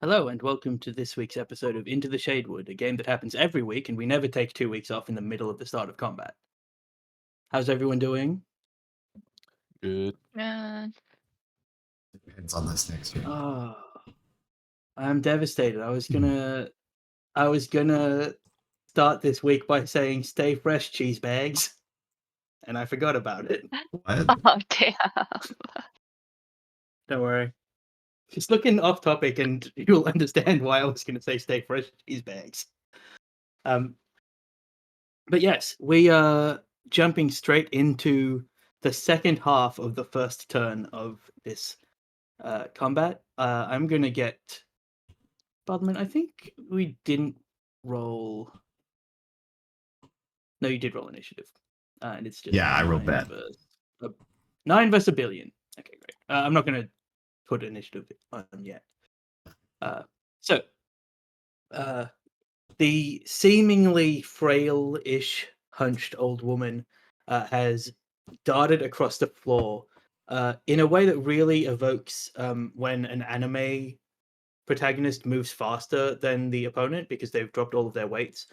Hello, and welcome to this week's episode of Into the Shadewood, a game that happens every week, and we never take 2 weeks off in the middle of the start of combat. How's everyone doing? Good. Uh, Depends on this next year. Oh, I'm devastated. Hmm. I was gonna start this week by saying "Stay fresh, cheese bags," and I forgot about it. What? oh damn. Don't worry. Just looking off topic, and you'll understand why I was gonna say "Stay fresh, cheese bags." Um, but yes, we are jumping straight into the second half of the first turn of this combat. I'm gonna get Bodman. I think we didn't roll. No, you did roll initiative, and it's just Yeah, I rolled bad. uh, 9 versus a billion. Okay, great. I'm not gonna put initiative on yet. So, the seemingly frail-ish, hunched old woman has darted across the floor in a way that really evokes when an anime protagonist moves faster than the opponent because they've dropped all of their weights,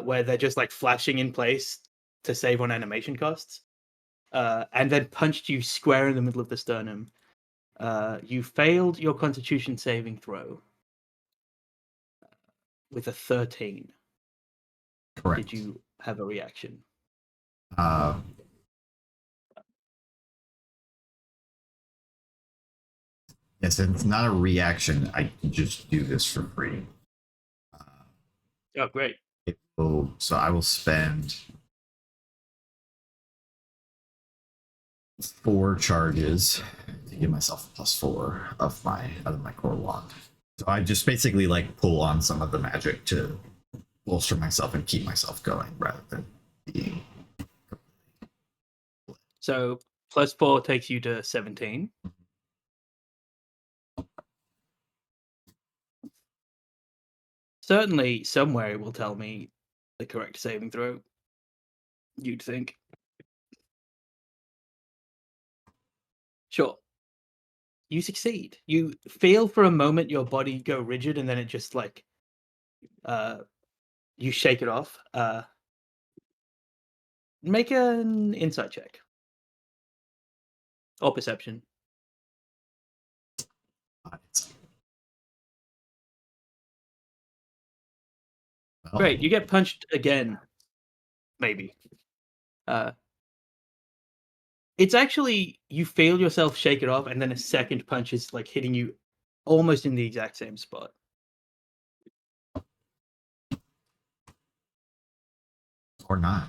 where they're just like flashing in place to save on animation costs, and then punched you square in the middle of the sternum. You failed your Constitution saving throw with a 13. Correct. Did you have a reaction? Uh, yes, it's not a reaction. I can just do this for free. Oh, great. So I will spend 4 charges to give myself a +4 of my core wand. So I just basically like pull on some of the magic to bolster myself and keep myself going rather than being. So +4 takes you to 17. Certainly, somewhere it will tell me the correct saving throw. You'd think. Sure. You succeed. You feel for a moment your body go rigid, and then it just like you shake it off. Make an insight check or perception. Great. You get punched again. Maybe. It's actually you feel yourself shake it off, and then a second punch is like hitting you almost in the exact same spot. Or not.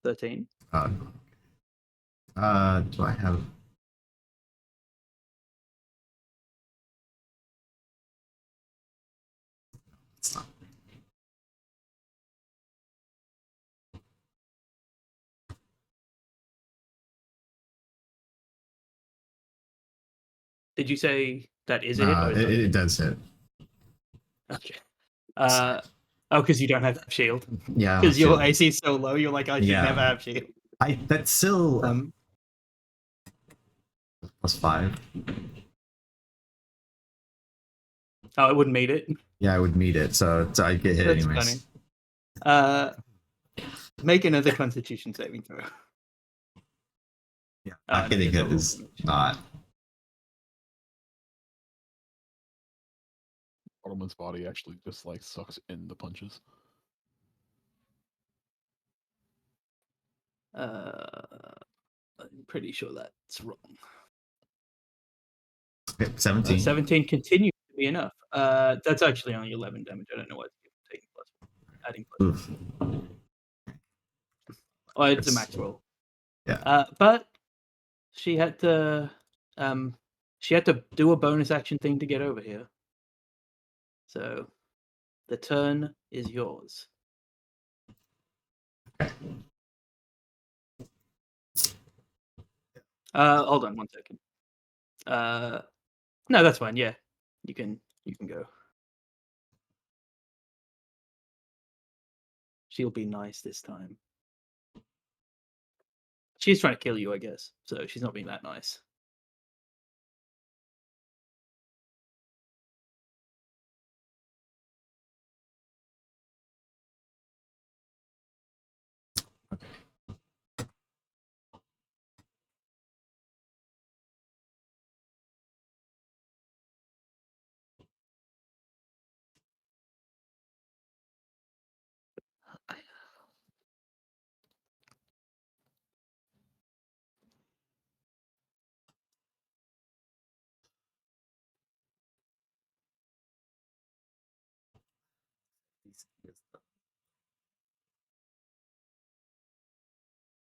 13. Do I have? It's not. Did you say that is a hit? Or is It does hit. Okay. Oh, because you don't have shield. Yeah, Because your shield. AC is so low, you're like, I should Yeah. never have shield. That's still +5. Oh, it wouldn't meet it. Yeah, I would meet it, so I get hit That's anyways. funny. Make another Constitution saving throw. Yeah, not getting hit is not. Ottoman's body actually just like sucks in the punches. I'm pretty sure that's wrong. Okay, 17. 17 continues to be enough. That's actually only 11 damage. I don't know why it's taking adding plus. Oof. Oh, it's a max roll. Yeah. But she had to do a bonus action thing to get over here. So the turn is yours. Okay. Hold on 1 second. No, that's fine. Yeah, you can go. She'll be nice this time. She's trying to kill you, I guess. So she's not being that nice.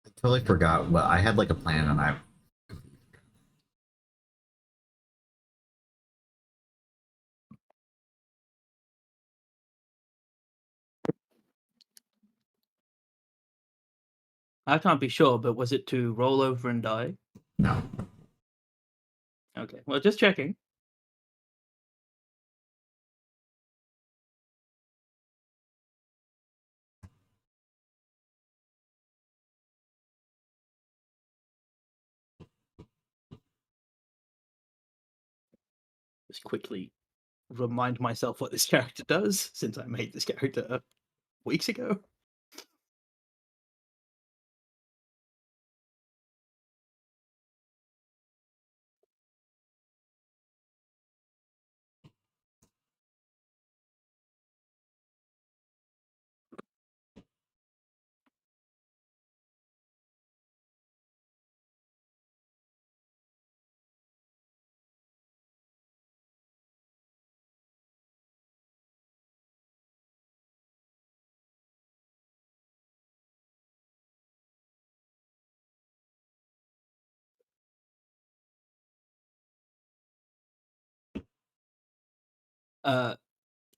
I totally forgot what I had like a plan and I I can't be sure, but was it to roll over and die? no. Okay, well, just checking. Just quickly remind myself what this character does, since I made this character weeks ago.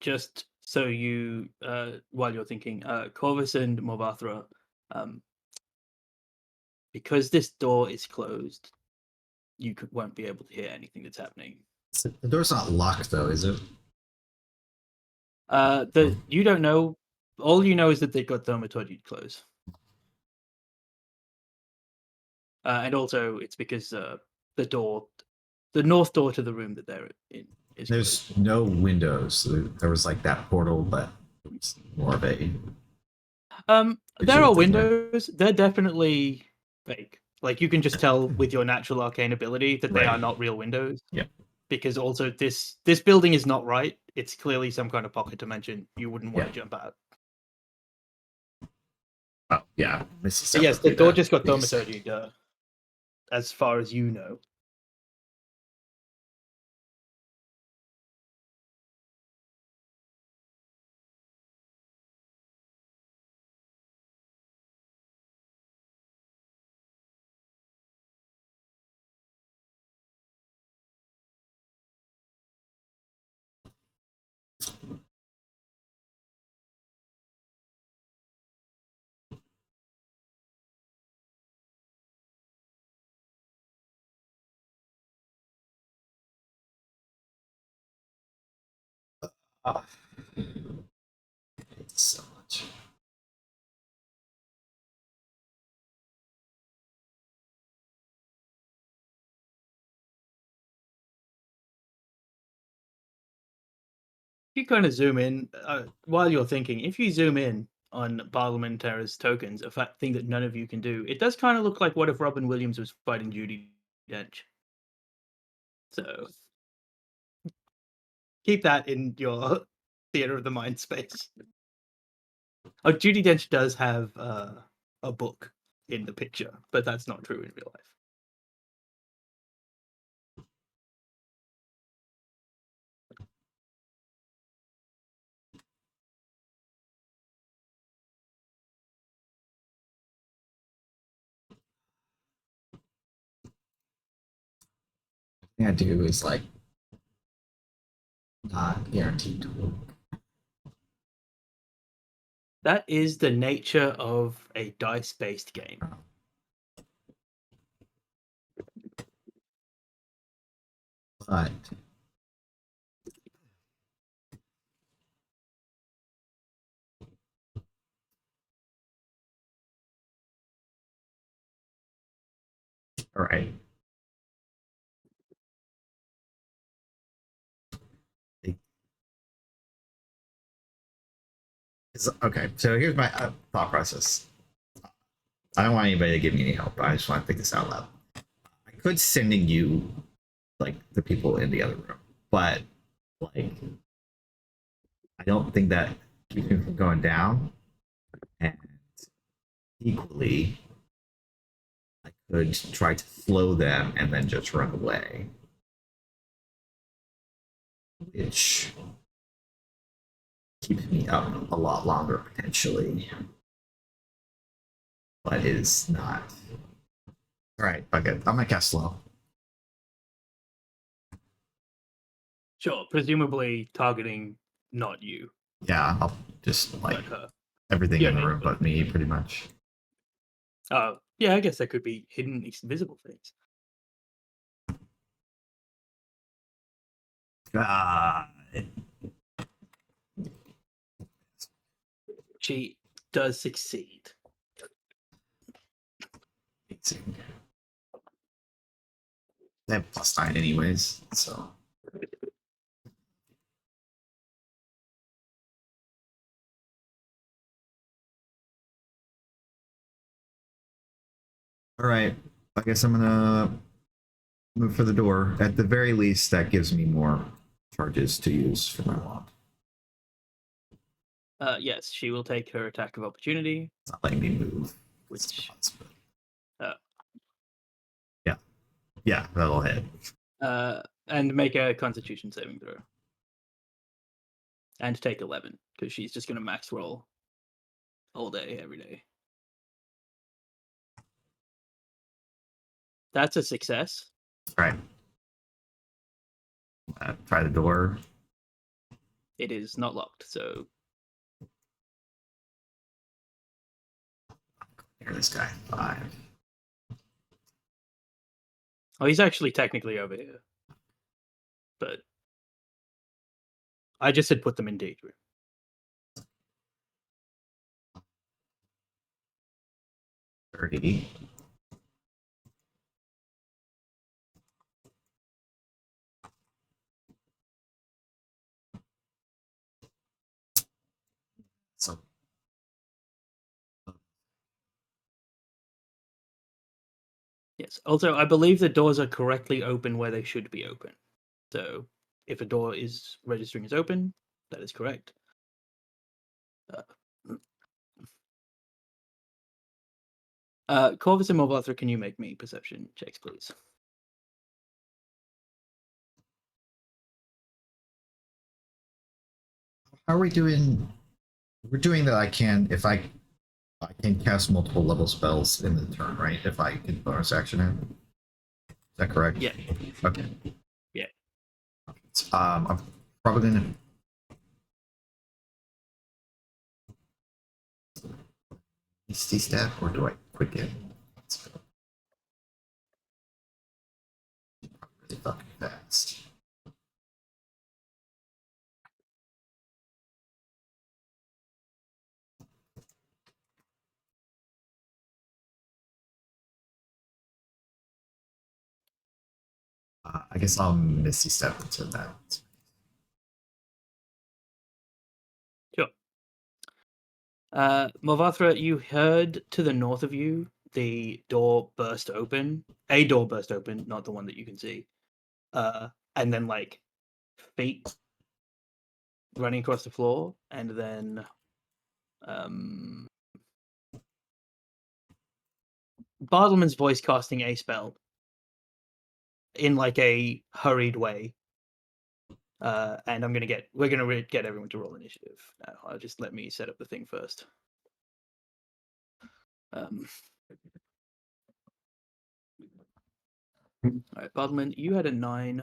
Just so you, while you're thinking, Corvus and Morvathra, um, because this door is closed, you won't be able to hear anything that's happening. The door's not locked though, is it? You don't know. All you know is that they've got thaumaturgy close. And also, it's because the door, the north door to the room that they're in, is There's closed. no windows. There was like that portal, but it's more of a. There are Visual thing, right? windows. They're definitely fake. Like you can just tell with your natural arcane ability that they are Right. not real windows. Yeah. Because also this building is not right. It's clearly some kind of pocket dimension. You wouldn't want to jump out. Oh yeah, this is But yes, the separately door just got these. thaumaturgy, as far as you know. Oh, it's so much. You kind of zoom in while you're thinking. If you zoom in on Parliament Terra's tokens, a thing that none of you can do, it does kind of look like what if Robin Williams was fighting Judi Dench. So keep that in your theater of the mind space. Oh, Judi Dench does have a book in the picture, but that's not true in real life. Thing I do is like not guaranteed to work. That is the nature of a dice-based game. But all right. Okay, so here's my thought process. I don't want anybody to give me any help. I just want to think this out loud. I could sending you like the people in the other room, but like I don't think that keeps me from going down. And equally, I could try to slow them and then just run away. Which keeps me up a lot longer potentially, but it is not. All right, fuck it. I'm gonna cast slow. Sure, presumably targeting not you, Yeah, I'll just like but her. everything Yeah, in the no, room but me, pretty much. Yeah, I guess there could be hidden, invisible things. Ah, She does succeed. amazing. They have +9 anyways, so. All right, I guess I'm gonna move for the door. At the very least, that gives me more charges to use for my wand. Yes, she will take her attack of opportunity, It's not letting me move. which Yeah, that'll hit. and make a Constitution saving throw, and take 11 because she's just going to max roll all day, every day. That's a success. All right. Try the door. It is not locked, so Here, this guy. 5. oh, he's actually technically over here, but I just said put them in danger. .30. So Yes. Also, I believe the doors are correctly open where they should be open. So, if a door is registering as open, that is correct. Corvus and Morvothra, can you make me perception checks, please? how are we doing? We're doing that. I can I can cast multiple level spells in the turn, right? If I can bonus action it. Is that correct? Yeah. Okay. Yeah. I'm probably gonna Misty Step, or do I quicken? Really fucking fast. I guess I'll Misty Step into that. Sure. Morvothra, you heard to the north of you the door burst open. A door burst open, not the one that you can see. And then like feet running across the floor, and then Bartleman's voice casting a spell in like a hurried way. And we're gonna get everyone to roll initiative. I'll just let me set up the thing first. All right, Bartleman, you had a 9.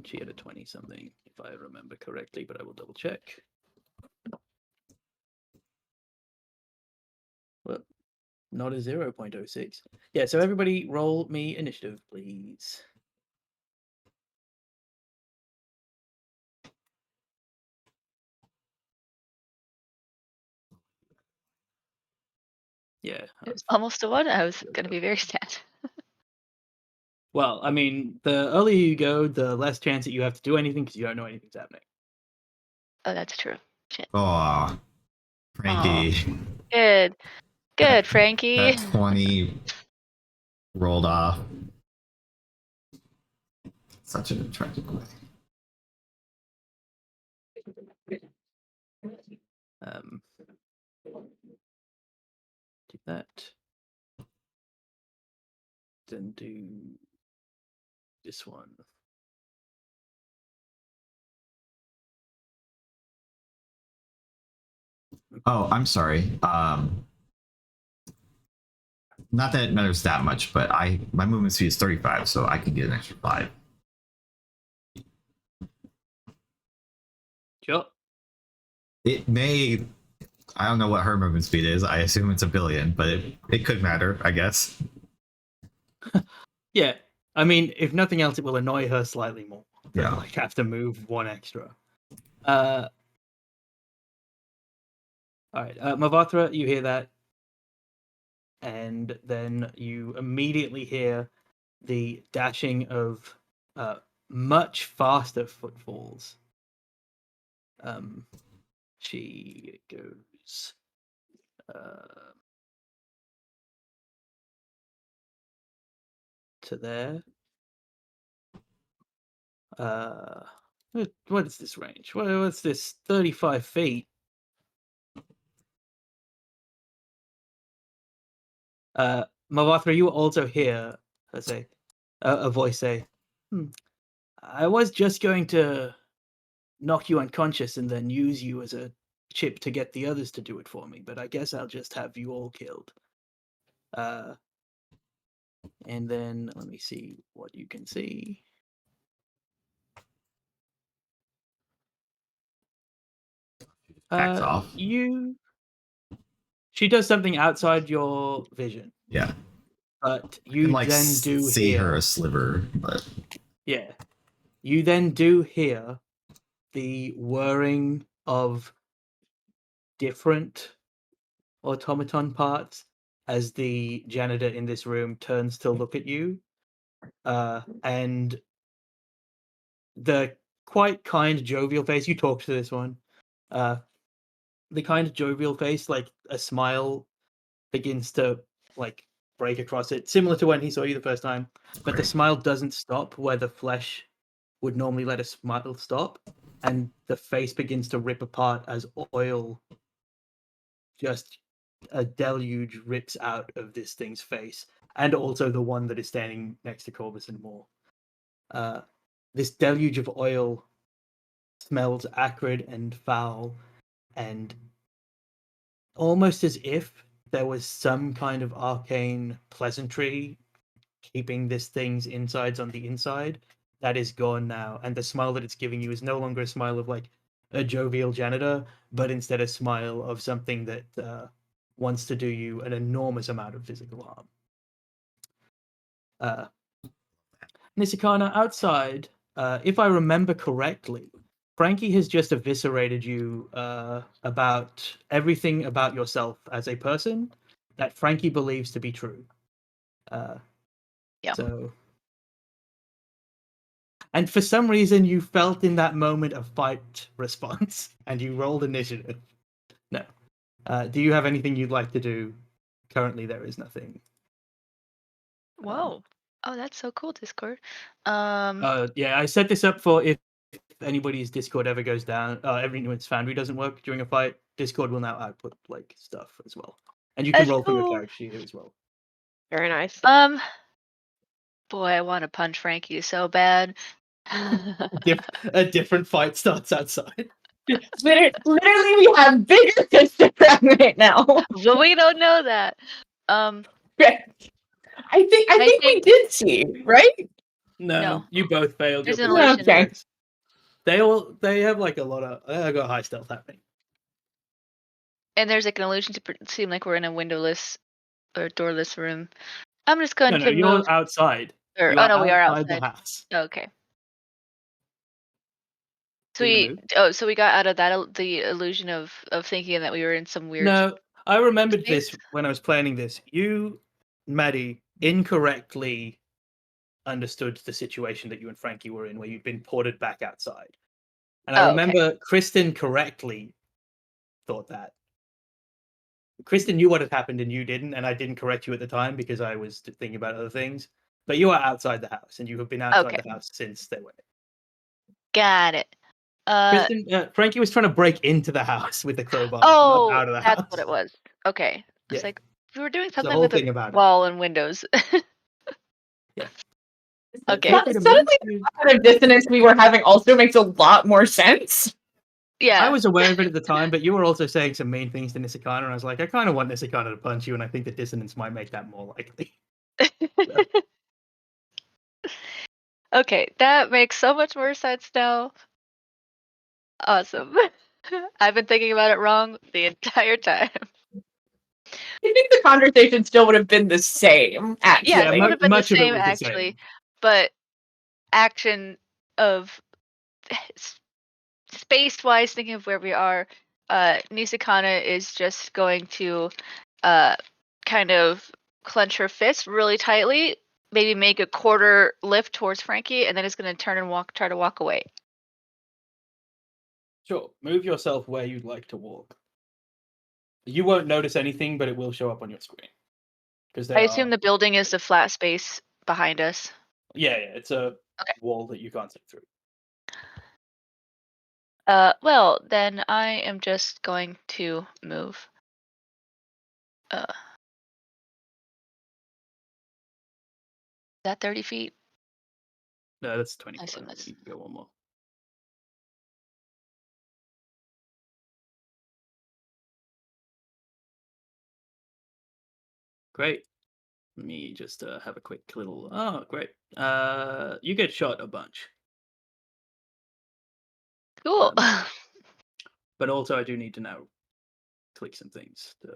She had a 20 something, if I remember correctly, but I will double check. Well, not a 0.06. Yeah, so everybody roll me initiative, please. Yeah. It was almost a 1. I was going to be very sad. Well, I mean, the earlier you go, the less chance that you have to do anything because you don't know anything's happening. Oh, that's true. Shit. Oh, Frankie. Good. Good, Frankie. That 20 rolled off. Such an attractive way. Do that. Then do this one. Oh, I'm sorry. Not that it matters that much, but my movement speed is 35, so I can get an extra 5. Sure. It may. I don't know what her movement speed is. I assume it's a billion, but it could matter, I guess. Yeah. I mean, if nothing else, it will annoy her slightly more. Yeah. Like have to move one extra. All right, Mavatra, you hear that, and then you immediately hear the dashing of much faster footfalls. She goes to there. What is this range? What's this? 35 feet. Mavatra, you also hear her say, a voice say, I was just going to knock you unconscious and then use you as a chip to get the others to do it for me, but I guess I'll just have you all killed. And then let me see what you can see. Backs off. She does something outside your vision. Yeah. But I you can, like, then do see hear her a sliver, but yeah. You then do hear the whirring of different automaton parts as the janitor in this room turns to look at you. And the quite kind, jovial face, you talked to this one. The kind, jovial face, like a smile begins to like break across it, similar to when he saw you the first time. But the Great. smile doesn't stop where the flesh would normally let a smile stop, and the face begins to rip apart as oil, just a deluge, rips out of this thing's face, and also the one that is standing next to Corvus and Moore. This deluge of oil smells acrid and foul, and almost as if there was some kind of arcane pleasantry keeping this thing's insides on the inside. That is gone now, and the smile that it's giving you is no longer a smile of like a jovial janitor, but instead a smile of something that wants to do you an enormous amount of physical harm. Nisakana, outside, if I remember correctly, Frankie has just eviscerated you about everything about yourself as a person that Frankie believes to be true. Yeah. So, and for some reason, you felt in that moment a fight response, and you rolled initiative. No. Do you have anything you'd like to do? Currently, there is nothing. Whoa. Oh, that's so cool, Discord. Yeah, I set this up for if anybody's Discord ever goes down, everyone's Foundry doesn't work during a fight, Discord will now output like stuff as well, and you can That's roll for your cool. character sheet as well. Very nice. Boy, I want to punch Frankie so bad. A different fight starts outside. Literally, we have bigger fish to grab right now. But we don't know that. I think we did see, right? No. You both failed. There's your an illusion. Okay. They have like a lot of they got high stealth happening. And there's like an illusion to seem like we're in a windowless or doorless room. I'm just going No, to you're move. outside. Or, You oh no, we are outside outside. the house. Okay. So you move? So we got out of that the illusion of thinking that we were in some weird. No, I remembered space? this when I was planning this. You, Maddie, incorrectly understood the situation that you and Frankie were in, where you'd been ported back outside. And I remember Kristen correctly thought that. Kristen knew what had happened and you didn't, and I didn't correct you at the time because I was thinking about other things. But you are outside the house, and you have been outside the house since they went. Got it. Kristen, Frankie was trying to break into the house with the crowbar, Oh, not out of the house. that's what it was. Okay. It's like we were doing something whole with thing the about it. wall and windows. Yeah. Okay. Suddenly, the kind of dissonance we were having also makes a lot more sense. Yeah. I was aware of it at the time, but you were also saying some mean things to Nisakana, and I was like, I kind of want Nisakana to punch you, and I think the dissonance might make that more likely. Okay, that makes so much more sense now. Awesome. I've been thinking about it wrong the entire time. I think the conversation still would have been the same, actually. Yeah, it would have been the much of it same was the actually, same. but action of space-wise, thinking of where we are, Nisakana is just going to kind of clench her fist really tightly, maybe make a quarter lift towards Frankie, and then is going to turn and try to walk away. Sure, move yourself where you'd like to walk. You won't notice anything, but it will show up on your screen. Because I assume the building is the flat space behind us. Yeah, it's a Okay. wall that you can't see through. Well, then I am just going to move. Is that 30 feet? No, that's I 25. assume that's... You can go one more. Great. Let me just have a quick little... Oh, great. You get shot a bunch. Cool. But also I do need to now click some things to...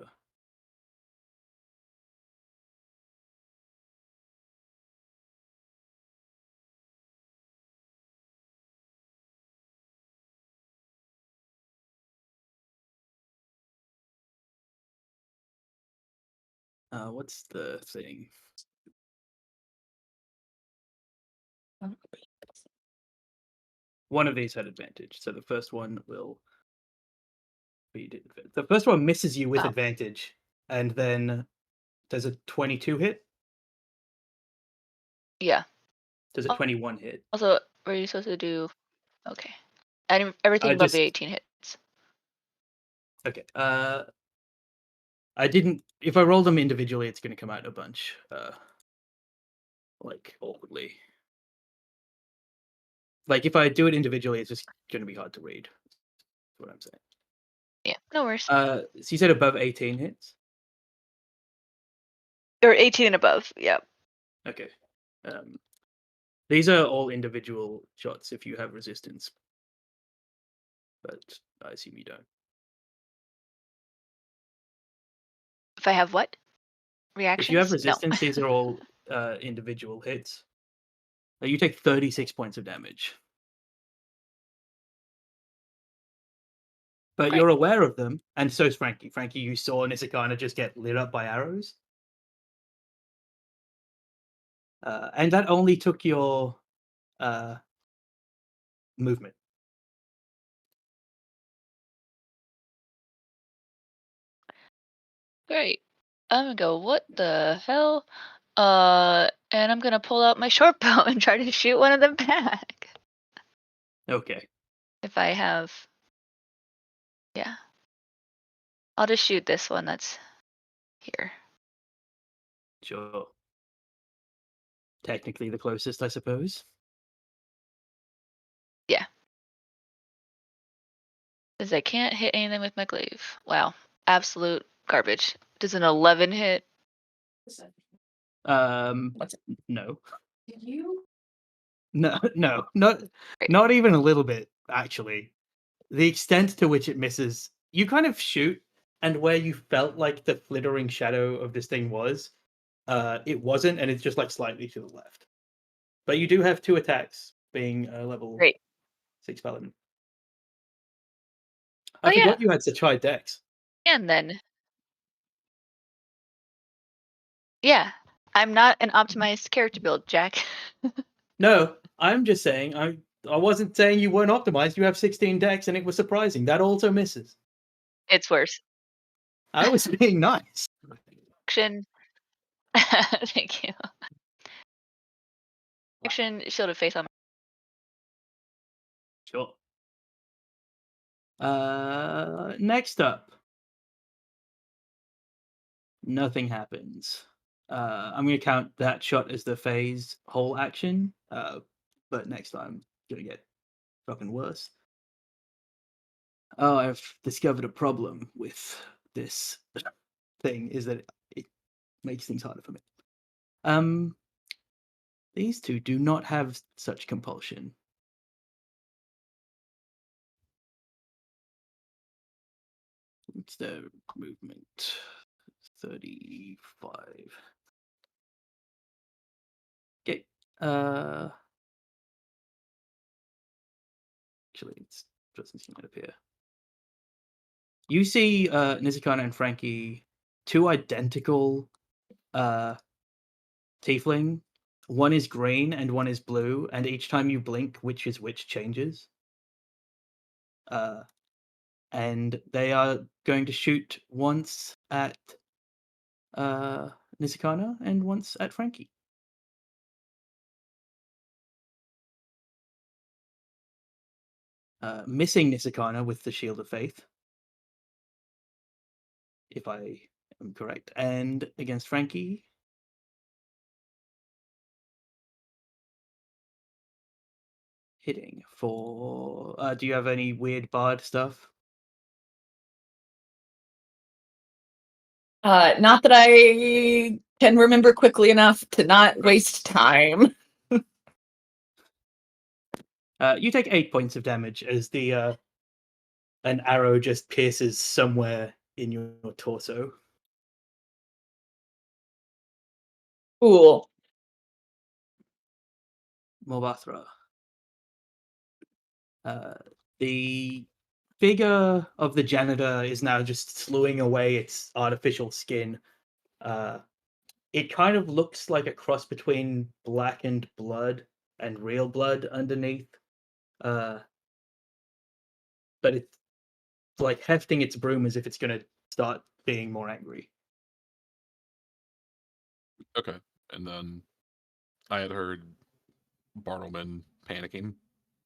what's the thing? One of these had advantage, so the first one will be... The first one misses you with Oh. advantage, and then does a 22 hit? Yeah. Does a 21 hit? Also, were you supposed to do... Okay. And everything above the 18 hits. Okay. I didn't... If I roll them individually, it's going to come out a bunch. Like, awkwardly. Like, if I do it individually, it's just going to be hard to read. That's what I'm saying. Yeah, no worries. So you said above 18 hits? Or 18 and above, yeah. Okay. These are all individual shots if you have resistance. But I assume you don't. If I have what? Reactions? If you have resistance, No. these are all individual hits. You take 36 points of damage. But Great. you're aware of them, and so is Frankie. Frankie, you saw Nisakana just get lit up by arrows. And that only took your movement. Great. I'm gonna go, what the hell? And I'm gonna pull out my short bow and try to shoot one of them back. Okay. If I have... Yeah. I'll just shoot this one that's here. Sure. Technically the closest, I suppose. Yeah. Because I can't hit anything with my glaive. Wow. Absolute garbage. Does an 11 hit? No. Did you? No, Great. not even a little bit, actually. The extent to which it misses, you kind of shoot, and where you felt like the flittering shadow of this thing was, it wasn't, and it's just like slightly to the left. But you do have 2 attacks, being level Great. 6 paladin. Oh, I yeah. forgot you had such high dex. And then... Yeah. I'm not an optimized character build, Jack. No, I'm just saying, I wasn't saying you weren't optimized. You have 16 dex, and it was surprising. That also misses. It's worse. I was being nice. Action. Thank you. Action, shield of faith on. Sure. Next up. Nothing happens. I'm going to count that shot as the phase whole action, but next time, it's going to get fucking worse. Oh, I've discovered a problem with this thing, is that it makes things harder for me. These two do not have such compulsion. It's their movement. 35. Okay. Actually, it doesn't seem to appear. You see Nizikana and Frankie, two identical tiefling. One is green and one is blue, and each time you blink, which is which changes. And they are going to shoot once at Nizikana and once at Frankie. Missing Nizikana with the Shield of Faith, if I am correct, and against Frankie. Hitting for. Do you have any weird bard stuff? Not that I can remember quickly enough to not waste time. You take 8 points of damage as the an arrow just pierces somewhere in your torso. Cool. Mobathra. The figure of the janitor is now just slewing away its artificial skin. It kind of looks like a cross between blackened blood and real blood underneath. But it's like hefting its broom as if it's going to start being more angry. Okay, and then I had heard Bartleman panicking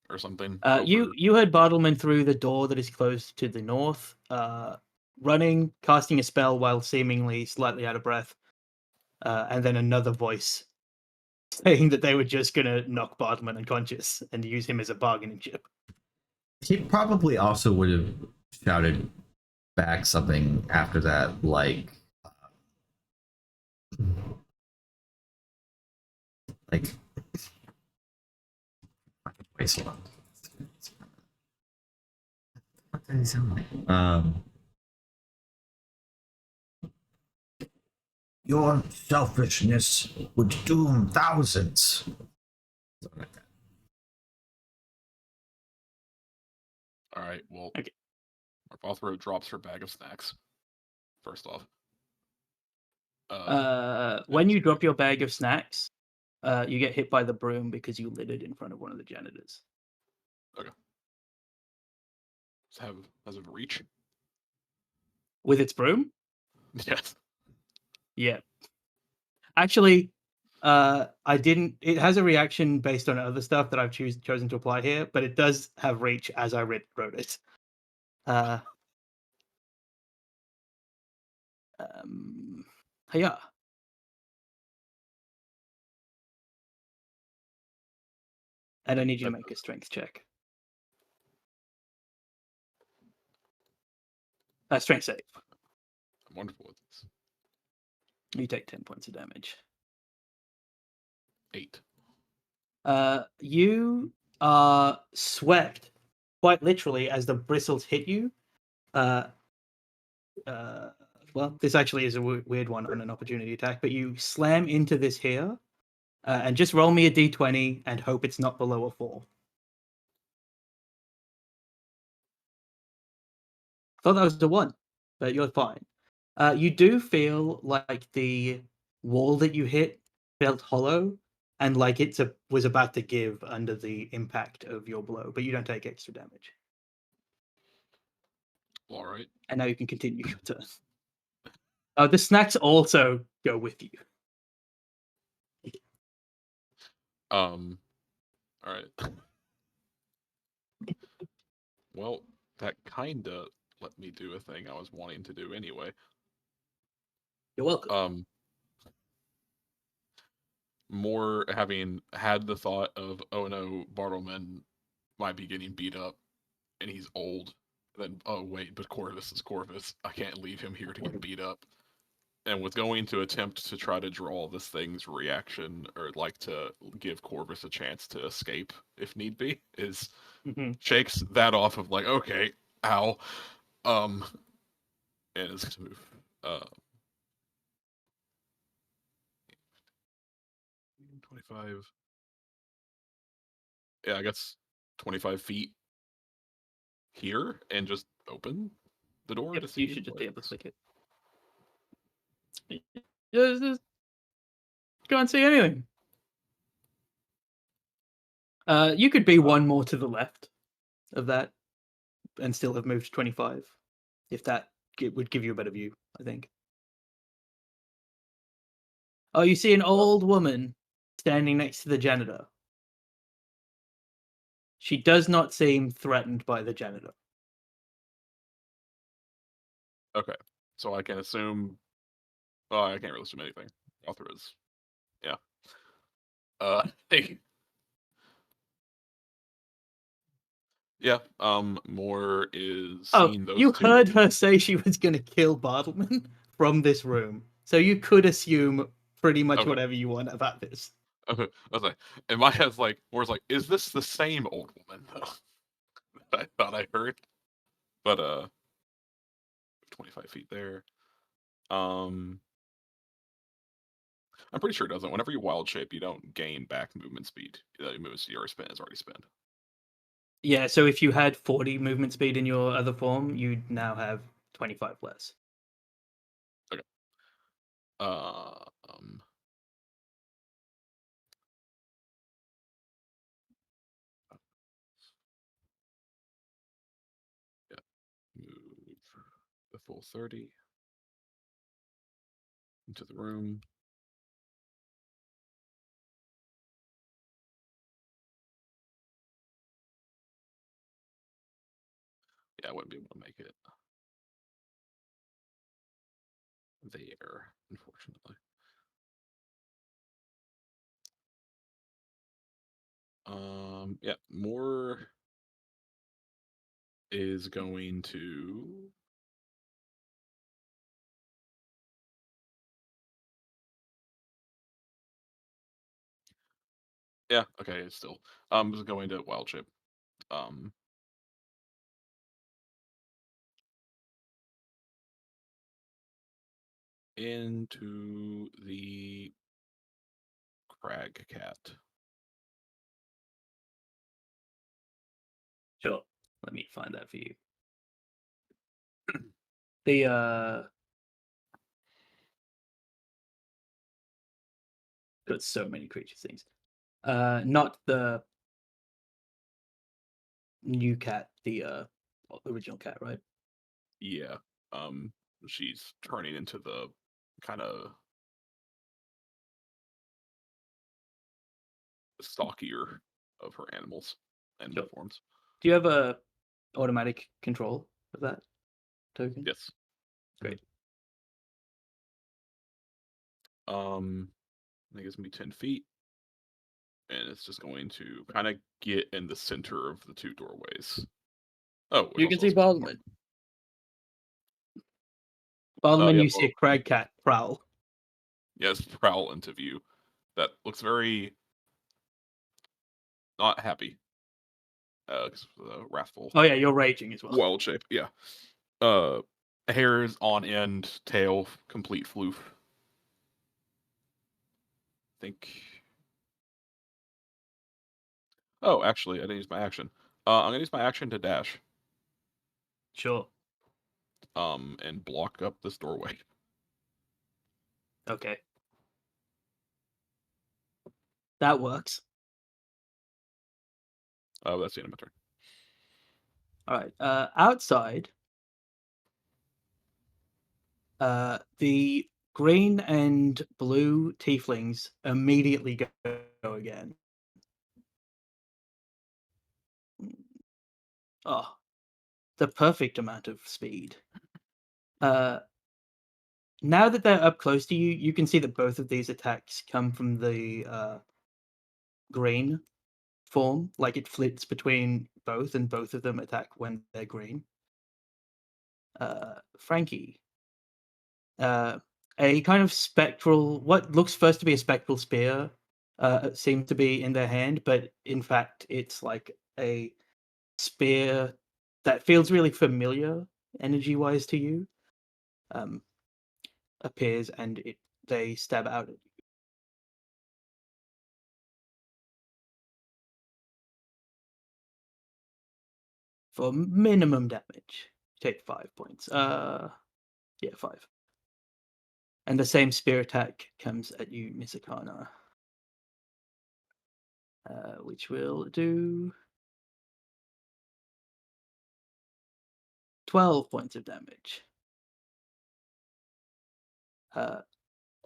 or something. You heard Bartleman through the door that is closed to the north, running, casting a spell while seemingly slightly out of breath, and then another voice saying that they were just going to knock Bartleman unconscious and use him as a bargaining chip. He probably also would have shouted back something after that, like wait, hold on. What did he sound like? Your selfishness would doom thousands. All right, well, Okay. Marbothro drops her bag of snacks. First off, When you drop your bag of snacks, you get hit by the broom because you lit it in front of one of the janitors. Okay. Has it reach? With its broom? Yes. Yeah. Actually, I didn't. It has a reaction based on other stuff that I've chosen to apply here, but it does have reach as I wrote it. Yeah. And I need you to make a strength check. Strength save. I'm wonderful with this. You take 10 points of damage. 8. You are swept, quite literally, as the bristles hit you. Well, this actually is a weird one on an opportunity attack, but you slam into this here, and just roll me a d20 and hope it's not below a 4. Thought that was a 1, but you're fine. You do feel like the wall that you hit felt hollow, and like it was about to give under the impact of your blow, but you don't take extra damage. All right. And now you can continue your turn. The snacks also go with you. All right. Well, that kinda let me do a thing I was wanting to do anyway. You're welcome. More having had the thought of, oh no, Bartleman might be getting beat up, and he's old, then, oh wait, but Corvus is Corvus. I can't leave him here to get beat up. And with going to attempt to try to draw this thing's reaction, or like to give Corvus a chance to escape if need be, is shakes that off of like, okay, ow, and is gonna move. 25. Yeah, I guess 25 feet here and just open the door to see. You should just be able to click it. Just can't see anything. You could be one more to the left of that and still have moved 25. If that would give you a better view, I think. Oh, you see an old woman standing next to the janitor. She does not seem threatened by the janitor. Okay, so I can assume. Oh, I can't really assume anything. Author is, yeah. Hey. Yeah. Moore is seeing those you two. heard her say she was going to kill Bartleman from this room, so you could assume pretty much whatever you want about this. Okay, I was like, in my head's like, Moore's like, is this the same old woman though that I thought I heard? But 25 feet there. I'm pretty sure it doesn't. Whenever you wild shape, you don't gain back movement speed. Your movement speed or spin is already spent. Yeah, so if you had 40 movement speed in your other form, you'd now have 25 less. Okay. Yeah. Move the full 30 into the room. Yeah, I wouldn't be able to make it there, unfortunately. Yeah, Moore is going to yeah, okay, it's still just going to wild shape. Into the crag cat. Sure. Let me find that for you. The got so many creature things. Not the new cat, the original cat, right? Yeah. She's turning into the kind of stockier of her animals and Sure. forms. Do you have a automatic control of that token? Yes. Great. I think it's gonna be 10 feet. And it's just going to kind of get in the center of the two doorways. Oh, You can see Bartleman. Yeah, you see a crag cat prowl. Yes, prowl into view. That looks very not happy. Wrathful. Oh yeah, you're raging as well. Wild shape, yeah. Hairs on end, tail, complete floof. Think. Oh, actually, I didn't use my action. I'm gonna use my action to dash. Sure. And block up this doorway. Okay. That works. Oh, that's the end of my turn. All right. Outside, the green and blue tieflings immediately go again. Oh, the perfect amount of speed. Now that they're up close to you, you can see that both of these attacks come from the green form. Like it flips between both, and both of them attack when they're green. Frankie. A kind of spectral, what looks first to be a spectral spear, seems to be in their hand, but in fact, it's like a spear that feels really familiar, energy-wise, to you. Appears and they stab out at you. For minimum damage, take 5 points. Yeah, 5. And the same spear attack comes at you, Nisakana. Which will do 12 points of damage.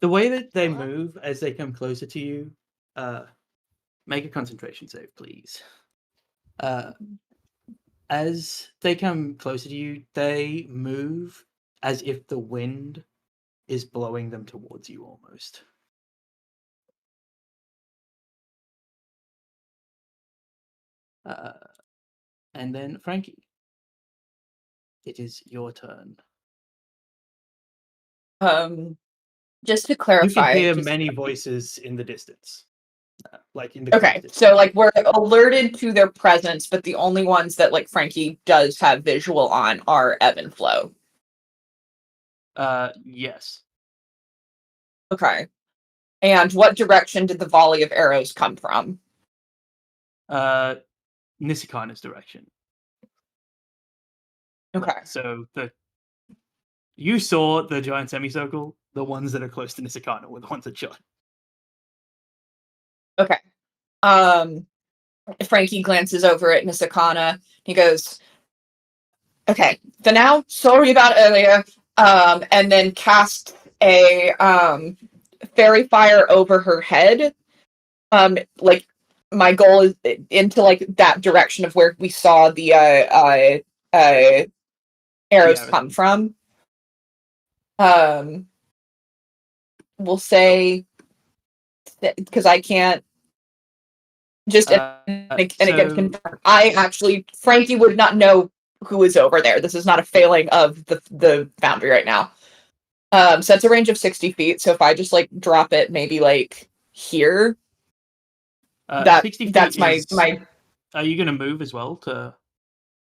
The way that they move as they come closer to you, make a concentration save, please. As they come closer to you, they move as if the wind is blowing them towards you almost. And then Frankie, it is your turn. Just to You clarify, can hear just- many voices in the distance, like in the okay, close so like we're alerted to their presence, but the only ones that like Frankie does have visual on are Ebb and Flow. Yes. Okay. And what direction did the volley of arrows come from? Nisakana's direction. Okay. So you saw the giant semicircle. The ones that are close to Nisakana were the ones that shot. Okay. Frankie glances over at Nisakana. He goes, okay, for now, sorry about earlier. And then casts a fairy fire over her head. Like my goal is into like that direction of where we saw the arrows come from. We'll say because I can't just and it gets confirmed. I actually, Frankie would not know who is over there. This is not a failing of the foundry right now. So it's a range of 60 feet. So if I just like drop it maybe like here, 60 feet that's my. Are you going to move as well to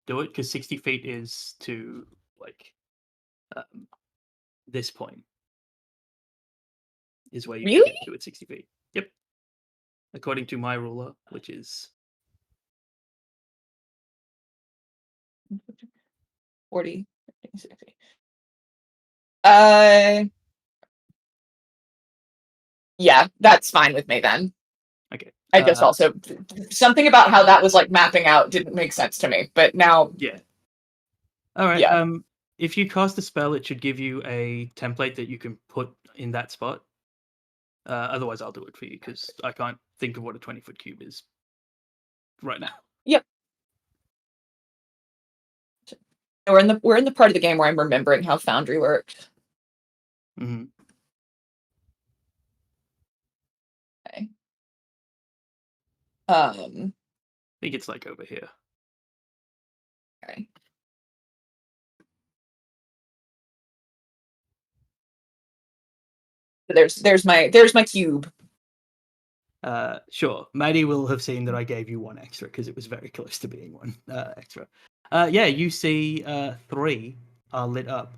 do it? Because 60 feet is to like this point is where you can get to at 60 feet. Yep. According to my ruler, which is 40, 60. Yeah, that's fine with me then. Okay. I just also something about how that was like mapping out didn't make sense to me, but now yeah. All right. Yeah. If you cast a spell, it should give you a template that you can put in that spot. Otherwise, I'll do it for you because I can't think of what a 20-foot cube is right now. Yep. We're in the part of the game where I'm remembering how Foundry works. Mm-hmm. Okay. I think it's like over here. Okay. There's my cube. Sure. Maddie will have seen that I gave you one extra because it was very close to being one extra. Yeah, you see 3 are lit up.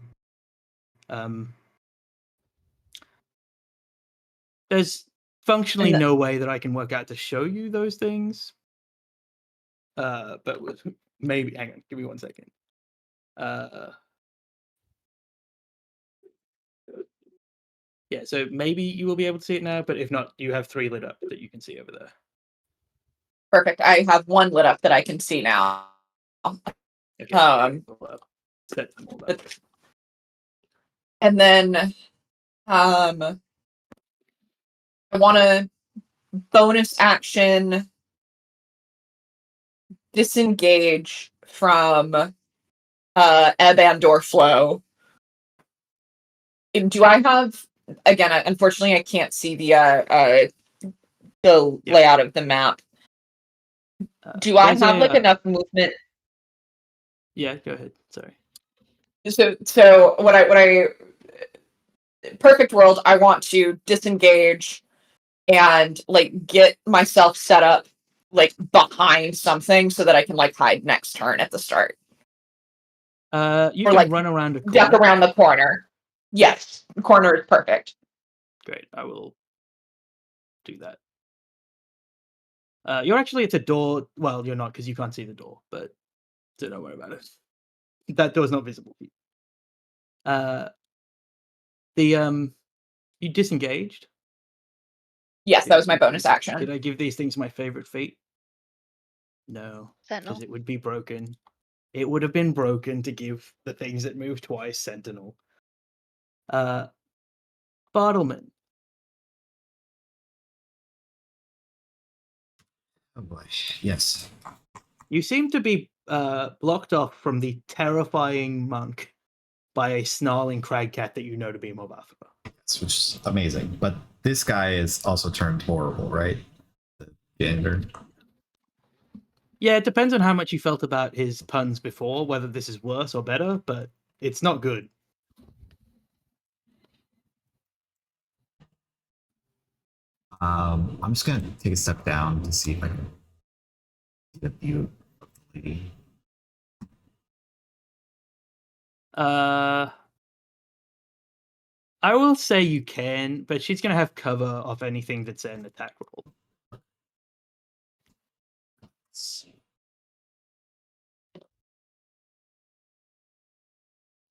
There's functionally no way that I can work out to show you those things. But maybe, hang on, give me 1 second. Yeah, so maybe you will be able to see it now, but if not, you have 3 lit up that you can see over there. Perfect. I have 1 lit up that I can see now. Okay. And then I want to bonus action disengage from ebb and or flow. Do I have, again, unfortunately I can't see the layout of the map. Do I have like enough movement? Yeah, go ahead. Sorry. So what I perfect world, I want to disengage and like get myself set up like behind something so that I can like hide next turn at the start. You Or, can like, run around a Duck corner. around the corner. Yes, the corner is perfect. Great, I will do that. You're actually at a door. Well, you're not because you can't see the door, but so don't worry about it. That door's not visible for you. You disengaged. Yes, that was my bonus Did action. I give these things my favorite feat? No, Sentinel. because it would be broken. It would have been broken to give the things that move twice Sentinel. Bartleman. Oh boy. Yes. You seem to be blocked off from the terrifying monk by a snarling crag cat that you know to be Mobathra. Which is amazing. But this guy is also turned horrible, right? The janitor. Yeah, it depends on how much you felt about his puns before, whether this is worse or better, but it's not good. I'm just gonna take a step down to see if I can get a view of the lady. I will say you can, but she's going to have cover of anything that's an attack roll.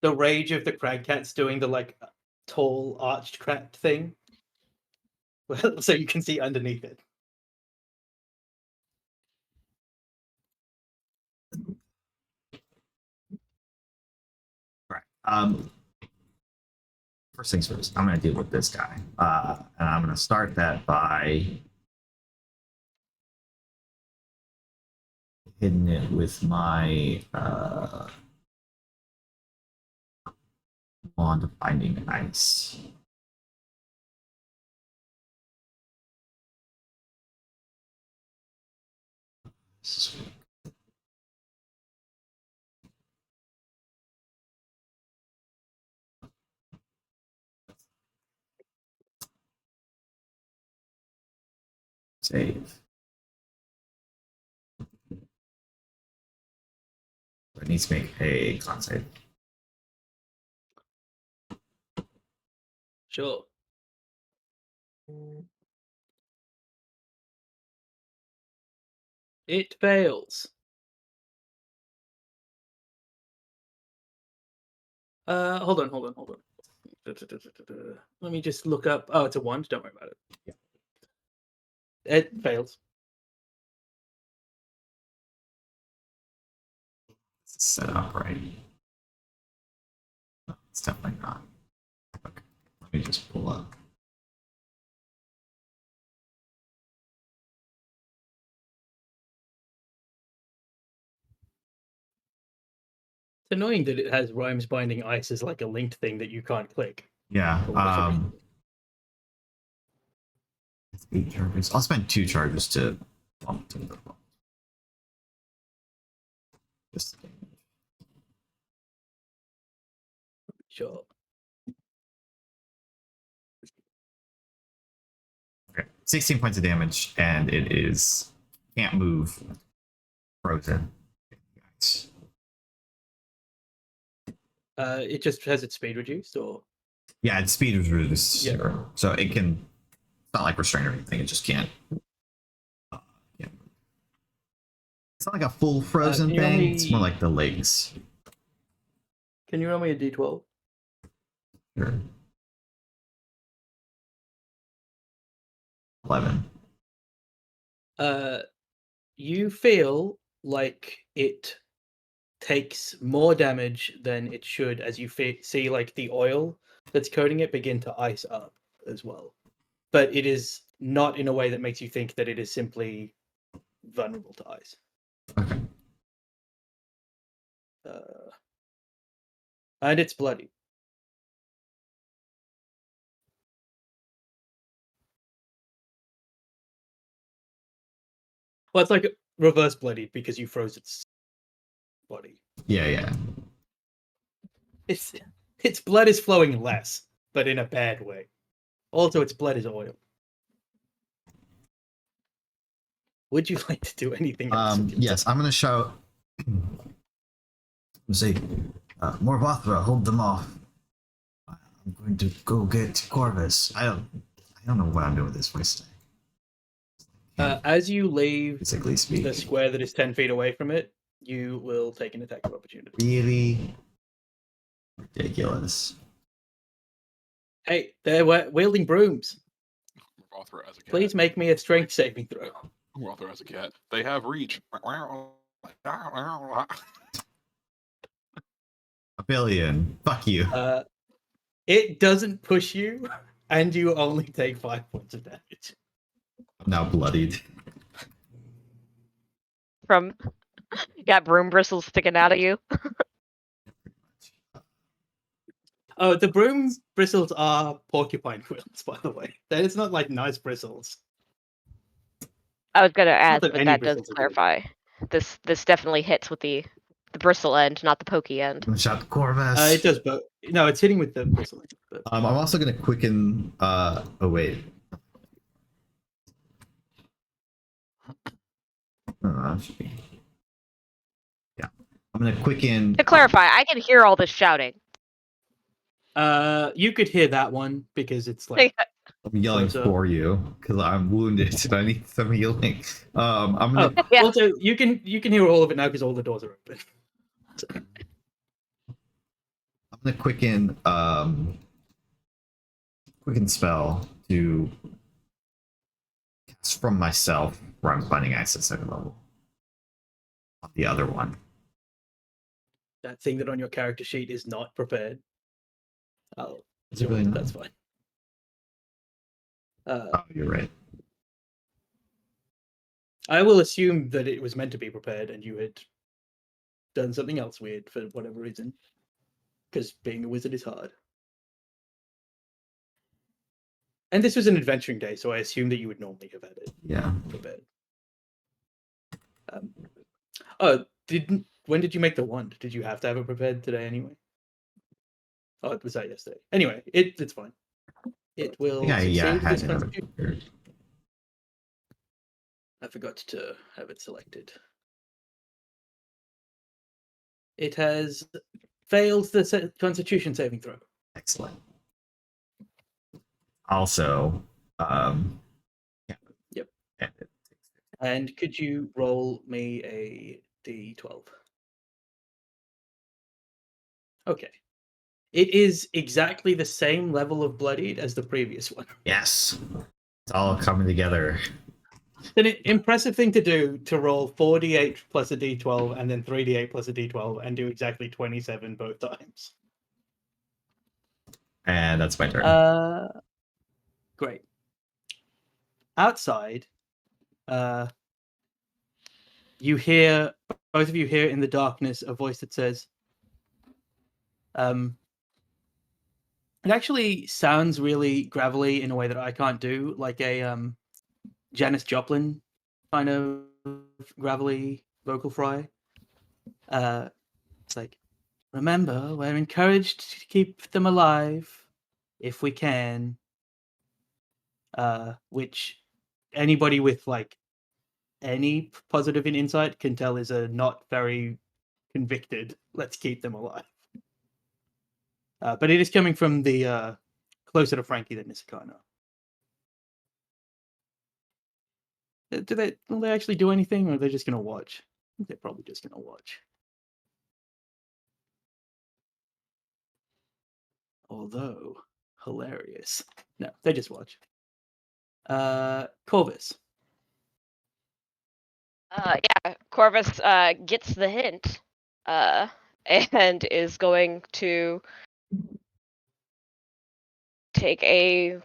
The rage of the crag cat's doing the like tall arched crab thing, so you can see underneath it. Right. First things first, I'm going to deal with this guy. And I'm going to start that by hitting it with my wand of binding ice. Sweet. Save. It needs to make a con save. Sure. It fails. Hold on. Let me just look up. Oh, it's a 1. Don't worry about it. Yeah. It fails. It's set up right. No, it's definitely not. Okay. Let me just pull up. It's annoying that it has Rhymes Binding Ice as like a linked thing that you can't click. Yeah. For whatever reason. 8 charges. I'll spend 2 charges to bump to the bump. Just Sure. okay. 16 points of damage, and it is can't move, frozen. It just has its speed reduced, or Yeah, its speed is reduced to Yeah. 0. So it can. It's not like restrained or anything. It just can't. Yeah. It's not like a full frozen can you thing. only- It's more like the legs. can you roll me a d12? Sure. 11. You feel like it takes more damage than it should as you see like the oil that's coating it begin to ice up as well. But it is not in a way that makes you think that it is simply vulnerable to ice. Okay. And it's bloody. Well, it's like reverse bloody because you froze its body. Yeah. its blood is flowing less, but in a bad way. Also, its blood is oil. Would you like to do anything else? Yes, I'm gonna shout. Say, Morvathra, hold them off. I'm going to go get Corvus. I don't know what I'm doing with this voice today. As you leave Basically speak. the square that is 10 feet away from it, you will take an attack of opportunity. Really ridiculous. Hey, they're wielding brooms. Mothra as a cat. Please make me a strength saving throw. Mothra as a cat. They have reach. A billion. Fuck you. It doesn't push you, and you only take 5 points of damage. I'm now bloodied. From you got broom bristles sticking out of you. Oh, the broom bristles are porcupine quills, by the way. It's not like nice bristles. I was gonna ask, that but any that does bristles are good. clarify. This definitely hits with the bristle end, not the pokey end. I'm gonna shout Corvus. It does, but no, it's hitting with the bristle. But... I'm also gonna quicken. Oh wait. Should be... Yeah, I'm gonna quicken. To clarify, I can hear all this shouting. You could hear that one because it's like I'm yelling closer. for you because I'm wounded and I need some healing. I'm gonna. Oh, Yeah. also you can hear all of it now because all the doors are open. I'm gonna quicken spell to cast from myself where I'm finding access second level. On the other one. That thing that on your character sheet is not prepared. Oh, Is it really not? That's fine. Oh, you're right. I will assume that it was meant to be prepared and you had done something else weird for whatever reason. Because being a wizard is hard. And this was an adventuring day, so I assume that you would normally have had it Yeah. prepared. When did you make the wand? Did you have to have it prepared today anyway? Oh, was that yesterday? Anyway, it's fine. It will succeed had this to have it constitution. prepared. I forgot to have it selected. It has failed the Constitution saving throw. Excellent. Also, Yep. And could you roll me a d12? Okay. It is exactly the same level of bloodied as the previous one. Yes. It's all coming together. It's an impressive thing to do, to roll 4d8 plus a d12 and then 3d8 plus a d12 and do exactly 27 both times. And that's my turn. Great. Outside, you hear, both of you hear in the darkness a voice that says, it actually sounds really gravelly in a way that I can't do, like a Janis Joplin kind of gravelly vocal fry. It's like, remember, we're encouraged to keep them alive if we can. Which anybody with like any positive in insight can tell is a not very convicted, let's keep them alive. But it is coming from the closer to Frankie than Nisakano. Will they actually do anything, or are they just going to watch? I think they're probably just going to watch. Although, hilarious. No, they just watch. Corvus. Yeah, Corvus gets the hint, and is going to take a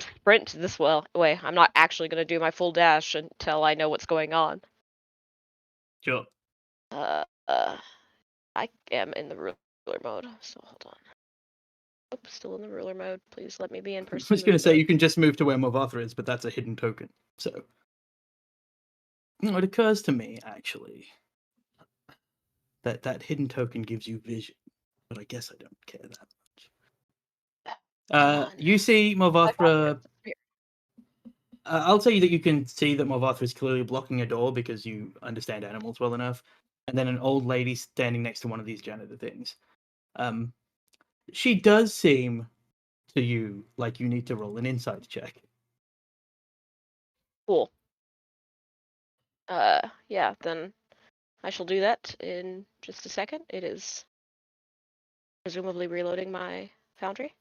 sprint this way. I'm not actually going to do my full dash until I know what's going on. Sure. I am in the ruler mode, so hold on. Oops, still in the ruler mode. Please let me be in person. I was going to say you can just move to where Morvathra is, but that's a hidden token. So it occurs to me actually that hidden token gives you vision but I guess I don't care that much. Come on. You see I got Morvathra. this. I'll tell you that you can see that Morvathra is clearly blocking a door because you understand animals well enough, and then an old lady standing next to one of these janitor things. She does seem to you like you need to roll an insight check. Cool. Yeah, then I shall do that in just a second. It is presumably reloading my foundry.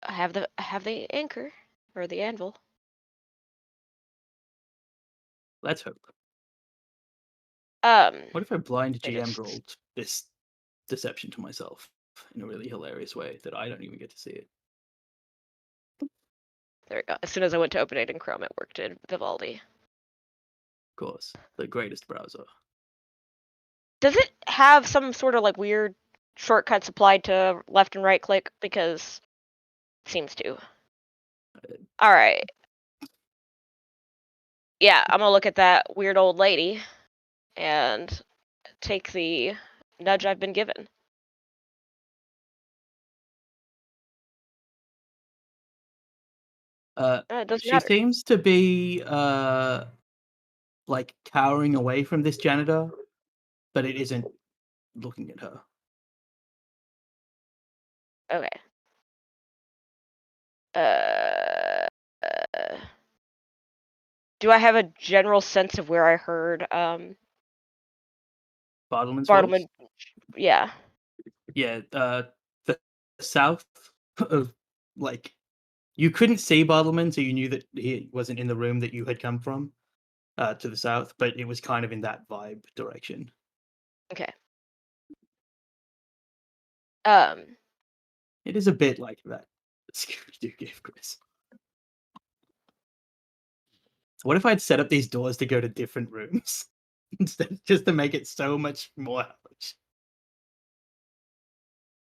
I have the anchor or the anvil. Let's hope. Um, What if I blind I GM just- rolled this deception to myself in a really hilarious way that I don't even get to see it? there we go. As soon as I went to open it in Chrome, it worked in Vivaldi. Of course, the greatest browser. Does it have some sort of like weird shortcuts applied to left and right click? Because it seems to. All right. Yeah, I'm gonna look at that weird old lady and take the nudge I've been given. It doesn't She matter. seems to be like cowering away from this janitor, but it isn't looking at her. Okay. Uh, do I have a general sense of where I heard Bartleman's Bartleman? voice? Yeah. Yeah, the south of, like, you couldn't see Bartleman, so you knew that he wasn't in the room that you had come from, to the south, but it was kind of in that vibe direction. Okay. It is a bit like that Scooby-Doo gave Chris. What if I'd set up these doors to go to different rooms instead, just to make it so much more hellish?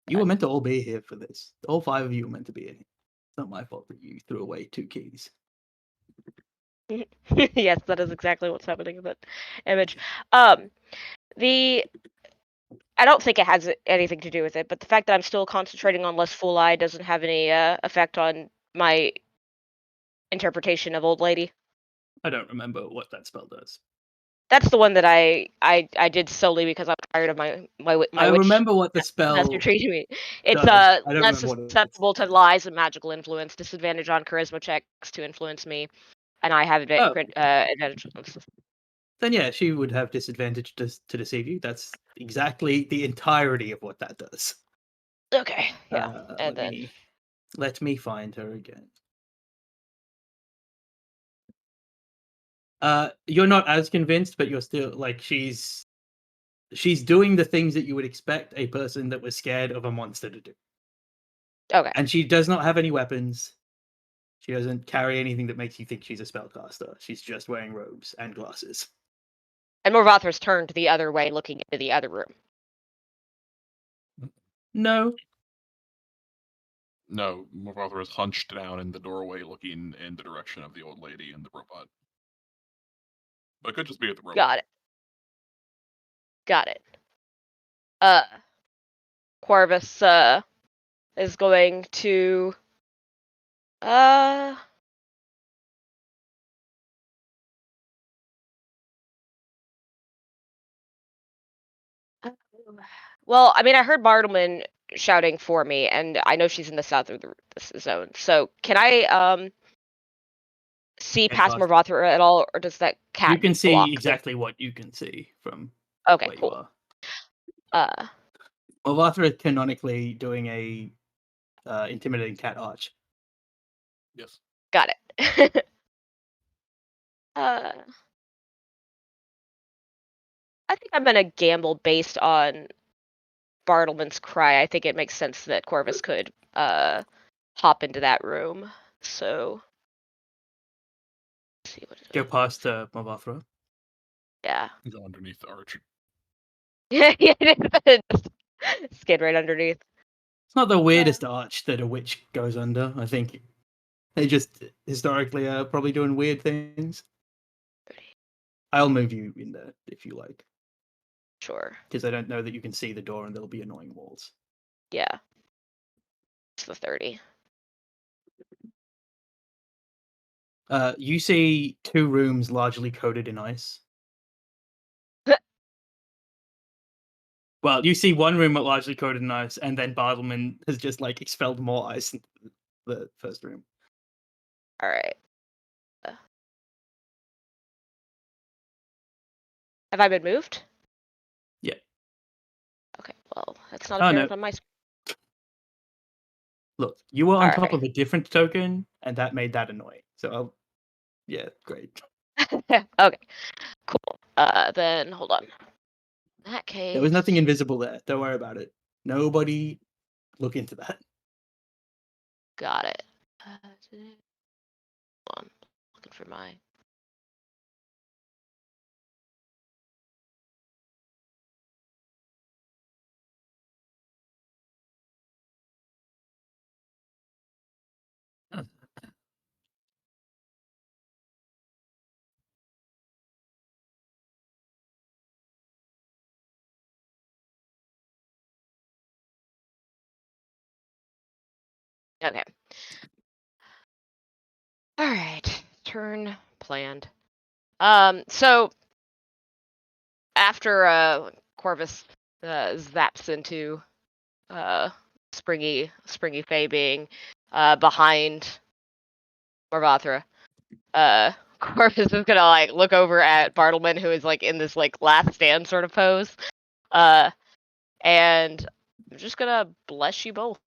You were meant to all be here for this. All 5 of you were meant to be in here. It's not my fault that you threw away 2 keys. Yes, that is exactly what's happening in that image. The I don't think it has anything to do with it, but the fact that I'm still concentrating on Less Fool Eye doesn't have any effect on my interpretation of Old Lady. I don't remember what that spell does. That's the one that I did solely because I'm tired of my I witch remember what the spell master treating me. It's does. I don't less remember what it is. susceptible to lies and magical influence, disadvantage on charisma checks to influence me, and I have Oh. advantage. Then yeah, she would have disadvantage to deceive you. That's exactly the entirety of what that does. Okay, yeah, and Let me find her again. You're not as convinced, but you're still like she's doing the things that you would expect a person that was scared of a monster to do. okay. And she does not have any weapons. She doesn't carry anything that makes you think she's a spellcaster. She's just wearing robes and glasses. And Morvathra's turned the other way, looking into the other room. No. No, Morvathra is hunched down in the doorway looking in the direction of the old lady and the robot. But it could just be at the robot. Got it. Corvus is going to well, I mean, I heard Bartleman shouting for me, and I know she's in the south of this zone. So, can I see past Morvathra at all, or does that cat You can see block exactly what you can see from Okay, where cool. you are. Morvathra is canonically doing a intimidating cat arch. Yes. Got it. I think I'm gonna gamble based on Bartleman's cry. I think it makes sense that Corvus could hop into that room. So let's see what Go past Morvathra. Yeah. He's underneath the arch. Yeah, just skid right underneath. It's not the weirdest arch that a witch goes under. I think they just historically are probably doing weird things. I'll move you in there if you like. Sure. because I don't know that you can see the door and there'll be annoying walls. Yeah. It's the 30. You see 2 rooms largely coated in ice. Well, you see 1 room largely coated in ice, and then Bartleman has just like expelled more ice in the first room. All right. Have I been moved? Yeah. Okay. Well, that's not Oh, apparent no. on my screen. Look, you were on top Alright. of a different token, and that made that annoying. So, yeah, great. Okay. Cool. Then hold on. In that case. There was nothing invisible there. Don't worry about it. Nobody look into that. Got it. Hold on. Looking for my. Okay. All right. Turn planned. So after Corvus zaps into Springy Faye being behind Marvathra, Corvus is gonna like look over at Bartleman, who is like in this like last stand sort of pose, and I'm just gonna bless you both.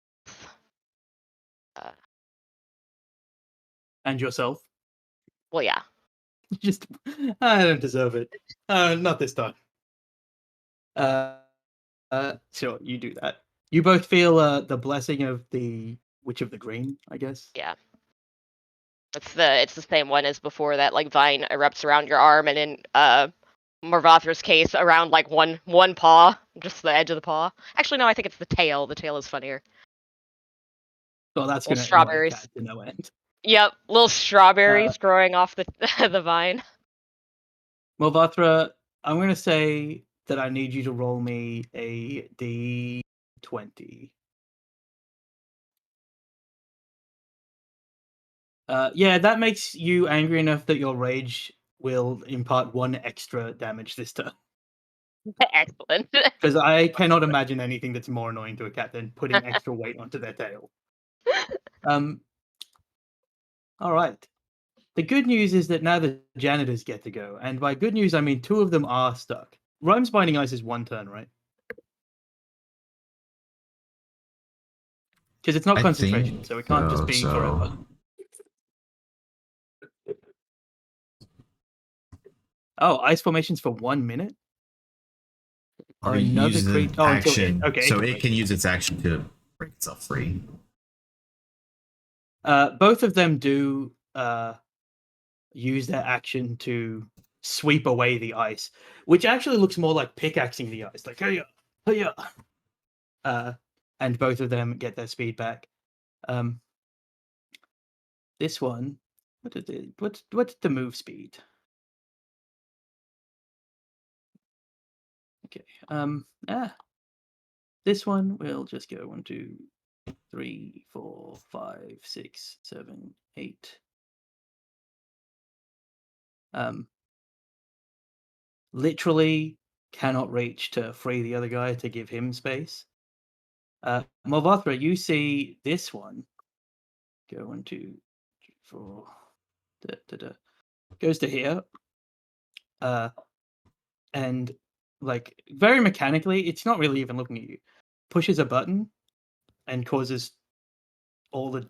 And yourself. Well, yeah. Just, I don't deserve it. Not this time. Sure, you do that. You both feel the blessing of the Witch of the Green, I guess. Yeah. It's the same one as before, that like vine erupts around your arm, and in Marvathra's case around like one paw, just the edge of the paw. Actually, no, I think it's the tail. The tail is funnier. Well, that's Little going to annoy a strawberries. cat to no end. Yep, little strawberries growing off the the vine. Marvathra, I'm going to say that I need you to roll me a d20. Yeah, that makes you angry enough that your rage will impart 1 extra damage this turn. Excellent. Because I cannot imagine anything that's more annoying to a cat than putting extra weight onto their tail. All right. The good news is that now the janitors get to go, and by good news I mean 2 of them are stuck. Rhymes Binding Ice is 1 turn, right? Because it's not I concentration, think so it can't just be so. forever. Oh, ice formations for 1 minute? Or Another use the creature. Oh, until action. okay. So it can use its action to break itself free. Both of them do use their action to sweep away the ice, which actually looks more like pickaxing the ice, like hey, and both of them get their speed back. This one, what's the move speed? Okay. This one will just go 1, 2, 3, 4, 5, 6, 7, 8. Literally cannot reach to free the other guy to give him space. Marvathra, you see this one go 1, 2, 3, 4. Goes to here. And like very mechanically, it's not really even looking at you. Pushes a button and causes all the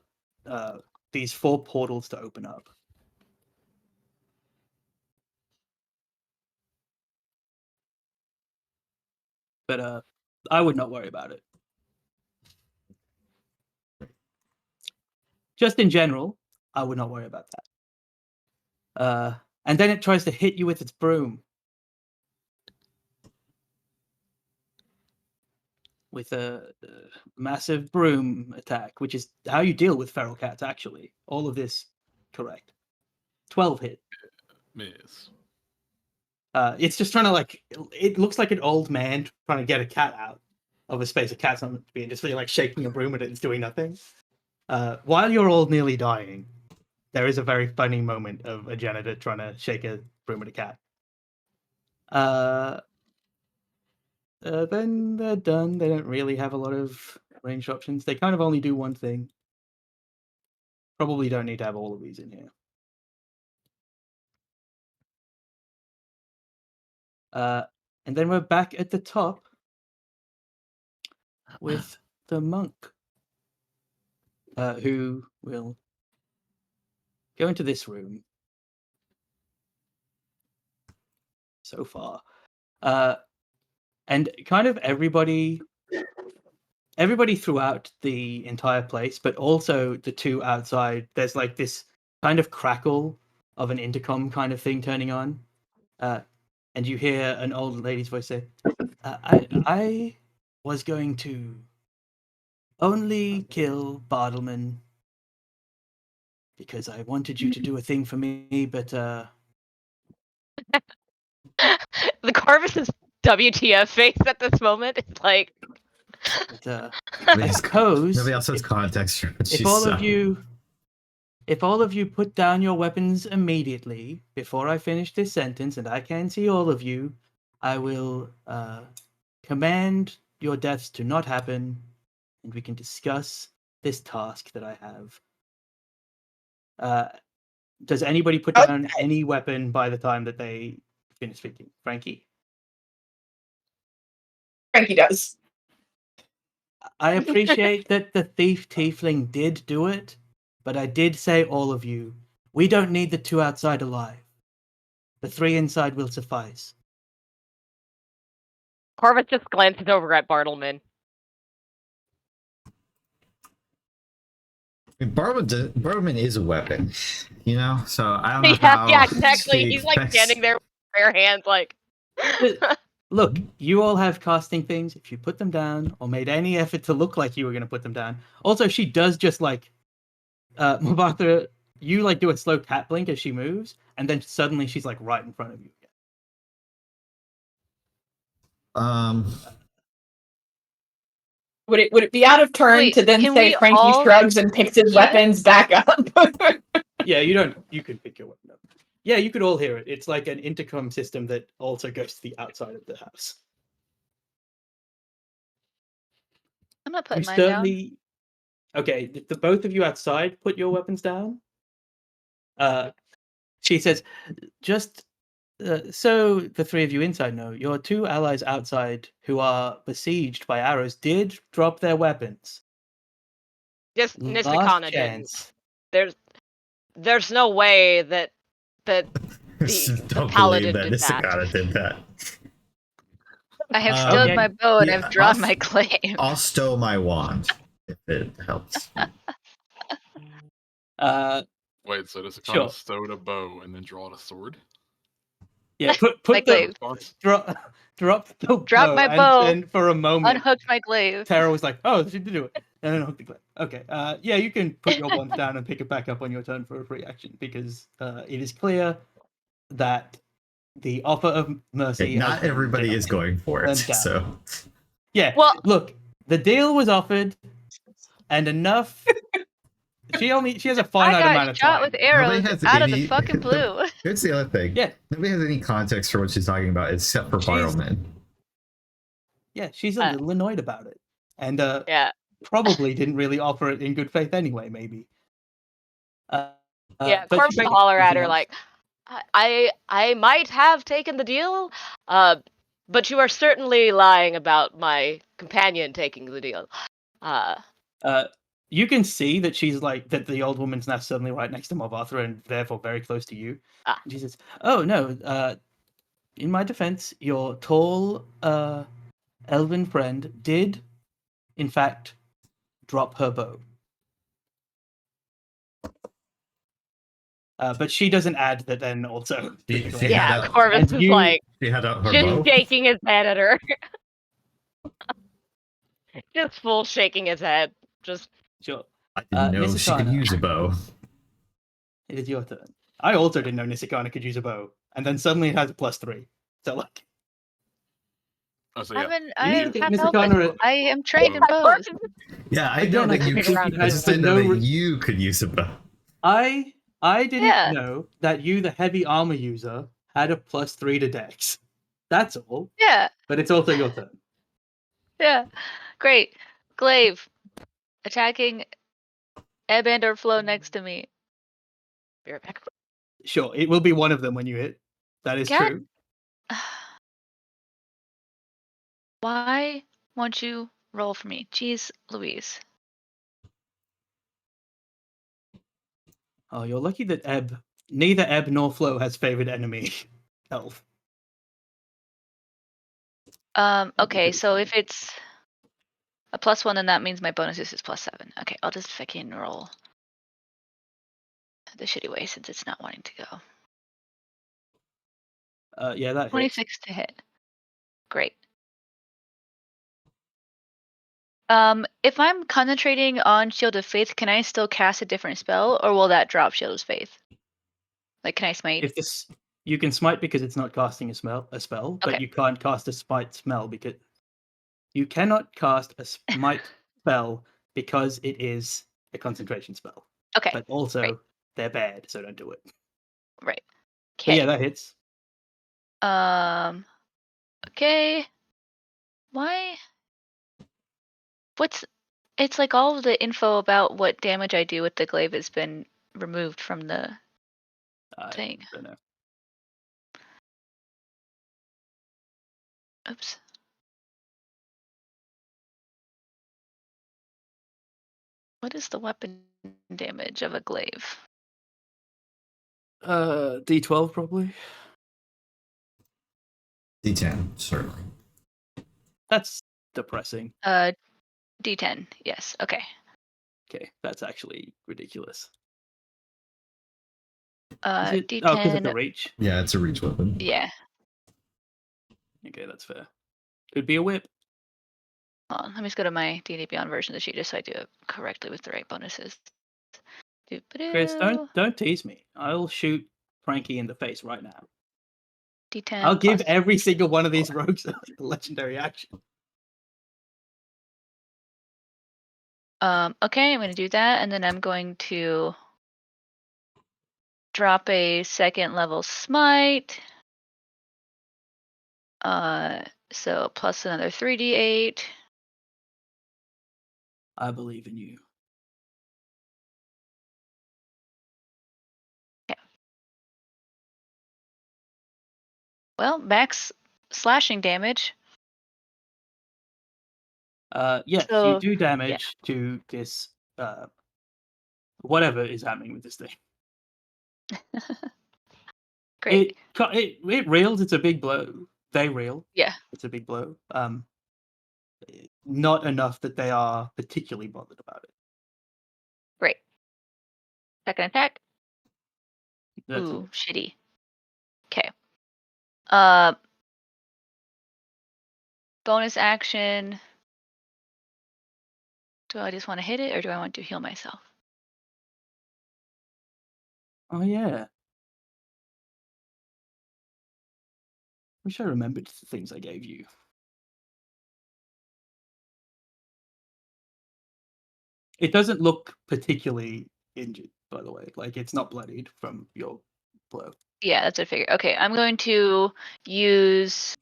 these 4 portals to open up. But I would not worry about it. Just in general, I would not worry about that. And then it tries to hit you with its broom. With a massive broom attack, which is how you deal with feral cats, actually. All of this correct. 12 hit. Miss. It's just trying to it looks like an old man trying to get a cat out of a space a cat's on to be, and just really like shaking a broom at it and doing nothing. While you're all nearly dying, there is a very funny moment of a janitor trying to shake a broom at a cat. Then they're done. They don't really have a lot of ranged options. They kind of only do one thing. Probably don't need to have all of these in here. And then we're back at the top with the monk, who will go into this room. So far, and kind of everybody throughout the entire place, but also the two outside. There's like this kind of crackle of an intercom kind of thing turning on, and you hear an old lady's voice say, "I was going to only kill Bartleman because I wanted you to do a thing for me, but The Corvus's WTF face at this moment is like. I suppose Nobody else has context for what if she's all of saying. you put down your weapons immediately before I finish this sentence, and I can see all of you, I will command your deaths to not happen, and we can discuss this task that I have. Does anybody put down any weapon by the time that they finish speaking? Frankie? Frankie does. I appreciate that the thief tiefling did do it, but I did say all of you, we don't need the two outside alive. The three inside will suffice. Corvus just glances over at Bartleman. Bartleman is a weapon, you know. So I don't know how. Yeah, exactly. she He's like expects- standing there with bare hands, like. Look, you all have casting things. If you put them down or made any effort to look like you were going to put them down. Also, she does just like, Mubatha, you like do a slow cat blink as she moves, and then suddenly she's like right in front of you. Would it be out of turn Wait, to then can say we Frankie all- shrugs and picks his weapons back up? Yeah, you could pick your weapon up. Yeah, you could all hear it. It's like an intercom system that also goes to the outside of the house. I'm not You putting mine down. certainly... Okay, the both of you outside put your weapons down. She says, just so the three of you inside know, your two allies outside who are besieged by arrows did drop their weapons. Just Last Nisakana chance. didn't. There's no way that Don't believe paladin that did that. Nisakana did that. I have stowed okay. my bow and Yeah, I've drawn I'll- my claim. I'll stow my wand if it helps. Wait, so does it kind Sure. of stowed a bow and then draw a sword? Yeah, put My the glaive. drop the Drop bow, my and bow. then for a moment, Unhooked my glaive. Tara was like, "Oh, she did do it," and then hooked the glaive. Okay, yeah, you can put your wand down and pick it back up on your turn for a free action because it is clear that the offer of mercy. Okay, has not been everybody denied. is going for it. Turned down. So Yeah. Well- look, the deal was offered, and enough. She has a I finite amount got of shot time. with arrows has out of any- the fucking blue. here's the other thing. Yeah. Nobody has any context for what she's talking about except for She's- Bartleman. Yeah, she's a little annoyed about it, and Yeah. probably didn't really offer it in good faith anyway. Maybe. Yeah, but Corvus she- will holler at her anything like, I might have taken the deal, but you are certainly lying about my companion taking the deal. You can see that she's like that. The old woman's now suddenly right next to Mubatha and therefore very close to you. Ah. And she says, "Oh no! In my defense, your tall, elven friend did, in fact, drop her bow." But she doesn't add that. Then also, She physically- had Yeah, a- Corvus and is you- like She had out her just bow. shaking his head at her. Just full shaking his head. Just sure. I didn't know she could Nisakana. use a bow. It is your turn. I also didn't know Nisakana could use a bow, and then suddenly it has a +3. So like, So yeah, I need am to get half Mr. elf. Connor I am trained in bows. Yeah, I Again, know I that you think could. you I had just didn't know no that re- you could use a bow. I didn't Yeah. know that you, the heavy armor user, had a +3 to Dex. That's all. Yeah. But it's also your turn. Yeah. Great. Glaive. Attacking ebb and or flow next to me. Be right back. Sure, it will be one of them when you hit. That is God. true. Why won't you roll for me? Jeez Louise. Oh, you're lucky that neither Ebb nor Flow has favored enemy elf. Okay, so if it's a +1, then that means my bonus is +7. Okay, I'll just fucking roll the shitty way since it's not wanting to go. Yeah, that hits. 26 to hit. Great. If I'm concentrating on Shield of Faith, can I still cast a different spell, or will that drop Shield of Faith? Like, can I smite? If this, you can smite because it's not casting a spell, but Okay. you can't cast a smite spell because you cannot cast a smite spell because it is a concentration spell. Okay. But also, Great. they're bad, so don't do it. Right. But Okay. yeah, that hits. Okay. Why? It's like all of the info about what damage I do with the glaive has been removed from the thing. I don't know. Oops. What is the weapon damage of a glaive? D12 probably. D10 certainly. That's depressing. D10. Yes. Okay. Okay, that's actually ridiculous. D10. Because of the reach. Yeah, it's a reach weapon. Yeah. Okay, that's fair. Could be a whip. Hold on, let me just go to my D&D Beyond version of the sheet just so I do it correctly with the right bonuses. Chris, don't tease me. I'll shoot Frankie in the face right now. D10 I'll give plus every single one of these 4. rogues a legendary action. Okay, I'm going to do that, and then I'm going to drop a 2nd level smite. So plus another 3d8. I believe in you. Okay. Well, max slashing damage. Yes, So, you do damage to this whatever is happening with this thing. Great. It reels, it's a big blow. They reel. Yeah. It's a big blow. Not enough that they are particularly bothered about it. Great. 2nd attack. That's Ooh, it. shitty. Okay. Bonus action. Do I just want to hit it, or do I want to heal myself? Oh yeah. Wish I remembered the things I gave you. It doesn't look particularly injured, by the way. Like, it's not bloodied from your blow. Yeah, that's what I figured. Okay, I'm going to use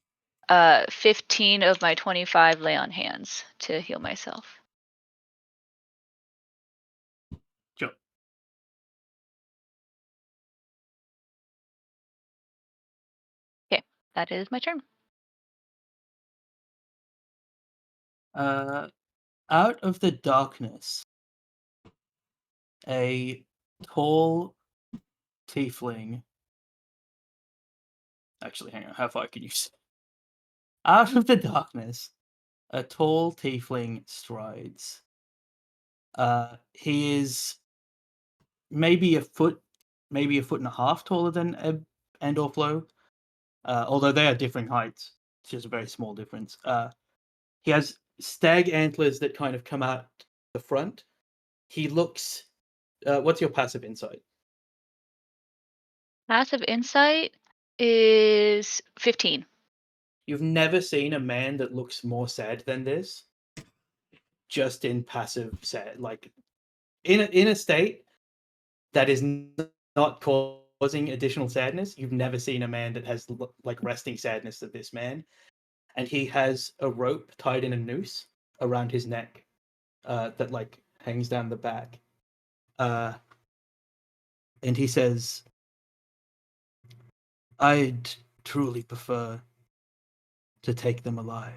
15 of my 25 lay on hands to heal myself. Sure. Okay, that is my turn. Out of the darkness, a tall tiefling. Actually, hang on. How far can you see? Out of the darkness, a tall tiefling strides. He is maybe a foot and a half taller than Ebb and or Flow. Although they are differing heights. It's just a very small difference. He has stag antlers that kind of come out the front. He looks. What's your passive insight? Passive insight is 15. You've never seen a man that looks more sad than this. Just in passive sad, like in a state that is not causing additional sadness. You've never seen a man that has like resting sadness of this man, and he has a rope tied in a noose around his neck that like hangs down the back. And he says, "I'd truly prefer to take them alive."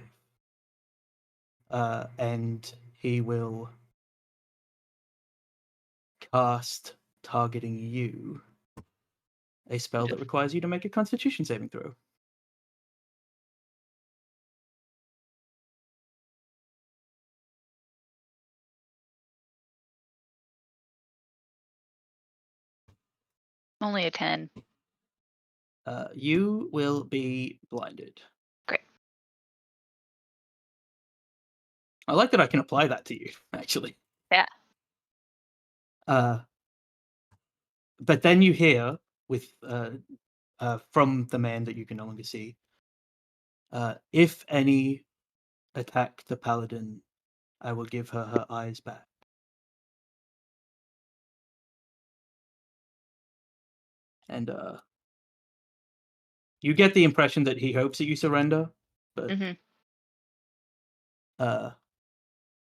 And he will cast, targeting you, a spell that requires you to make a Constitution saving throw. Only a 10. You will be blinded. Great. I like that I can apply that to you, actually. Yeah. But then you hear with from the man that you can no longer see, if any attack the paladin, I will give her her eyes back. And you get the impression that he hopes that you surrender, but Mm-hmm.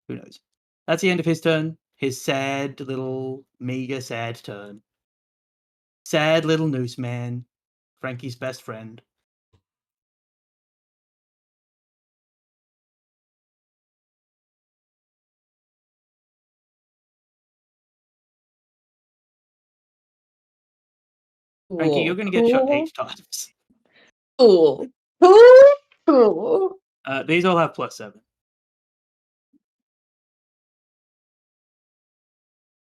who knows? That's the end of his turn. His sad little meager sad turn. Sad little noose man, Frankie's best friend. Frankie, you're going to get shot 8 times. Cool. Cool. These all have +7.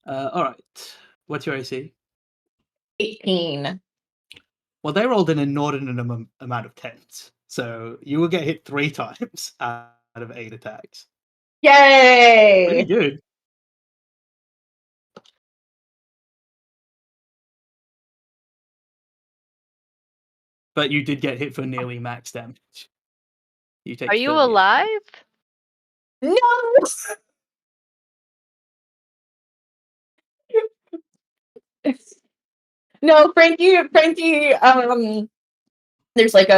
All right. What's your AC? 18. Well, they rolled an inordinate amount of 10s, so you will get hit 3 times out of 8 attacks. Yay! Pretty good. But you did get hit for nearly max damage. You take Are you 38 alive? No! No, Frankie, there's like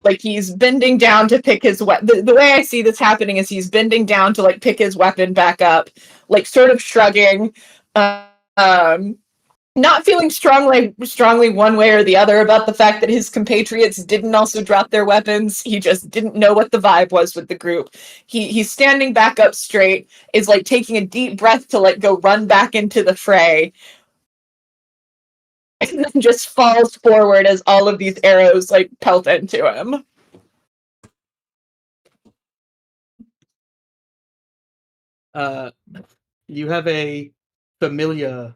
like he's bending down to pick his weapon. The way I see this happening is he's bending down to like pick his weapon back up, like sort of shrugging, not feeling strongly one way or the other about the fact that his compatriots didn't also drop their weapons. He just didn't know what the vibe was with the group. He's standing back up straight, is like taking a deep breath to like go run back into the fray, and then just falls forward as all of these arrows like pelt into him. You have a familiar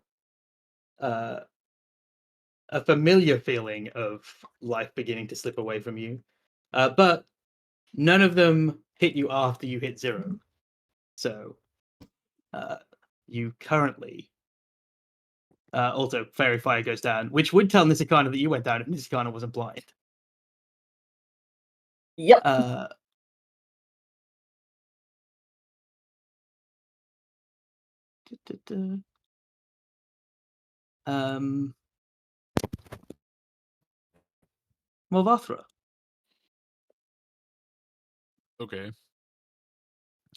feeling of life beginning to slip away from you, but none of them hit you after you hit 0. So you currently also fairy fire goes down, which would tell Nisakana that you went down if Nisakana wasn't blind. Yep. Morvathra. Okay.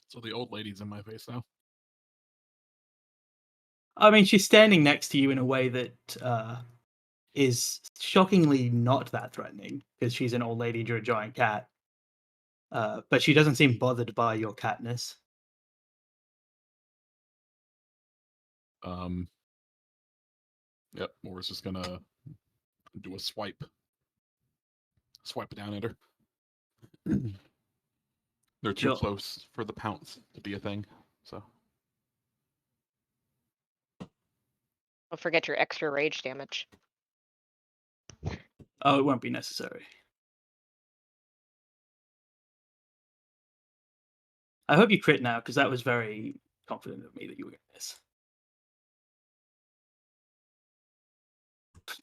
So the old lady's in my face now. I mean, she's standing next to you in a way that is shockingly not that threatening, because she's an old lady and you're a giant cat. But she doesn't seem bothered by your catness. Yep, Mora's just gonna do a swipe down at her. They're too Sure. close for the pounce to be a thing, so. Don't forget your extra rage damage. Oh, it won't be necessary. I hope you crit now, because that was very confident of me that you were going to miss.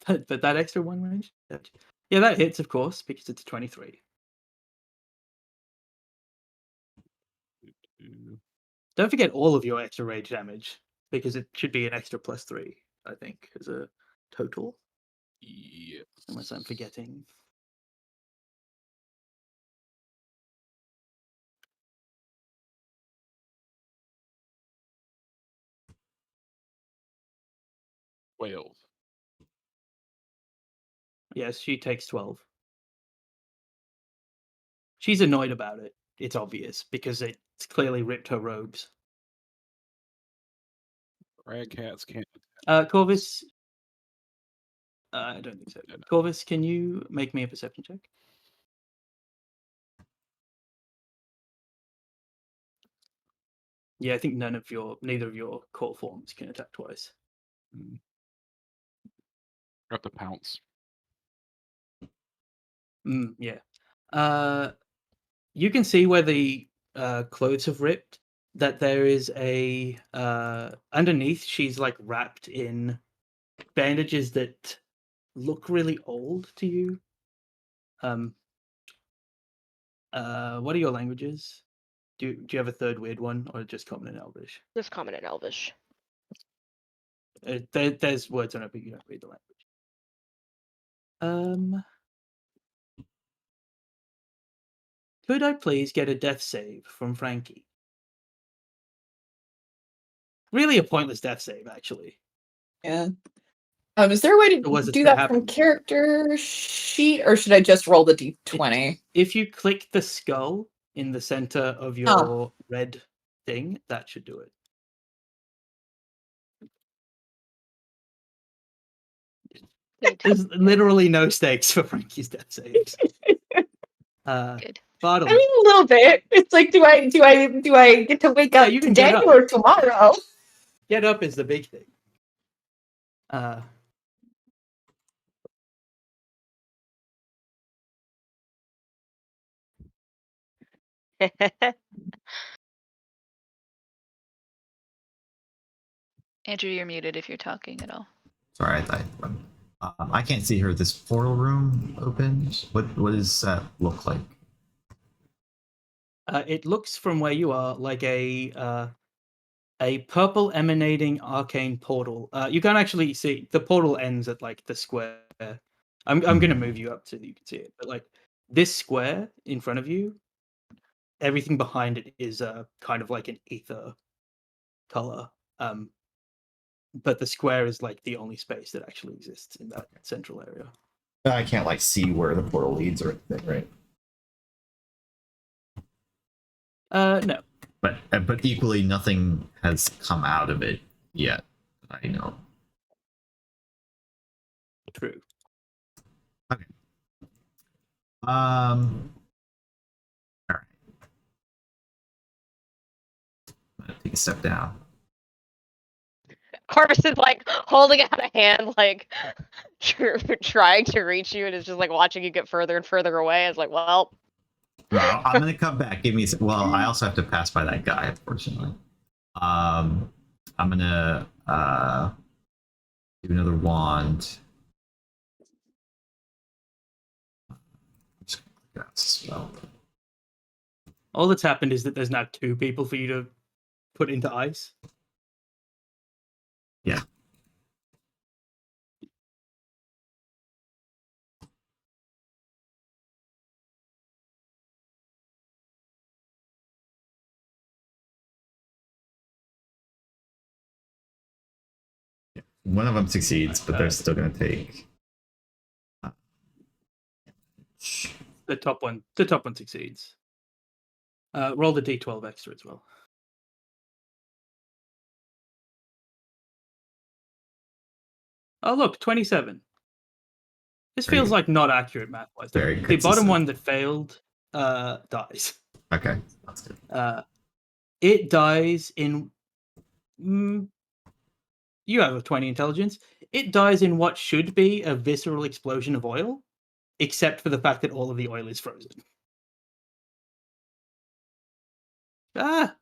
but that extra one range. Yeah, that hits, of course, because it's a 23. Don't forget all of your extra rage damage, because it should be an extra +3, I think, as a total. Yes. Unless I'm forgetting. Wales. Yes, she takes 12. She's annoyed about it. It's obvious, because it's clearly ripped her robes. Rag cats can't. Corvus... I don't think so. Yeah, no. Corvus, can you make me a perception check? Yeah, I think neither of your core forms can attack twice. Got the pounce. Yeah. You can see where the clothes have ripped, that there is a underneath. She's like wrapped in bandages that look really old to you. What are your languages? Do you have a third weird one, or just common and Elvish? Just common and Elvish. There's words on it, but you don't read the language. Could I please get a death save from Frankie? Really a pointless death save, actually. Yeah. Is there a way Or was to it do to that happen? from character sheet, or should I just roll the d20? If you click the skull in the center of your red thing, that should do it. Good. There's literally no stakes for Frankie's death saves. Good. Bartleby. I mean, a little bit. It's like, do I get to wake Yeah, up you can today get up. or tomorrow? Get up is the big thing. Andrew, you're muted if you're talking at all. Sorry, I can't see her. This portal room opened. What does that look like? It looks from where you are like a purple emanating arcane portal. You can't actually see the portal ends at like the square. I'm gonna move you up so that you can see it, but like this square in front of you, everything behind it is kind of like an ether color. But the square is like the only space that actually exists in that central area. I can't like see where the portal leads or anything, right? No. But equally, nothing has come out of it yet. I know. True. Okay. All right. I'm gonna take a step down. Corvus is like holding out a hand, like trying to reach you, and it's just like watching you get further and further away. It's like, well, No, I'm gonna come back. Give me a well. I also have to pass by that guy, unfortunately. I'm gonna do another wand. Just click out spell. All that's happened is that there's now 2 people for you to put into ice. Yeah. One of them succeeds, but they're still gonna take. The top one succeeds. Roll the d12 extra as well. Oh look, 27. This Very feels good. like not accurate math-wise. Very The bottom consistent. one that failed dies. Okay, that's good. It dies in. You have a 20 intelligence. It dies in what should be a visceral explosion of oil, except for the fact that all of the oil is frozen. And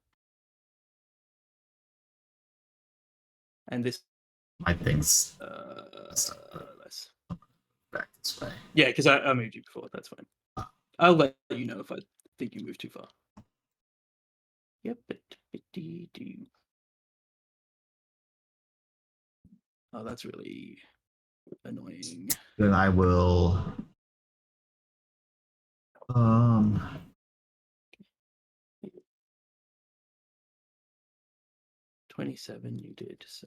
this. My thing's Less. Back this way. Yeah, because I moved you before. That's fine. I'll let you know if I think you moved too far. Yep. Oh, that's really annoying. Then I will. 27 you did, so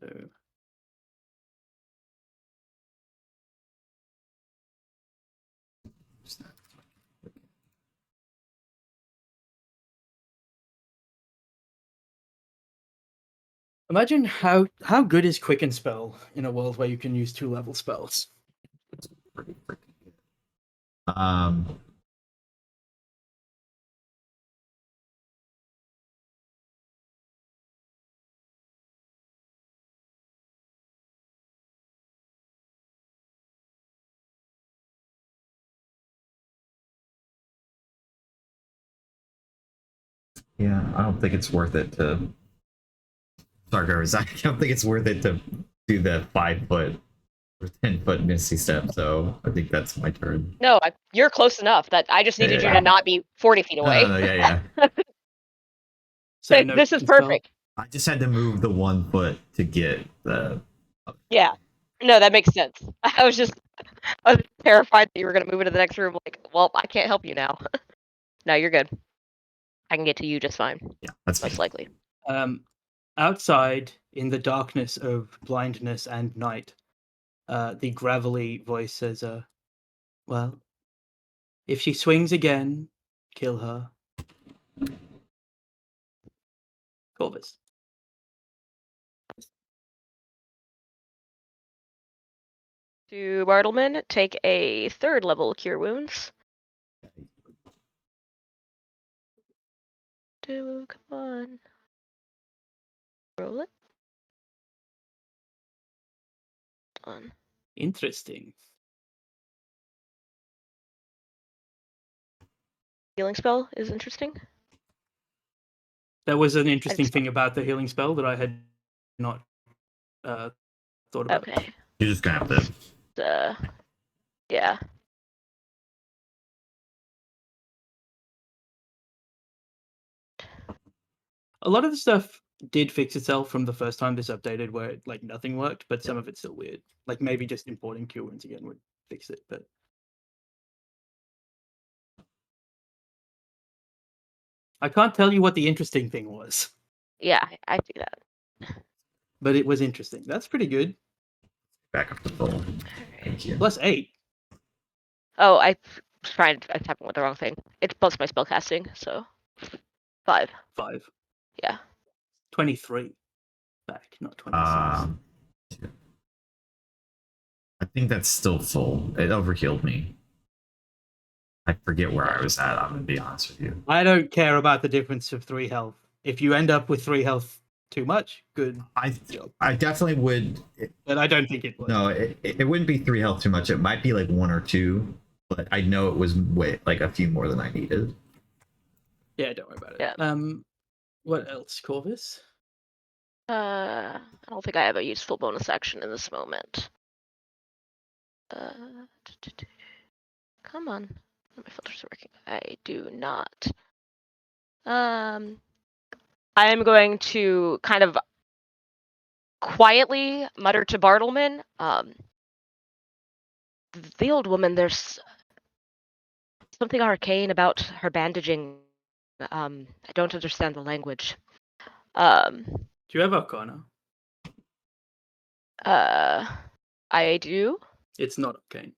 imagine how good is Quicken Spell in a world where you can use 2-level spells. Pretty freaking good. Yeah, I don't think it's worth it to. Stargers, I don't think it's worth it to do the 5-foot or 10-foot Misty Step. So I think that's my turn. No, you're close enough that I just needed you to not be 40 feet away. No, yeah. So no This is Quicken Spell? perfect. I just had to move the 1 foot to get the. Yeah. No, that makes sense. I was terrified that you were going to move into the next room. Like, well, I can't help you now. No, you're good. I can get to you just fine. Yeah, that's Most likely. Outside, in the darkness of blindness and night, the gravelly voice says, well, if she swings again, kill her. Corvus. To Bartleman, take a 3rd level Cure Wounds. Come on. Roll it. On. Interesting. Healing spell is interesting. That was an interesting thing about the healing spell that I had not thought about. Okay. You're just gonna have to. Yeah. A lot of the stuff did fix itself from the first time this updated, where like nothing worked, but some of it's still weird. Like maybe just importing Cure Wounds again would fix it, but I can't tell you what the interesting thing was. Yeah, I see that. But it was interesting. That's pretty good. Back up the full. Thank you. +8. Oh, I tapped with the wrong thing. It's plus my spell casting, so 5. 5. Yeah. 23. Back, not 26. I think that's still full. It overhealed me. I forget where I was at, I'm gonna be honest with you. I don't care about the difference of 3 health. If you end up with 3 health too much, good job. I definitely would. But I don't think it would. No, it wouldn't be 3 health too much. It might be like 1 or 2, but I know it was like a few more than I needed. Yeah, don't worry about it. Yeah. What else, Corvus? I don't think I have a useful bonus action in this moment. Come on. My filters are working. I do not. I am going to kind of quietly mutter to Bartleman, the old woman, there's something arcane about her bandaging. I don't understand the language. Do you have Arcana? I do. It's not arcane.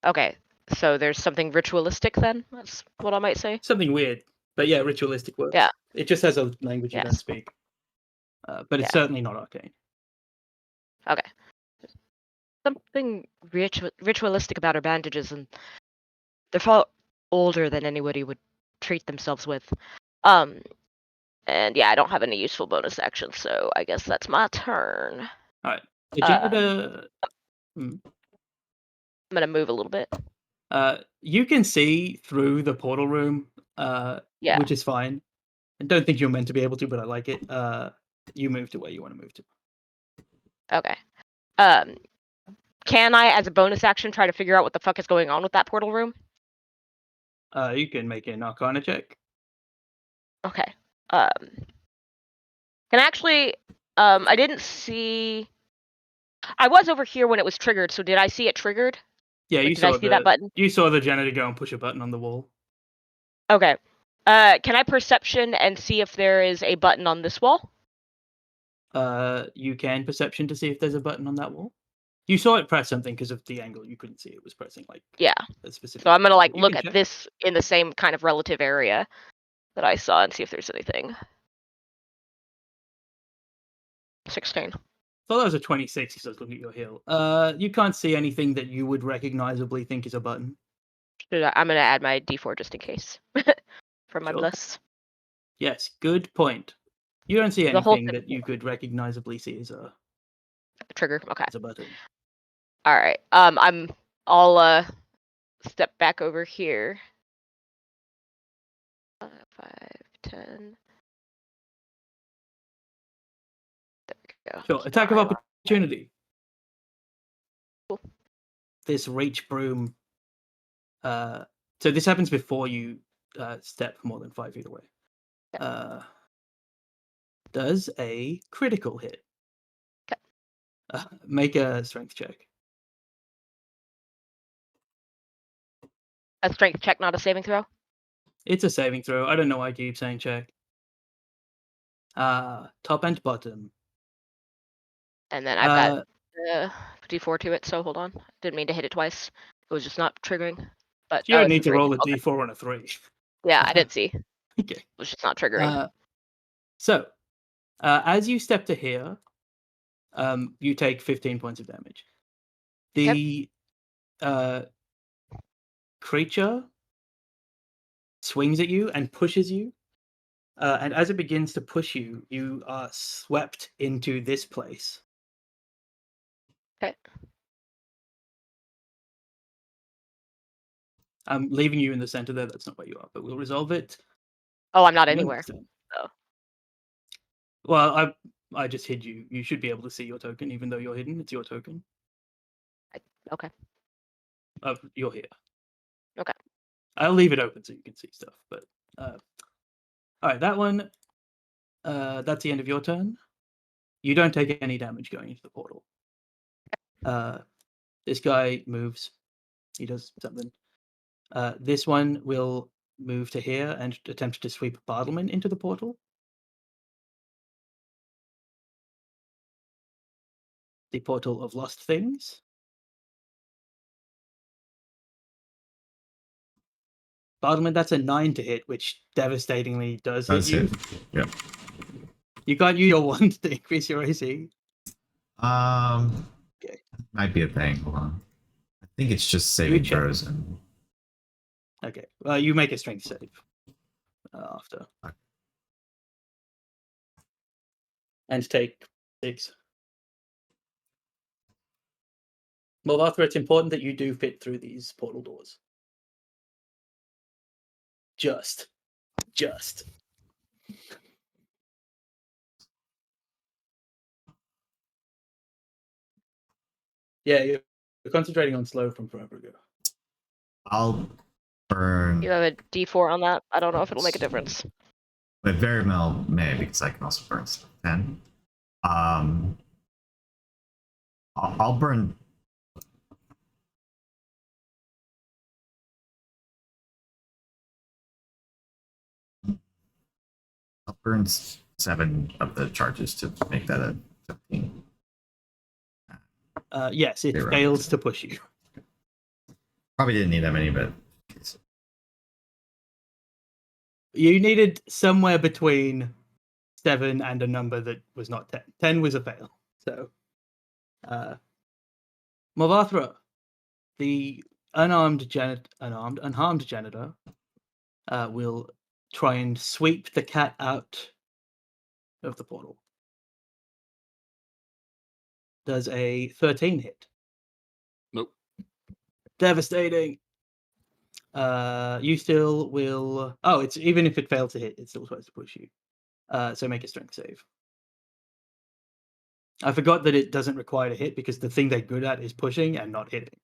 Okay, so there's something ritualistic then? That's what I might say. Something weird. But yeah, ritualistic works. Yeah. It just has a language you don't Yes. speak. But it's Yeah. certainly not arcane. Okay. Something ritualistic about her bandages, and they're far older than anybody would treat themselves with. And yeah, I don't have any useful bonus actions, so I guess that's my turn. Alright. Did you get a... I'm gonna move a little bit. You can see through the portal room, Yeah. which is fine. I don't think you're meant to be able to, but I like it. You move to where you want to move to. Okay. can I, as a bonus action, try to figure out what the fuck is going on with that portal room? You can make an Arcana check. Okay. Can actually, I didn't see. I was over here when it was triggered, so did I see it triggered? Yeah, Like, you did I saw see that button? You saw the janitor go and push a button on the wall. Okay. Can I perception and see if there is a button on this wall? You can perception to see if there's a button on that wall. You saw it press something because of the angle. You couldn't see it was pressing like Yeah. a specific. So I'm gonna like You look can at check. this in the same kind of relative area that I saw and see if there's anything. 16. So that was a 26. He starts looking at your heel. You can't see anything that you would recognizably think is a button. I'm gonna add my D4 just in case for my Sure. bliss. Yes, good point. You don't see The whole anything thing- that you could recognizably see as a Trigger. Okay. button. All right. I'll step back over here. 5, 10. There we go. Sure. Keep Attack an of eye on- opportunity. Cool. This reach broom. So this happens before you step more than 5 feet away. Does a critical hit. Okay. Make a strength check. A strength check, not a saving throw. It's a saving throw. I don't know why I keep saying check. Top and bottom. And then I've got D4 to it, so hold on. Didn't mean to hit it twice. It was just not triggering. But You don't need it's a to three. roll a Okay. d4 on a 3. Yeah, I did see. Okay. It was just not triggering. So, as you step to here, you take 15 points of damage. The creature swings at you and pushes you. And as it begins to push you, you are swept into this place. Okay. I'm leaving you in the center there. That's not where you are, but we'll resolve it. Oh, I'm not when anywhere. next time. Oh. Well, I just hid you. You should be able to see your token, even though you're hidden. It's your token. Okay. You're here. Okay. I'll leave it open so you can see stuff. But all right, that one. That's the end of your turn. You don't take any damage going into the portal. This guy moves. He does something. This one will move to here and attempt to sweep Bartleman into the portal. The portal of lost things. Bartleman, that's a 9 to hit, which devastatingly does hit you. Yep. You can't use your wand to increase your AC. Okay. Might be a thing. Hold on. I think it's just saving check. throws and. Okay. Well, you make a strength save after. Okay. And take 6. Well, Arthur, it's important that you do fit through these portal doors. Just. Yeah, you're concentrating on slow from forever ago. I'll burn. You have a D4 on that? I don't know if it'll make a difference. But very well may, because I can also burn 10. I'll burn. I'll burn 7 of the charges to make that a 15. Yes, it Zero. fails to push you. Probably didn't need that many, but. You needed somewhere between 7 and a number that was not 10. 10 was a fail. So, Movathra, the unharmed janitor, will try and sweep the cat out of the portal. Does a 13 hit? Nope. Devastating. You still will. Oh, it's even if it fails to hit, it's still supposed to push you. So make a strength save. I forgot that it doesn't require to hit because the thing they're good at is pushing and not hitting.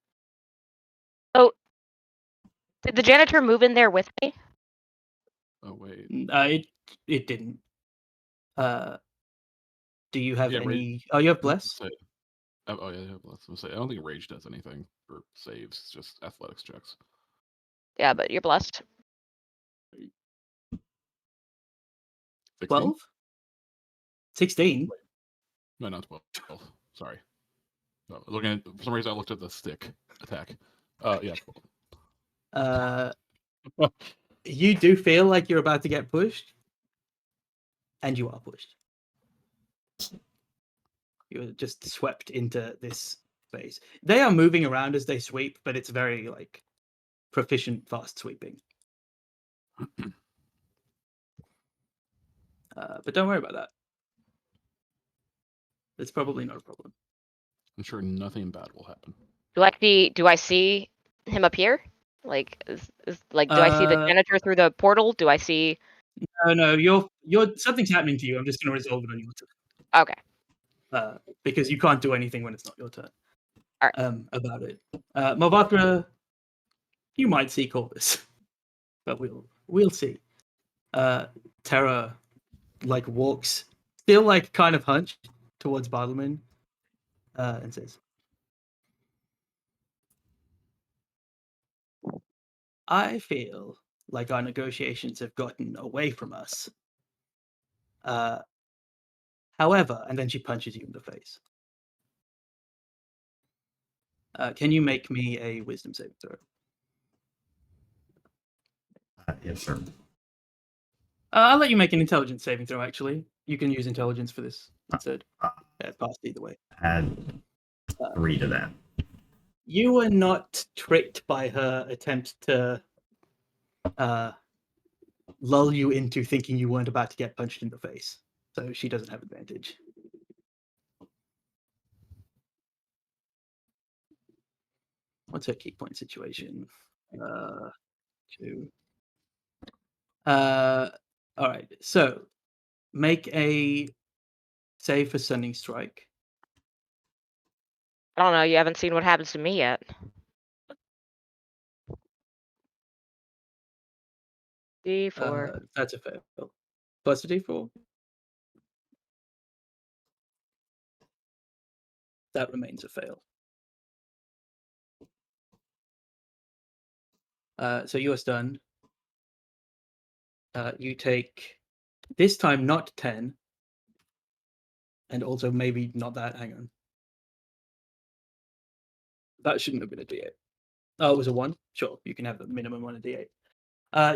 Did the janitor move in there with me? Oh wait. It didn't. Do you have Yeah, any? Oh, you have bless. Say, oh yeah, let's say I don't think rage does anything for saves. It's just athletics checks. Yeah, but you're blessed. 16? 12? 16? No, not 12. Sorry. No, looking at, for some reason I looked at the stick attack. Yeah, 12. You do feel like you're about to get pushed, and you are pushed. You're just swept into this phase. They are moving around as they sweep, but it's very like proficient, fast sweeping. But don't worry about that. It's probably not a problem. I'm sure nothing bad will happen. Do I see him up here? Like, do I see the janitor through the portal? Do I see? No, you're something's happening to you. I'm just going to resolve it on your turn. Okay. Because you can't do anything when it's not your turn. All right. About it. Movatra, you might see Corvus, but we'll see. Terra, like, walks, still like kind of hunched towards Bartleman, and says, I feel like our negotiations have gotten away from us. However, and then she punches you in the face. Can you make me a wisdom saving throw? Yeah, sure. I'll let you make an intelligence saving throw, actually. You can use intelligence for this instead. It passed either way. Add 3 to that. You were not tricked by her attempt to lull you into thinking you weren't about to get punched in the face. So she doesn't have advantage. What's her key point situation? 2. All right. So make a save for stunning strike. I don't know. You haven't seen what happens to me yet. D4. That's a fail. Plus a D4. That remains a fail. So you are stunned. You take, this time, not 10. And also maybe not that. Hang on. That shouldn't have been a D8. Oh, it was a 1? Sure, you can have the minimum on a D8.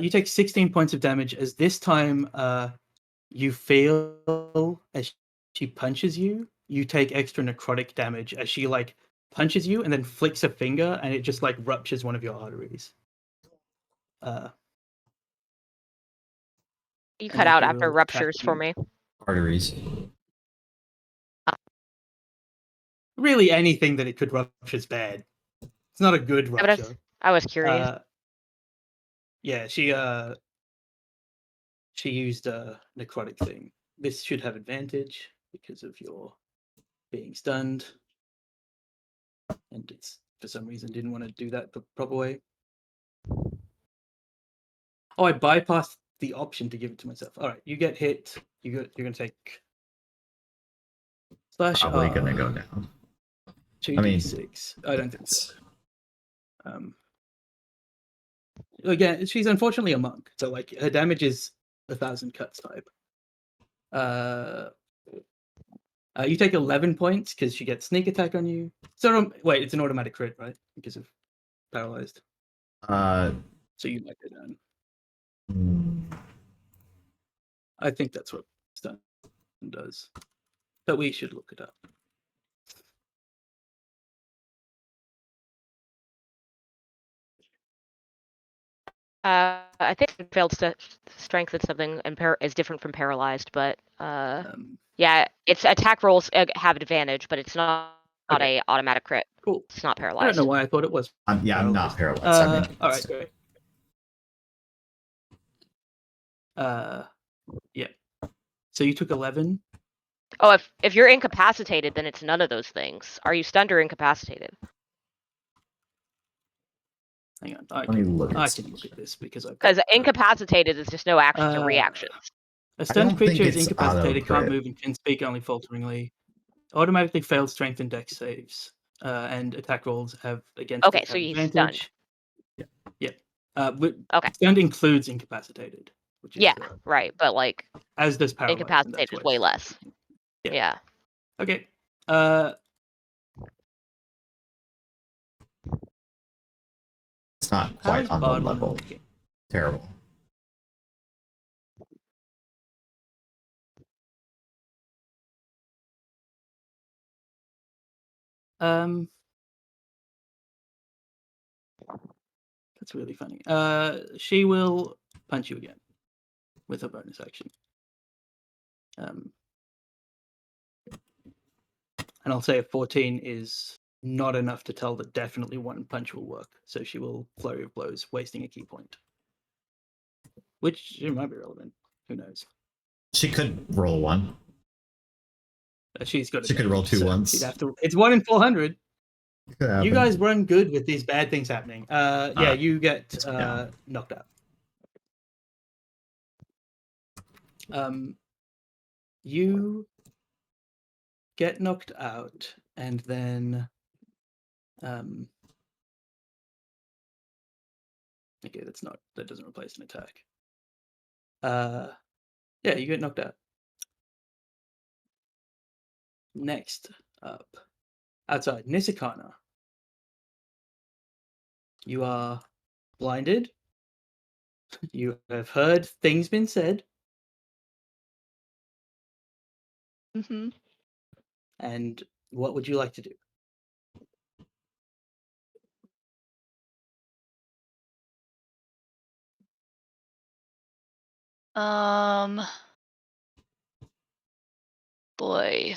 You take 16 points of damage as this time you feel as she punches you, you take extra necrotic damage as she like punches you and then flicks a finger and it just like ruptures one of your arteries. You cut out after ruptures for me. Arteries. Really, anything that it could rupture is bad. It's not a good rupture. I was curious. Yeah, she used a necrotic thing. This should have advantage because of your being stunned. And it's for some reason didn't want to do that the proper way. Oh, I bypassed the option to give it to myself. All right, you get hit. You're gonna take slash. Probably gonna go down. 2d6. I don't think so. Again, she's unfortunately a monk, so like her damage is 1,000 cuts type. You take 11 points because she gets sneak attack on you. So wait, it's an automatic crit, right? Because of paralyzed. So you might go down. I think that's what stun does, but we should look it up. I think failed strength is something and is different from paralyzed, but yeah, its attack rolls have advantage, but it's not a automatic crit. Cool. It's not paralyzed. I don't know why I thought it was. Yeah, I'm not paralyzed. All right, great. Yeah. So you took 11. Oh, if you're incapacitated, then it's none of those things. Are you stunned or incapacitated? Hang on, I Let me can look at look at this because I've Because got incapacitated is just no actions or Uh, reactions. a I stunned don't think creature is it's incapacitated, can't auto-crit. move, and can speak only falteringly. Automatically failed strength and dex saves, and attack rolls have against Okay, it so have he's stunned. advantage. Yeah. But Okay. stunned includes incapacitated, which is Yeah, right. But like as does paralyzed. And that's incapacitated is way less. Yeah. Yeah. Okay. It's not How quite is on the Bard level. looking? Terrible. That's really funny. She will punch you again with a bonus action. And I'll say a 14 is not enough to tell that definitely one punch will work. So she will flurry of blows, wasting a key point. Which it might be relevant. Who knows? She could roll one. She's got. She could roll two ones. She'd have to. It's 1 in 400. Could You happen. guys run good with these bad things happening. Yeah, you get down. knocked out. You get knocked out, and then okay, that doesn't replace an attack. Yeah, you get knocked out. Next up, outside Nisakana, you are blinded. You have heard things been said, Mm-hmm. and what would you like to do? Boy.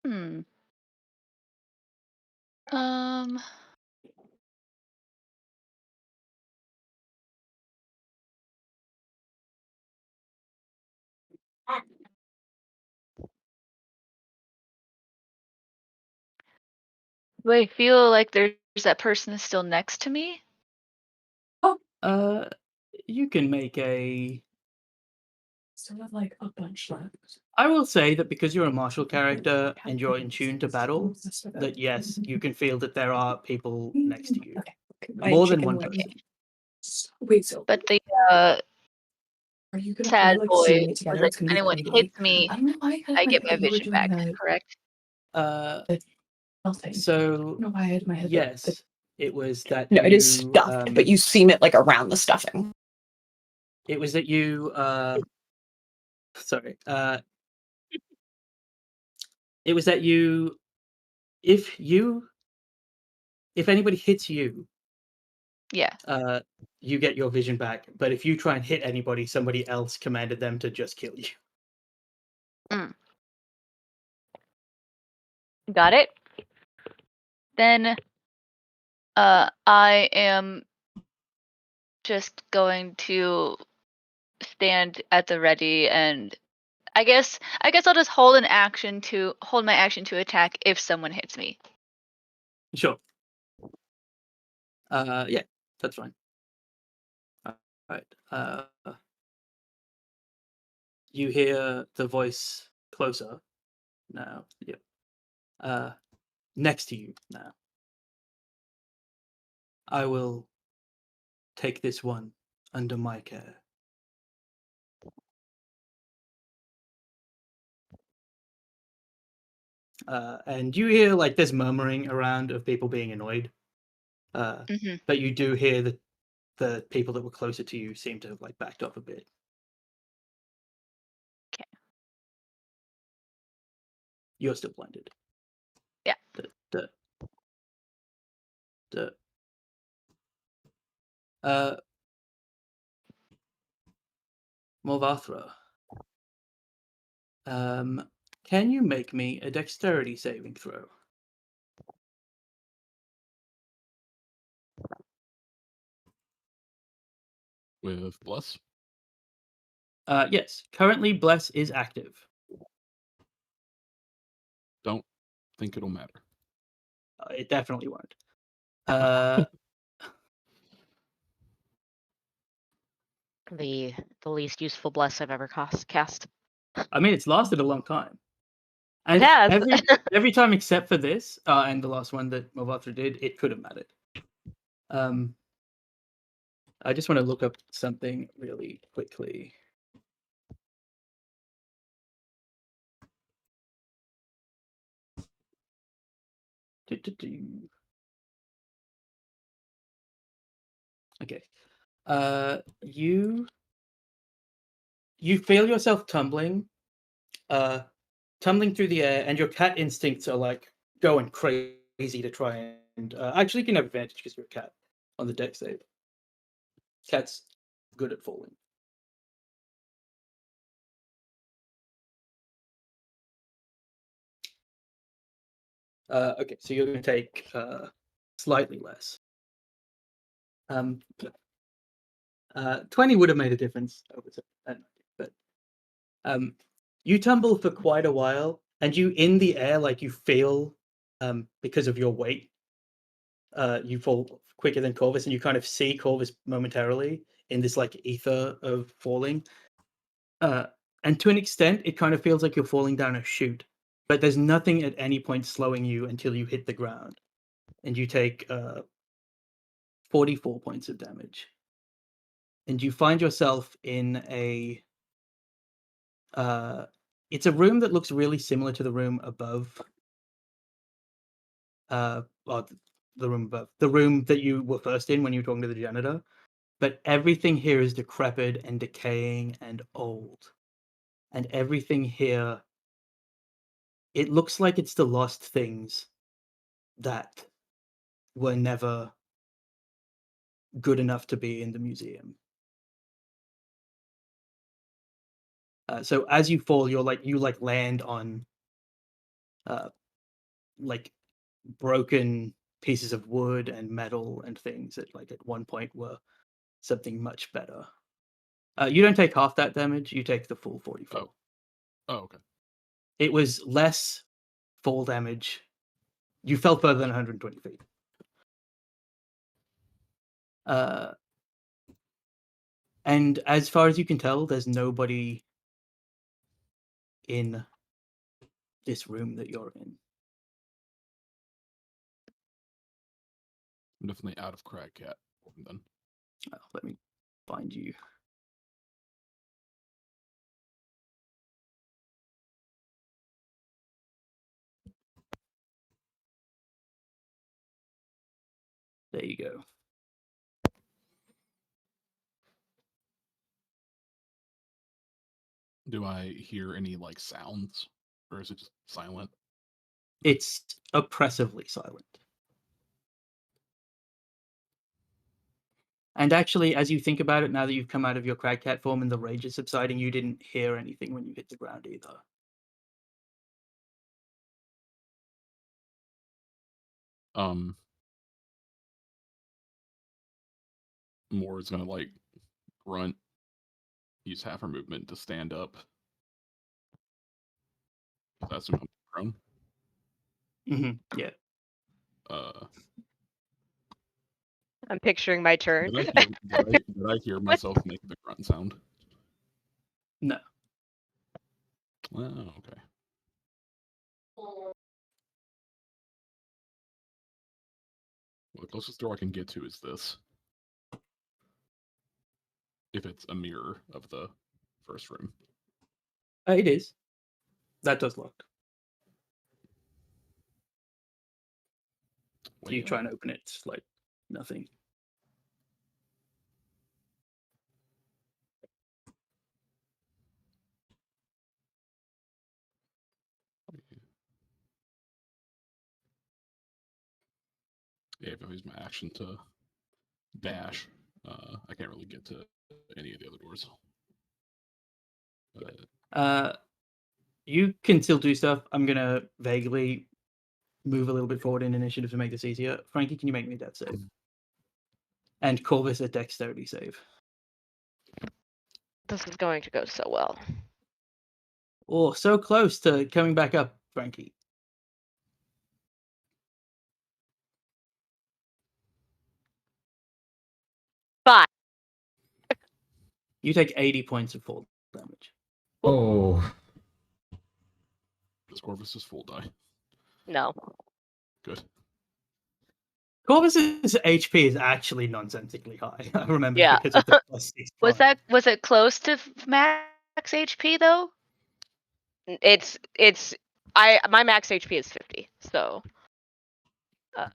Hmm. Do I feel like there's that person still next to me? You can make a. Still have like a bunch left. I will say that because you're a martial character and you're in tune to battle, that yes, you can feel that there are people next to you. Okay. More than one person. Wait, so But the are you gonna sad like boy seeing it was together? like, It's gonna if be anyone pretty. hits me, I don't know why I get my you were vision doing back, that. correct? Nothing. I So don't know why I had in my head. yes, it was that No, you, it is stuffed, but you seam it like around the stuffing. It was that you sorry. It was that you if anybody hits you, Yeah. you get your vision back. But if you try and hit anybody, somebody else commanded them to just kill you. Got it. Then I am just going to stand at the ready, and I guess I'll just hold my action to attack if someone hits me. Sure. Yeah, that's fine. Alright. You hear the voice closer now. Yep. Next to you now. I will take this one under my care. And you hear like there's murmuring around of people being annoyed. Mm-hmm. But you do hear that the people that were closer to you seem to have like backed off a bit. Okay. You're still blinded. Yeah. Morvathra. Can you make me a dexterity saving throw? with Bless. Yes, currently Bless is active. Don't think it'll matter. It definitely won't. Uh, The least useful bless I've ever cast. I mean, it's lasted a long time. And It has. every time except for this, and the last one that Movatra did, it could have mattered. I just want to look up something really quickly. Okay. You feel yourself tumbling through the air, and your cat instincts are like going crazy to try and actually you can have advantage because you're a cat on the deck save. Cat's good at falling. Okay, so you're going to take slightly less. 20 would have made a difference, but you tumble for quite a while, and you in the air, like you feel because of your weight, you fall quicker than Corvus, and you kind of see Corvus momentarily in this like ether of falling. And to an extent, it kind of feels like you're falling down a chute, but there's nothing at any point slowing you until you hit the ground, and you take 44 points of damage. And you find yourself in it's a room that looks really similar to the room above. The room above. The room that you were first in when you were talking to the janitor. But everything here is decrepit and decaying and old. And everything here, it looks like it's the lost things that were never good enough to be in the museum. So as you fall, you land on like broken pieces of wood and metal and things that like at one point were something much better. You don't take half that damage, you take the full 44. Oh, okay. It was less fall damage. You fell further than 120 feet. And as far as you can tell, there's nobody in this room that you're in. I'm definitely out of Crag Cat then. Let me find you. There you go. Do I hear any like sounds, or is it just silent? It's oppressively silent. And actually, as you think about it, now that you've come out of your crag cat form and the rage is subsiding, you didn't hear anything when you hit the ground either. Moore's gonna like grunt, use half her movement to stand up. That's when I'm prone. Yeah. I'm picturing my turn. Did I hear myself make the grunt sound? No. Oh, okay. Well, the closest door I can get to is this. If it's a mirror of the first room. It is. That does lock. You try and open it, it's like nothing. Yeah, if I use my action to dash, I can't really get to any of the other doors. You can still do stuff. I'm gonna vaguely move a little bit forward in initiative to make this easier. Frankie, can you make me a death save? And Corvus a dexterity save. This is going to go so well. Oh, so close to coming back up, Frankie. Five. You take 80 points of fall damage. Oh, Does Corvus's full die? No. Good. Corvus's HP is actually nonsensically high. I remember Yeah. because of the +6. Was it close to max HP though? It's my max HP is 50, so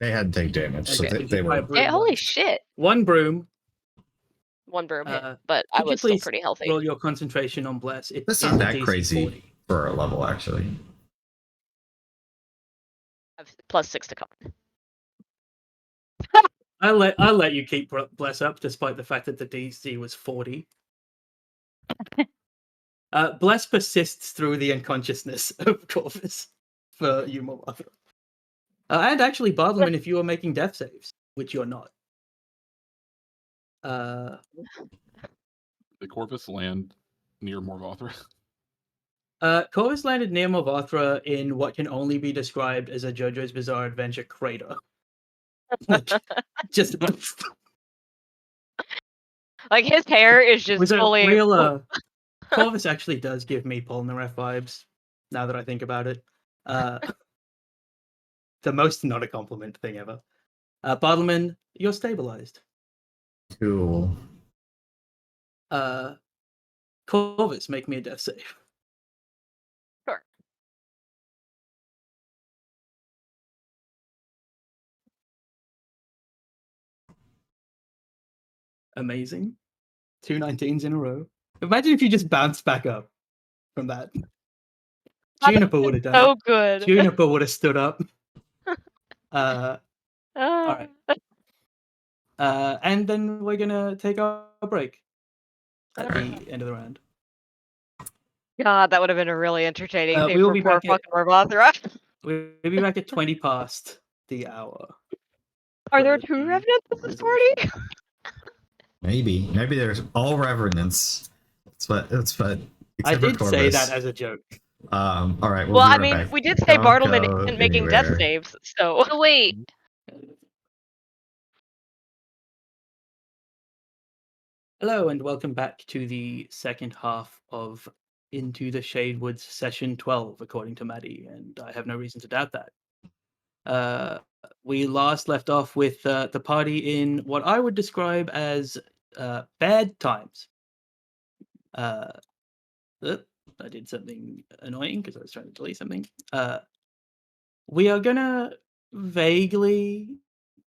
they had to take damage, so Okay. they were. Yeah, holy shit. One broom. one broom hit, Uh, but I Could you was still please pretty healthy. roll your concentration on Bless? It That's is not a that DC crazy 40. for a level, actually. I have +6 to come. I'll let you keep Bless up, despite the fact that the DC was 40. Bless persists through the unconsciousness of Corvus for you, Mothra. And actually, Bartleman, if you are making death saves, which you're not. Did Corvus land near Morgothra? Corvus landed near Mothra in what can only be described as a JoJo's Bizarre Adventure crater. Just Like his hair is just was a fully real. Corvus actually does give me Polnareff vibes. Now that I think about it, the most not a compliment thing ever. Bartleman, you're stabilized. Cool. Corvus, make me a death save. Sure. Amazing. 2 19s in a row. Imagine if you just bounced back up from that. Juniper would have done so it. good. Juniper would have stood up. All right. And then we're gonna take our break at the end of the round. God, that would have been a really entertaining thing we will for be poor back at- fucking Morgothra. We'll be back at 20 past the hour. Are there for 2 the revenants in this resolution. party? Maybe there's all revenants. That's what. I except for did say Corvus. that as a joke. All right. Well, be I right mean, back. we did say Don't Bartleman go isn't making death anywhere. saves, so Oh, wait. Hello and welcome back to the second half of Into the Shadewoods session 12, according to Maddie, and I have no reason to doubt that. We last left off with the party in what I would describe as bad times. I did something annoying because I was trying to delete something. We are gonna vaguely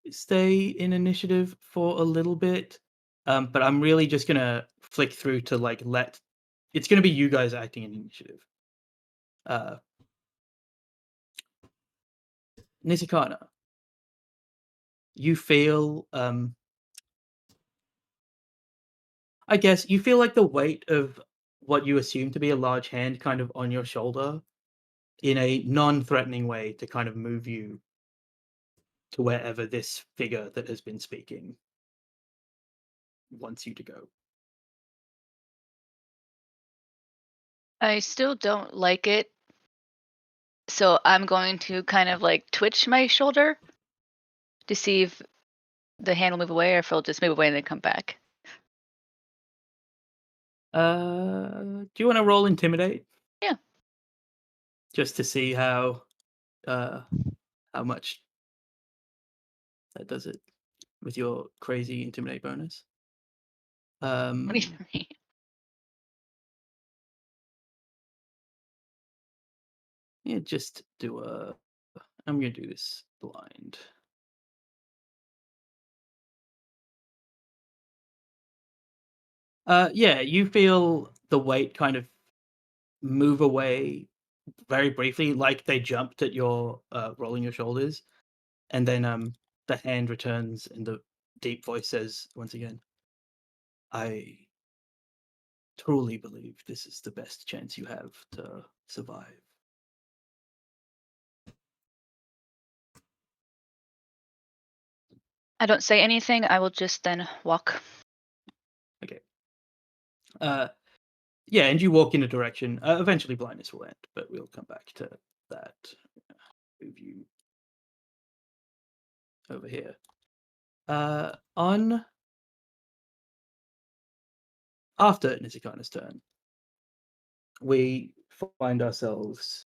stay in initiative for a little bit, but I'm really just gonna flick through to like it's gonna be you guys acting in initiative. Nishikana, you feel I guess you feel like the weight of what you assume to be a large hand kind of on your shoulder in a non-threatening way to kind of move you to wherever this figure that has been speaking wants you to go. I still don't like it. So I'm going to kind of like twitch my shoulder to see if the hand will move away or if it'll just move away and then come back. Do you want to roll intimidate? Yeah. Just to see how much that does it with your crazy intimidate bonus. 23. Yeah, just do I'm gonna do this blind. Yeah, you feel the weight kind of move away very briefly, like they jumped at your rolling your shoulders, and then the hand returns and the deep voice says once again, I truly believe this is the best chance you have to survive. I don't say anything. I will just then walk. Okay. Yeah, and you walk in a direction. Eventually, blindness will end, but we'll come back to that. Move you over here. On after Nizikana's turn, we find ourselves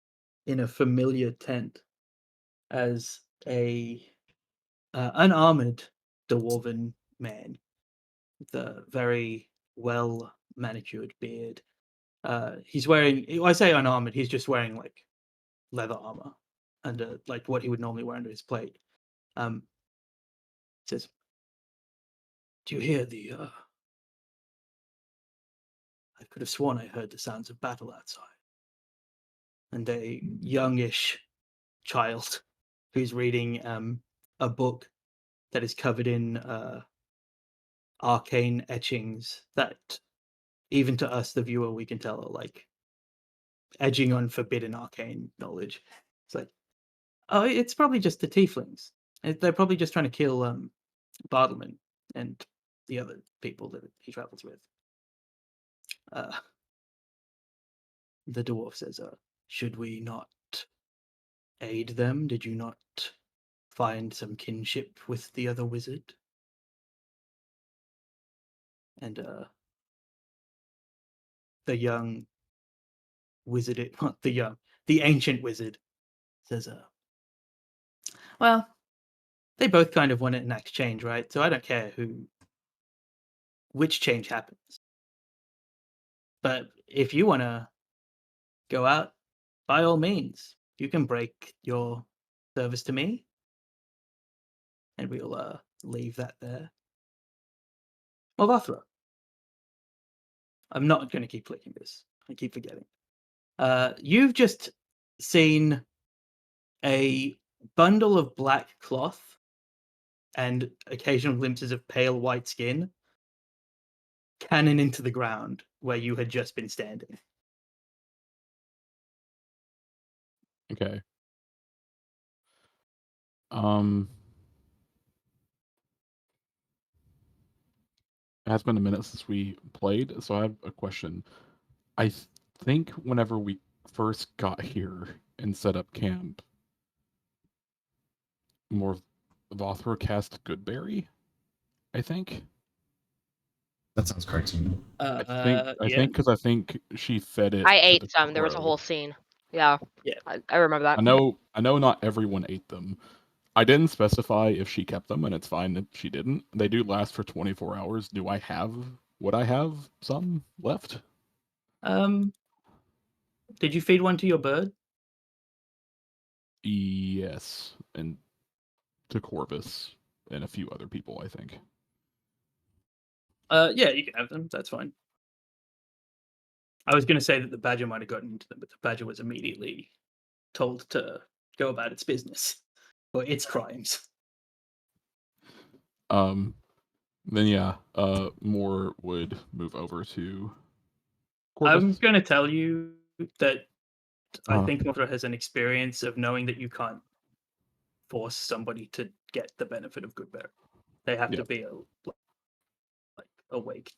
in a familiar tent as a unarmored dwarven man with a very well manicured beard. He's wearing, I say unarmored, he's just wearing like leather armor under like what he would normally wear under his plate. Says, "Do you hear the I could have sworn I heard the sounds of battle outside." And a youngish child who's reading a book that is covered in arcane etchings that even to us, the viewer, we can tell are like edging on forbidden arcane knowledge. It's like, oh, it's probably just the tieflings. They're probably just trying to kill Bartleman and the other people that he travels with. The dwarf says, should we not aid them? Did you not find some kinship with the other wizard? And the young wizard, not the young, the ancient wizard says, well, they both kind of want to enact change, right? So I don't care which change happens. But if you want to go out, by all means, you can break your service to me, and we'll leave that there. Movathra. I'm not going to keep clicking this. I keep forgetting. You've just seen a bundle of black cloth and occasional glimpses of pale white skin cannon into the ground where you had just been standing. Okay. It has been a minute since we played, so I have a question. I think whenever we first got here and set up camp, Vothra cast Goodberry, I think. That sounds correct to me. I Yeah. think because I think she fed it. I to ate the some. There was a crow. whole scene. Yeah. Yeah. I remember that. I know not everyone ate them. I didn't specify if she kept them, and it's fine if she didn't. They do last for 24 hours. Would I have some left? Did you feed one to your bird? Yes, and to Corvus and a few other people, I think. Yeah, you can have them. That's fine. I was going to say that the badger might have gotten into them, but the badger was immediately told to go about its business or its crimes. Then yeah, Moore would move over to Corvus. I'm going to tell you that I think Mothra has an experience of knowing that you can't force somebody to get the benefit of Goodberry. They have to be awake.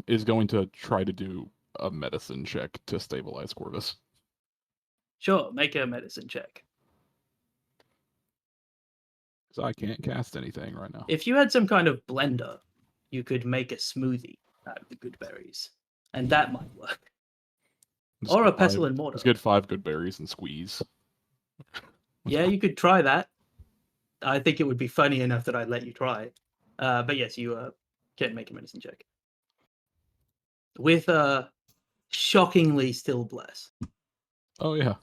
Is going to try to do a medicine check to stabilize Corvus. Sure, make a medicine check. So I can't cast anything right now. If you had some kind of blender, you could make a smoothie out of the good berries, and that might work. Just Or get a pestle and mortar. Just get 5 good berries and squeeze. Yeah, you could try that. I think it would be funny enough that I'd let you try. But yes, you can make a medicine check. With shockingly still bless. Oh yeah.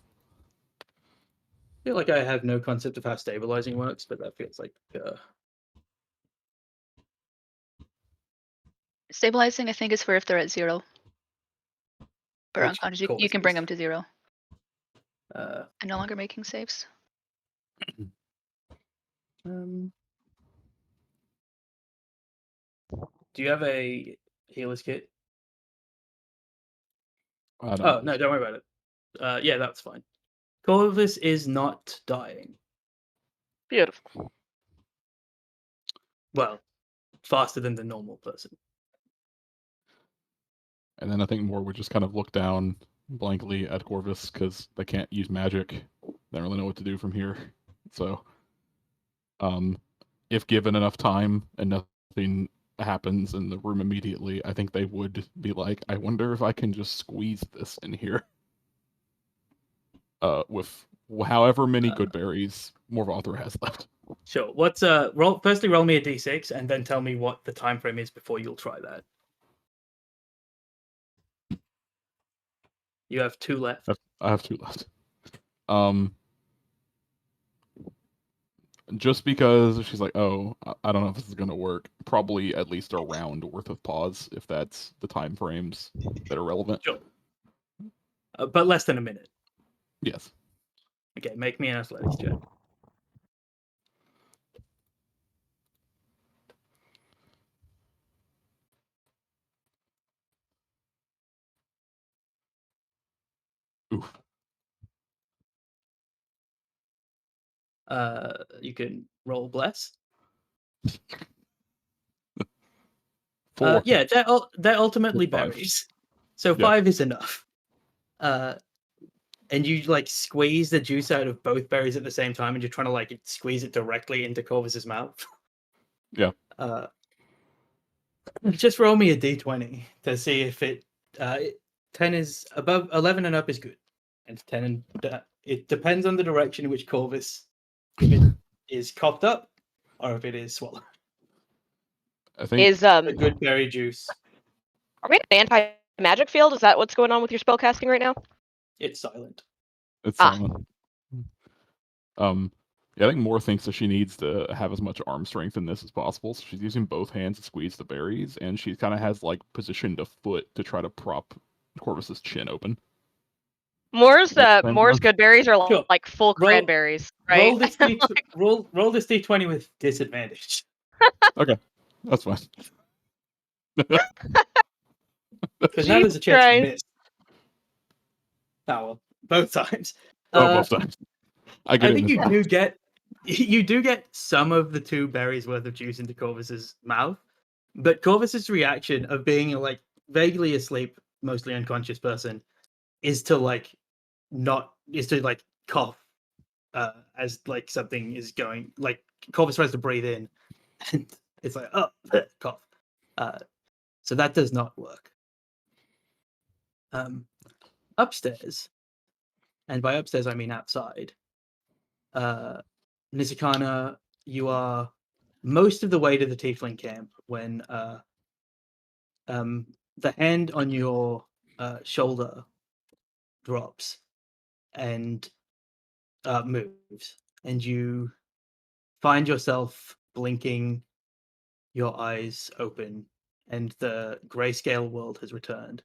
I feel like I have no concept of how stabilizing works, but that feels like Stabilizing, I think, is for if they're at 0. Or Which unconscious. of You course can bring is. them to 0. uh, I'm no longer making saves. do you have a healer's kit? I don't Oh no, don't worry about it. Yeah, that's fine. Corvus is not dying. Beautiful. Well, faster than the normal person. And then I think Moore would just kind of look down blankly at Corvus because they can't use magic. They don't really know what to do from here. So, if given enough time and nothing happens in the room immediately, I think they would be like, I wonder if I can just squeeze this in here. With however many good berries Morvather has left. Sure. What's roll? Firstly, roll me a d6, and then tell me what the time frame is before you'll try that. You have 2 left. I have 2 left. Just because she's like, oh, I don't know if this is gonna work. Probably at least a round worth of pause, if that's the time frames that are relevant. Sure. But less than a minute. Yes. Okay, make me an athletics check. Oof. You can roll bless. 4. Yeah, they're ultimately 5. berries, so Yeah. 5 is enough. And you like squeeze the juice out of both berries at the same time, and you're trying to like squeeze it directly into Corvus's mouth. Yeah. Just roll me a d20 to see if it 10 is above 11 and up is good, and 10 and it depends on the direction in which Corvus, if it is coughed up or if it is swallowed. I think Is A good berry juice. Are we in an anti-magic field? Is that what's going on with your spell casting right now? It's silent. it's Ah. silent. Yeah, I think Moore thinks that she needs to have as much arm strength in this as possible, so she's using both hands to squeeze the berries, and she kind of has like positioned a foot to try to prop Corvus's chin open. Moore's Same Moore's one. good berries are Sure. like full Roll- cranberries, right? Roll this roll this d20 with disadvantage. Okay, that's fine. Because now there's a chance you Christ. miss. Oh, well, both times. Both times. I get I it think in you do get some of the 2 berries worth of juice into Corvus's mouth, but Corvus's reaction of being a like vaguely asleep, mostly unconscious person is to like cough as like something is going, like Corvus tries to breathe in and it's like cough. So that does not work. Upstairs, and by upstairs I mean outside. Nizikana, you are most of the way to the Tiefling camp when the hand on your shoulder drops and moves, and you find yourself blinking, your eyes open, and the grayscale world has returned.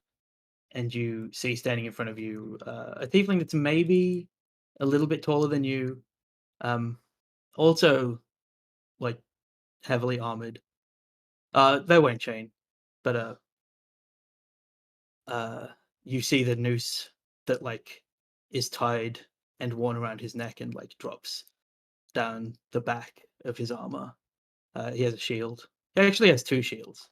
And you see standing in front of you a Tiefling that's maybe a little bit taller than you, also like heavily armored. They're wearing chain, but you see the noose that like is tied and worn around his neck and like drops down the back of his armor. He has a shield. He actually has 2 shields.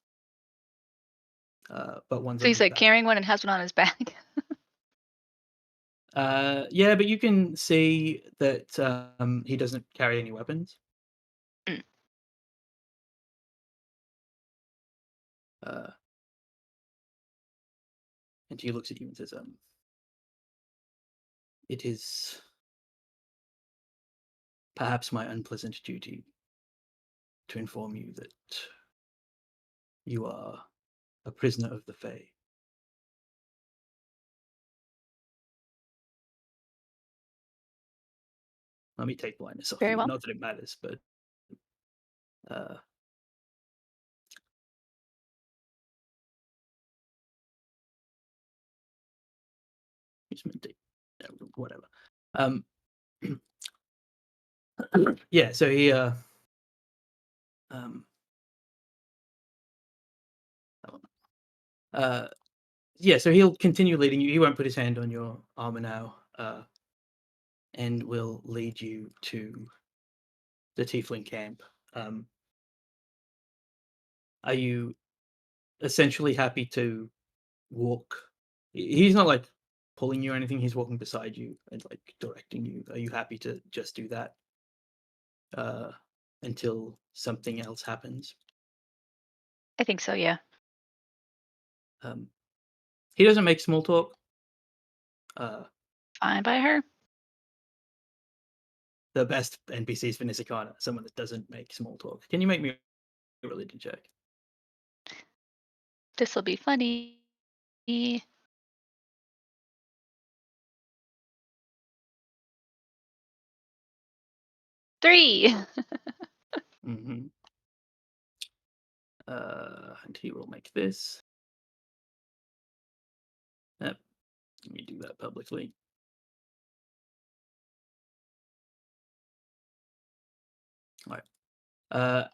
But one's So on he's his like back. carrying one and has one on his back. Yeah, but you can see that he doesn't carry any weapons. Mm. And he looks at you and says, "It is perhaps my unpleasant duty to inform you that you are a prisoner of the Fae." Let me take blindness off Very you. well. Not that it matters, but whatever. Yeah. So he yeah. So he'll continue leading you. He won't put his hand on your armor now, and will lead you to the Tiefling camp. Are you essentially happy to walk. He's not like pulling you or anything. He's walking beside you and like directing you. Are you happy to just do that until something else happens? I think so, yeah. He doesn't make small talk. Fine by her. The best NPCs for Nisakana, someone that doesn't make small talk. Can you make me a religion check? This will be funny. 3. Mm-hmm. And he will make this. Yep. Let me do that publicly. All right.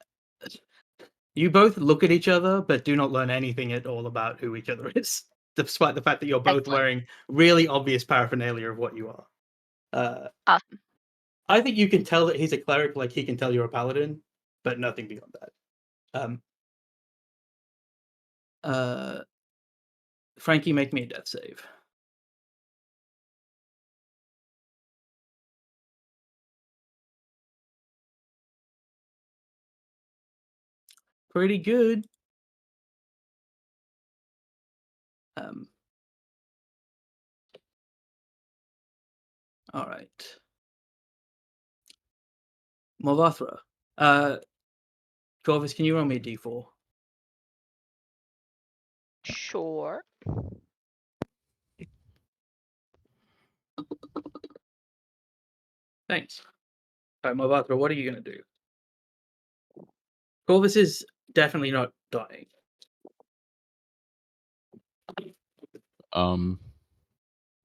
You both look at each other, but do not learn anything at all about who each other is, despite the fact that you're both Excellent. wearing really obvious paraphernalia of what you are. Awesome. I think you can tell that he's a cleric, like he can tell you're a paladin, but nothing beyond that. Frankie, make me a death save. Pretty good. All right. Molvathra. Corvus, can you roll me a d4? Sure. Thanks. All right, Molvathra, what are you going to do? Corvus is definitely not dying.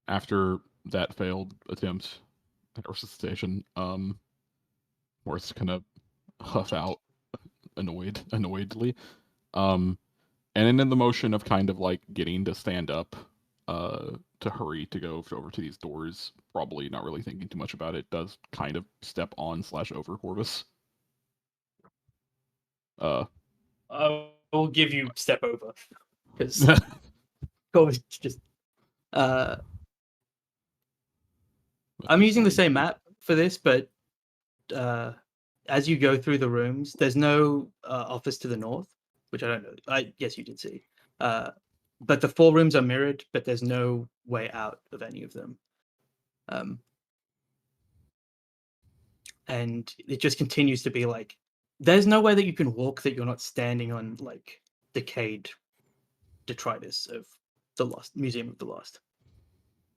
After that failed attempt at resuscitation, Morris kind of huff out annoyedly. And then in the motion of kind of like getting to stand up, to hurry to go over to these doors, probably not really thinking too much about it, does kind of step on / over Corvus. I will give you step over because Corvus just. I'm using the same map for this, but as you go through the rooms, there's no office to the north, which I don't know. Yes, you did see. But the 4 rooms are mirrored, but there's no way out of any of them. And it just continues to be like, there's no way that you can walk that you're not standing on like decayed detritus of the Lost Museum of the Lost.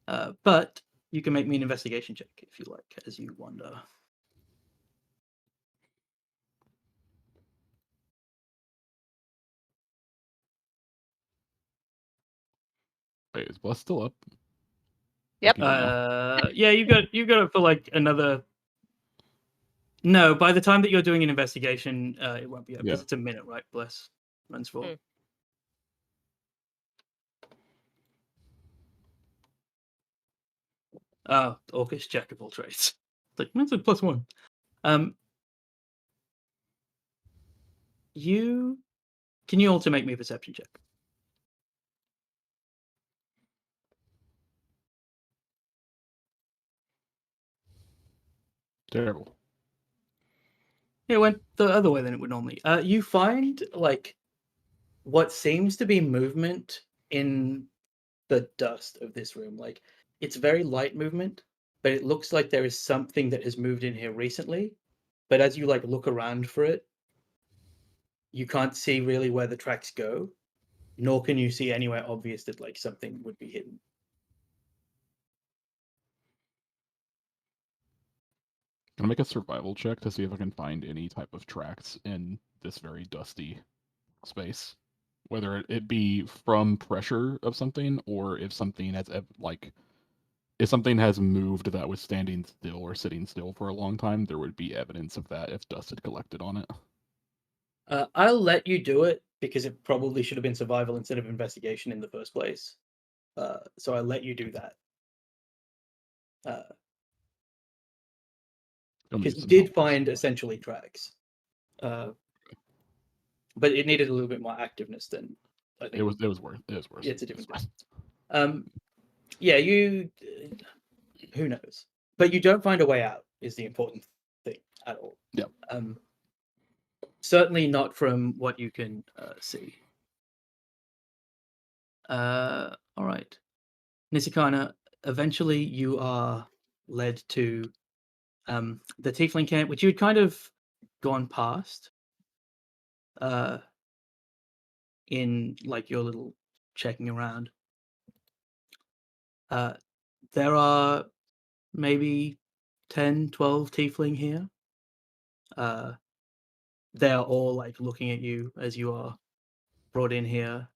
But you can make me an investigation check if you like, as you wander. Wait, is Bless still up? Yep. Yeah, you got it for like another. No, by the time that you're doing an investigation, it won't be up because it's a minute, right? Bless runs for. Oh, Orcish jack of all trades. It's like that's a +1. Can you also make me a perception check? Terrible. It went the other way than it would normally. You find like what seems to be movement in the dust of this room. Like it's very light movement, but it looks like there is something that has moved in here recently. But as you like look around for it, you can't see really where the tracks go, nor can you see anywhere obvious that like something would be hidden. Can I make a survival check to see if I can find any type of tracks in this very dusty space? Whether it be from pressure of something or if something has if something has moved that was standing still or sitting still for a long time, there would be evidence of that if dust had collected on it. I'll let you do it because it probably should have been survival instead of investigation in the first place. So I'll let you do that. Because you did find essentially tracks. But it needed a little bit more activeness than I think It was worse. It was worse. Yeah, it's a different It was yeah, you. Who knows? But you don't find a way out. Is the important thing at all? Yep. Certainly not from what you can see. All right, Nisakana. Eventually, you are led to the Tiefling camp, which you'd kind of gone past. In like your little checking around. There are maybe 10, 12 tiefling here. They're all like looking at you as you are brought in here.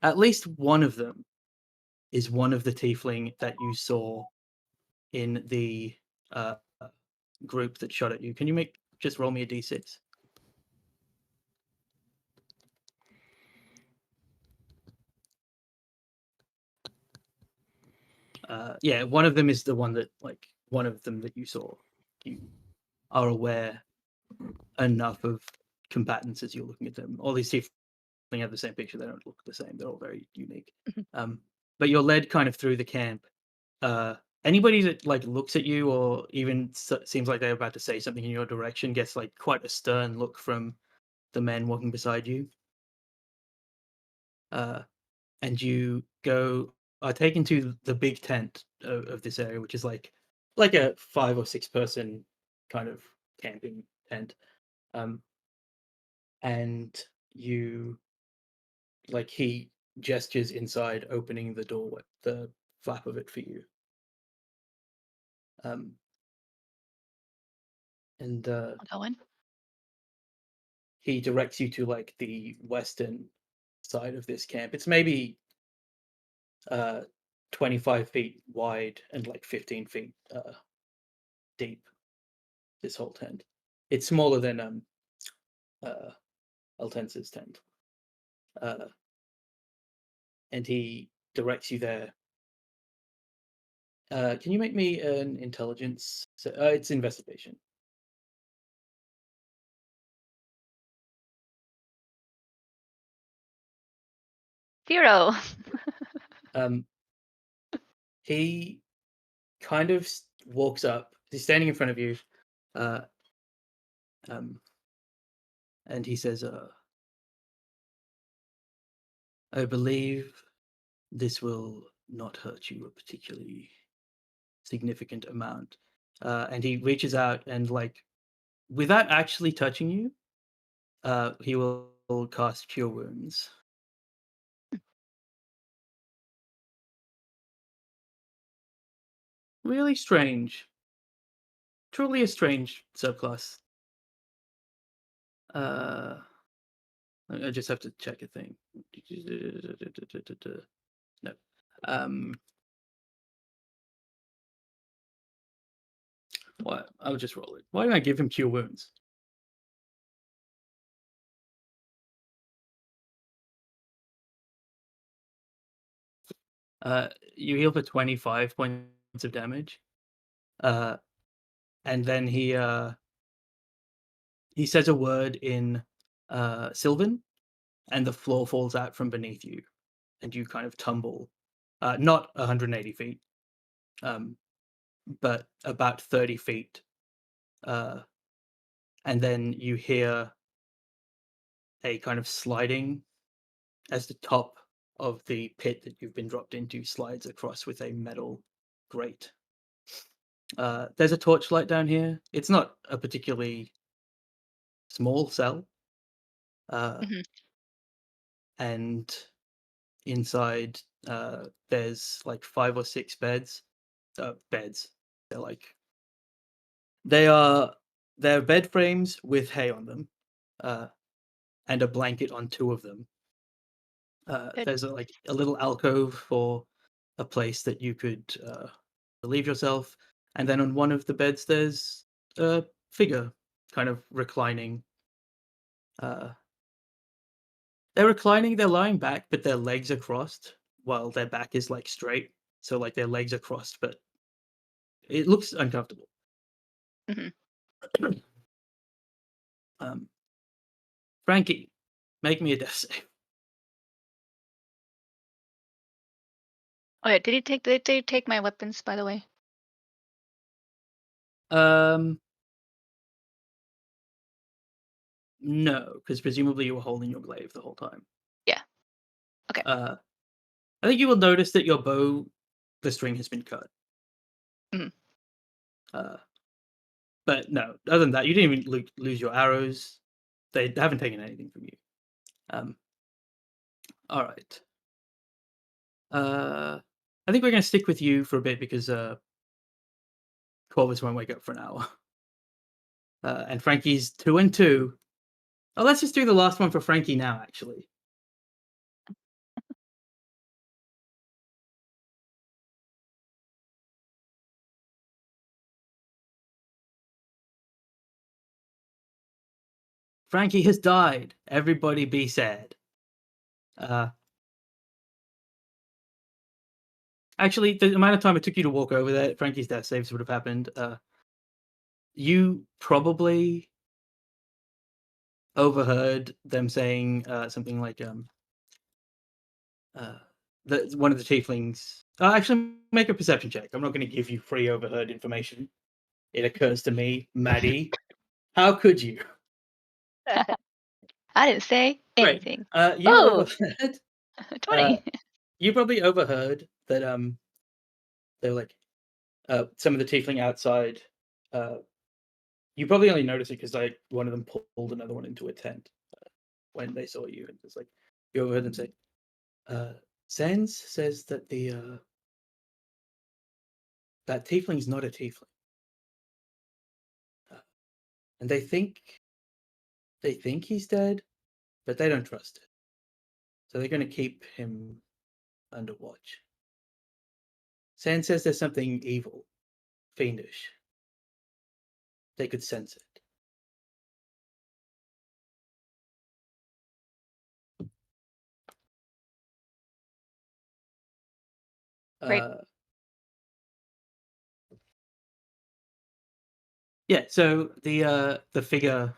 At least one of them is one of the tiefling that you saw in the group that shot at you. Can you just roll me a d6? Yeah, one of them is the one that one of them that you saw. You are aware enough of combatants as you're looking at them. All these tiefling have the same picture. They don't look the same. They're all very unique. But you're led kind of through the camp. Anybody that like looks at you or even seems like they're about to say something in your direction gets like quite a stern look from the men walking beside you. And you are taken to the big tent of this area, which is like a 5 or 6 person kind of camping tent. And you he gestures inside, opening the door, the flap of it for you. And I'll go in. he directs you to like the western side of this camp. It's maybe 25 feet wide and like 15 feet deep. This whole tent. It's smaller than Altense's tent. And he directs you there. Can you make me an intelligence? It's investigation. Zero. He kind of walks up. He's standing in front of you, and he says, "I believe this will not hurt you a particularly significant amount." And he reaches out and, like, without actually touching you, he will cast Cure Wounds. Really strange. Truly a strange subclass. I just have to check a thing. No. What? I'll just roll it. Why didn't I give him Cure Wounds? You heal for 25 points of damage. And then he says a word in Sylvan, and the floor falls out from beneath you, and you kind of tumble, not 180 feet, but about 30 feet. And then you hear a kind of sliding as the top of the pit that you've been dropped into slides across with a metal grate. There's a torchlight down here. It's not a particularly small cell. And inside there's like 5 or 6 beds. They're bed frames with hay on them, and a blanket on 2 of them. There's a little alcove for a place that you could relieve yourself, and then on one of the beds there's a figure kind of reclining. They're reclining, they're lying back, but their legs are crossed while their back is like straight. So like their legs are crossed, but it looks uncomfortable. Frankie, make me a death save. Oh yeah, did they take my weapons, by the way? No, because presumably you were holding your glaive the whole time. Yeah. Okay. I think you will notice that your bow, the string has been cut. Mhm. But no, other than that, you didn't even lose your arrows. They haven't taken anything from you. All right. I think we're going to stick with you for a bit because Corvus won't wake up for an hour. And Frankie's 2 and 2. Oh, let's just do the last one for Frankie now, actually. Frankie has died. Everybody be sad. Actually, the amount of time it took you to walk over there, Frankie's death saves would have happened. You probably overheard them saying something like one of the tieflings. Actually, make a perception check. I'm not going to give you free overheard information. It occurs to me, Maddie. How could you? I didn't say Great. anything. You Oh, overheard. 20. You probably overheard that they're like some of the tiefling outside. You probably only noticed it because like one of them pulled another one into a tent when they saw you, and it's like you overheard them say, "Sans says that that tiefling's not a tiefling, and they think he's dead, but they don't trust it, so they're going to keep him under watch. Sans says there's something evil, fiendish. They could sense it." Great. Yeah, so the figure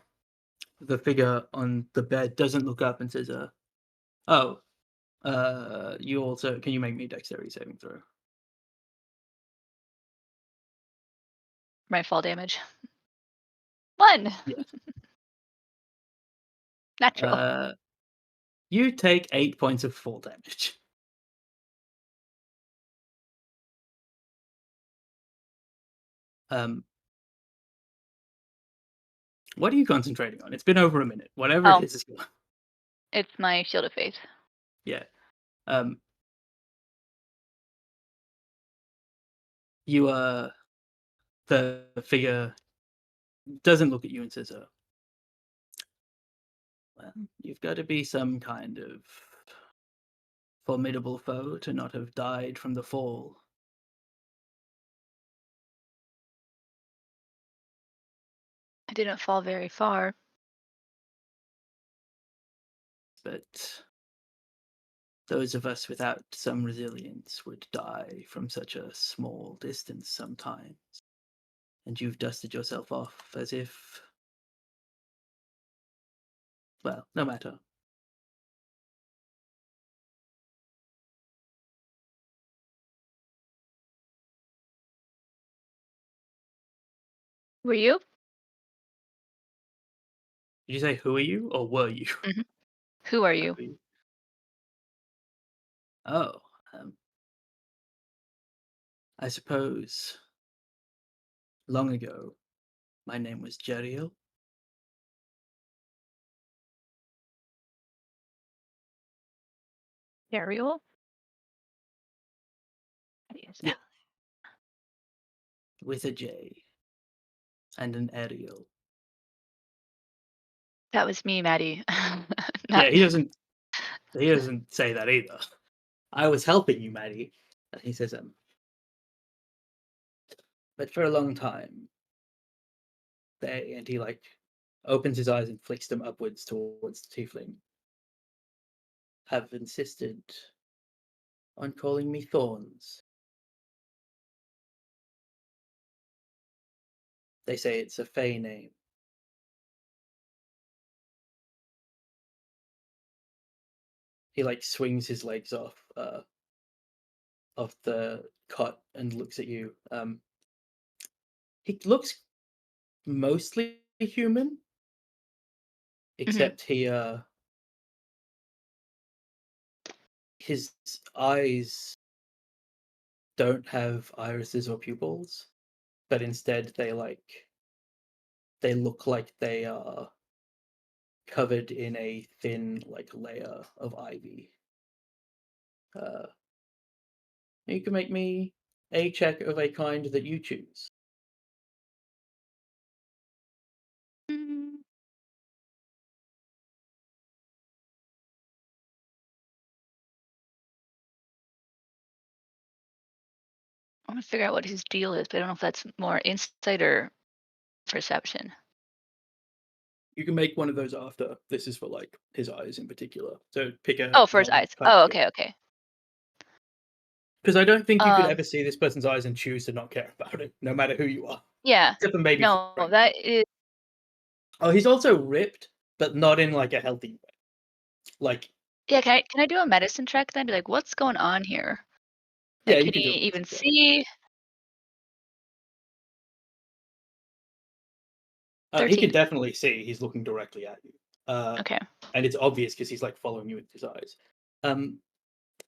on the bed doesn't look up and says, "Oh, you also can you make me a dexterity saving throw?" My fall damage. 1. Yeah. Natural. You take 8 points of fall damage. What are you concentrating on? It's been over a minute. Whatever Oh. it is gone. It's my shield of faith. Yeah. You the figure doesn't look at you and says, well, you've got to be some kind of formidable foe to not have died from the fall. I didn't fall very far. But those of us without some resilience would die from such a small distance sometimes. And you've dusted yourself off as if... Well, no matter. Were you? Did you say who are you or were you? Who are Who you? are you? Oh, I suppose long ago my name was Jeriel. Ariel? How do you spell? Yeah. With a J and an Ariel. That was me, Maddie. Yeah, he doesn't say that either. I was helping you, Maddie. And he says, but for a long time, and he like opens his eyes and flicks them upwards towards the tiefling, have insisted on calling me Thorns. They say it's a fey name. he like swings his legs off the cot and looks at you. He looks mostly human, except his eyes don't have irises or pupils, but instead they look like they are covered in a thin like layer of ivy. You can make me a check of a kind that you choose. Mm, I want to figure out what his deal is, but I don't know if that's more insight or perception. You can make one of those after. This is for like his eyes in particular. So pick a Oh, for his eyes. non-type Oh, skill. okay. Because I don't think you could Um, ever see this person's eyes and choose to not care about it, no matter who you are. Yeah. Except for maybe No, Frank. that is. Oh, he's also ripped, but not in like a healthy way. Like, Yeah, can I do a medicine check then? Be like, what's going on here? yeah, Like, you can can he do it. even see? He 13. can definitely see. He's looking directly at you. Okay. And it's obvious because he's like following you with his eyes.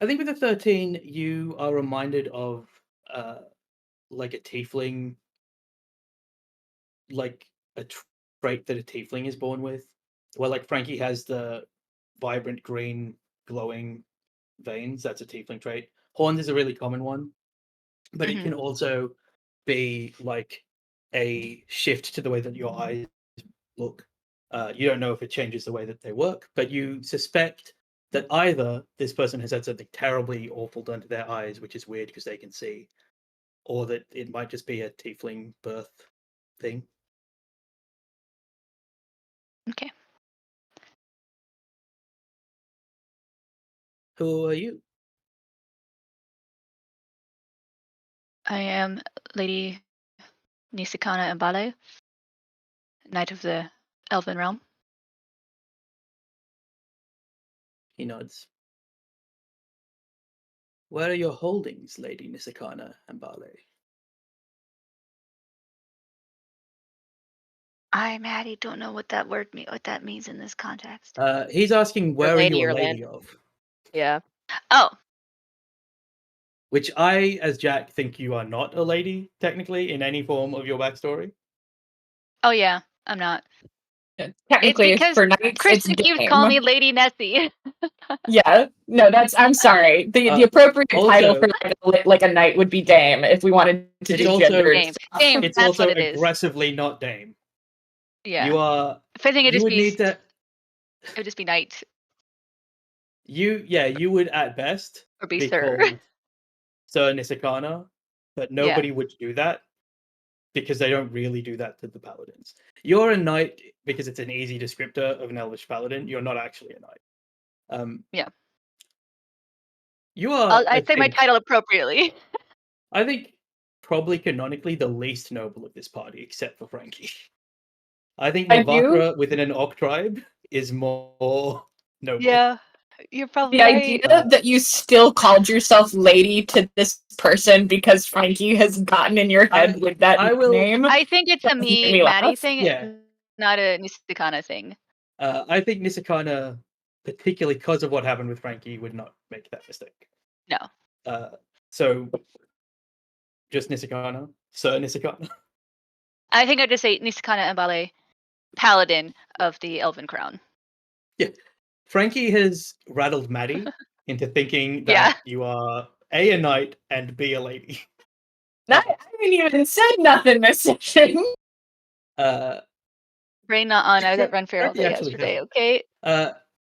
I think with a 13, you are reminded of like a tiefling, like a trait that a tiefling is born with, where like Frankie has the vibrant green glowing veins. That's a tiefling trait. Horns is a really common one, but it can also be like a shift to the way that your eyes look. You don't know if it changes the way that they work, but you suspect that either this person has had something terribly awful done to their eyes, which is weird because they can see, or that it might just be a tiefling birth thing. Okay. Who are you? I am Lady Nisakana Mbale, Knight of the Elven Realm. He nods. Where are your holdings, Lady Nisakana and Bale? I, Maddie, don't know what that means in this context. He's asking, where are lady you a or lady land? of? Yeah. Oh, Which I, as Jack, think you are not a lady, technically, in any form of your backstory. oh yeah, I'm not. Technically, it's because for knights. It's Krista keeps game. calling me Lady Nessie. Yeah, no, that's. I'm sorry. The appropriate title also- for like a knight would be dame if we wanted to It's do also- gender. Dame. Dame, It's that's also what it is. aggressively not dame. Yeah. You are. If I think You would need to. it would just be knight You would at best or be be sir. called Sir Nisakana, but nobody would do that because they don't really do that to the paladins. You're a knight because it's an easy descriptor of an elvish paladin. You're not actually a knight. Yeah. You are. I say my title appropriately. I think probably canonically the least noble of this party, except for Frankie. I think And you? Mavakra within an orc tribe is more noble. Yeah, you're probably The right. idea that you still called yourself lady to this person because Frankie has gotten in your head with that name. I think it's a doesn't make me, me Maddie laugh. thing, Yeah. not a Nisakana thing. I think Nisakana, particularly because of what happened with Frankie, would not make that mistake. No. So, just Nisakana? Sir Nisakana? I think I'd just say Nisakana Mbale, Paladin of the Elven Crown. Yeah. Frankie has rattled Maddie into thinking that Yeah. you are A, a knight, and B, a lady. I haven't even said nothing this session. Brain not on. I was at Run Fair all Frankie day actually yesterday, has- okay?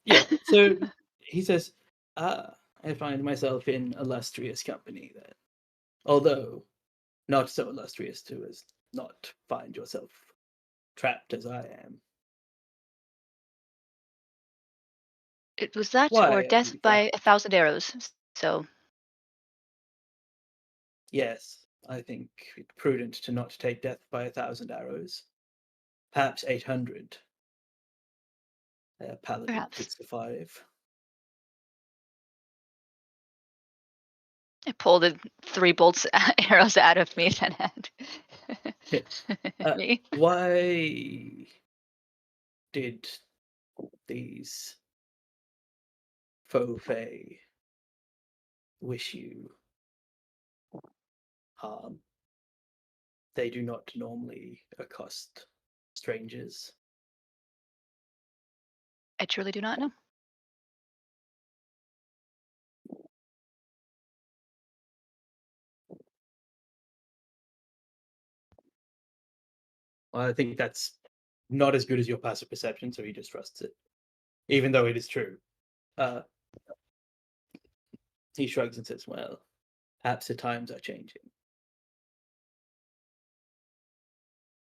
Yeah, so he says, I find myself in illustrious company then. Although not so illustrious to as not find yourself trapped as I am. It was that Why or are death you by trapped? 1,000 arrows. So Yes, I think it prudent to not take death by 1,000 arrows. Perhaps 800. Paladin Perhaps. could survive. I pulled the 3 bolts arrows out of me and had me. Why did these faux fae wish you harm? They do not normally accost strangers. I truly do not know. Well, I think that's not as good as your passive perception, so he just trusts it, even though it is true. He shrugs and says, well, perhaps the times are changing.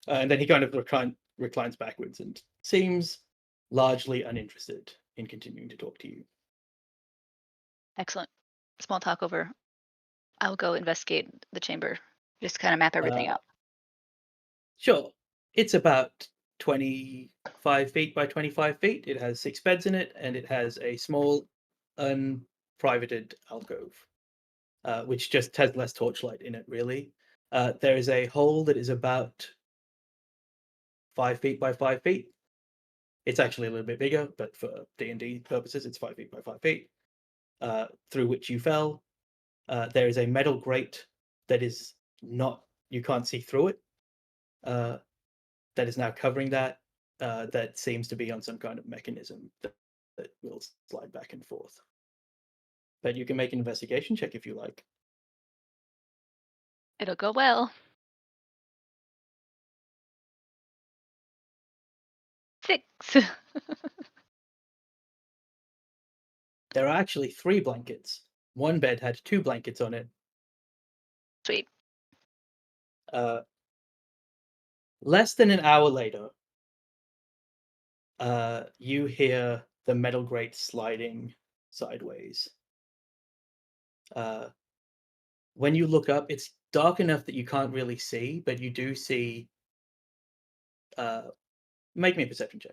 And then he kind of reclines backwards and seems largely uninterested in continuing to talk to you. Excellent. Small talk over. I'll go investigate the chamber. Just kind of map everything out. Sure. It's about 25 feet by 25 feet. It has 6 beds in it, and it has a small, unprivated alcove, which just has less torchlight in it, really. There is a hole that is about 5 feet by 5 feet. It's actually a little bit bigger, but for D&D purposes, it's 5 feet by 5 feet, through which you fell. There is a metal grate that is not, you can't see through it, that is now covering that, that seems to be on some kind of mechanism that will slide back and forth. But you can make an investigation check if you like. It'll go well. 6. There are actually 3 blankets. One bed had 2 blankets on it. Sweet. Less than an hour later, you hear the metal grate sliding sideways. When you look up, it's dark enough that you can't really see, but you do see. Make me a perception check.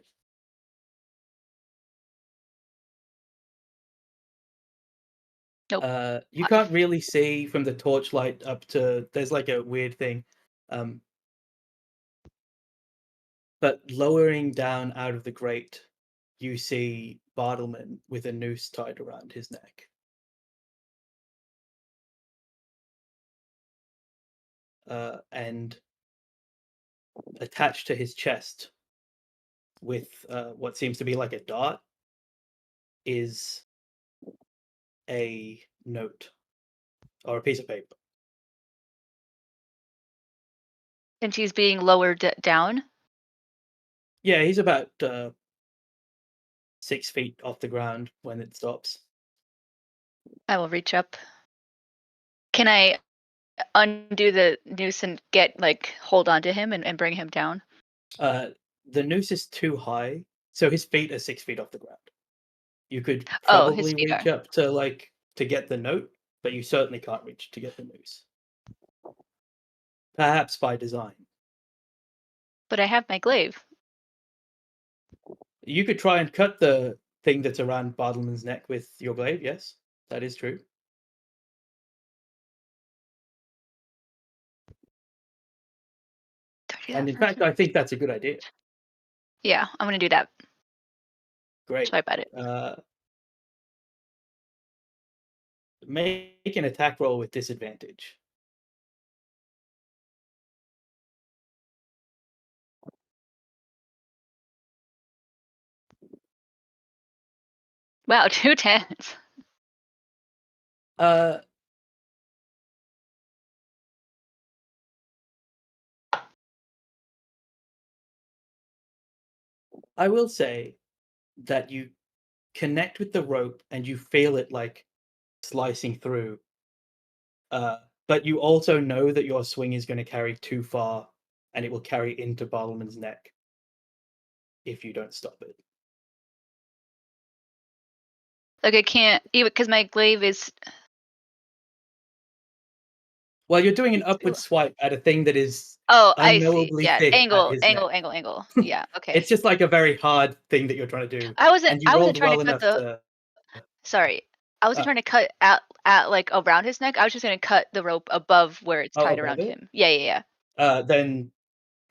Nope. You can't really see from the torchlight up to. There's like a weird thing. But lowering down out of the grate, you see Bartleman with a noose tied around his neck. And attached to his chest with what seems to be like a dart is a note or a piece of paper. And he's being lowered down. Yeah, he's about 6 feet off the ground when it stops. I will reach up. Can I undo the noose and hold on to him and bring him down? The noose is too high, so his feet are 6 feet off the ground. You could Oh, his probably feet reach up to get the note, but you certainly can't reach to get the noose. Perhaps by design. But I have my glaive. You could try and cut the thing that's around Bartleman's neck with your glaive, yes. That is true. And in fact, I think that's a good idea. Yeah, I'm going to do that. Great. Swipe at it. Make an attack roll with disadvantage. Wow, 2 10s. I will say that you connect with the rope and you feel it like slicing through. But you also know that your swing is going to carry too far and it will carry into Bartleman's neck if you don't stop it. Like I can't, even because my glaive is. Well, you're doing an upward swipe at a thing that is I see. unknowably Yeah, thick angle. at his neck. Yeah, okay. It's just like a very hard thing that you're trying to do. I wasn't and you trying rolled to well cut enough the. to. Sorry, I wasn't trying to cut out at like around his neck. I was just gonna cut the rope above where it's Oh, tied above around it? him. Yeah. Then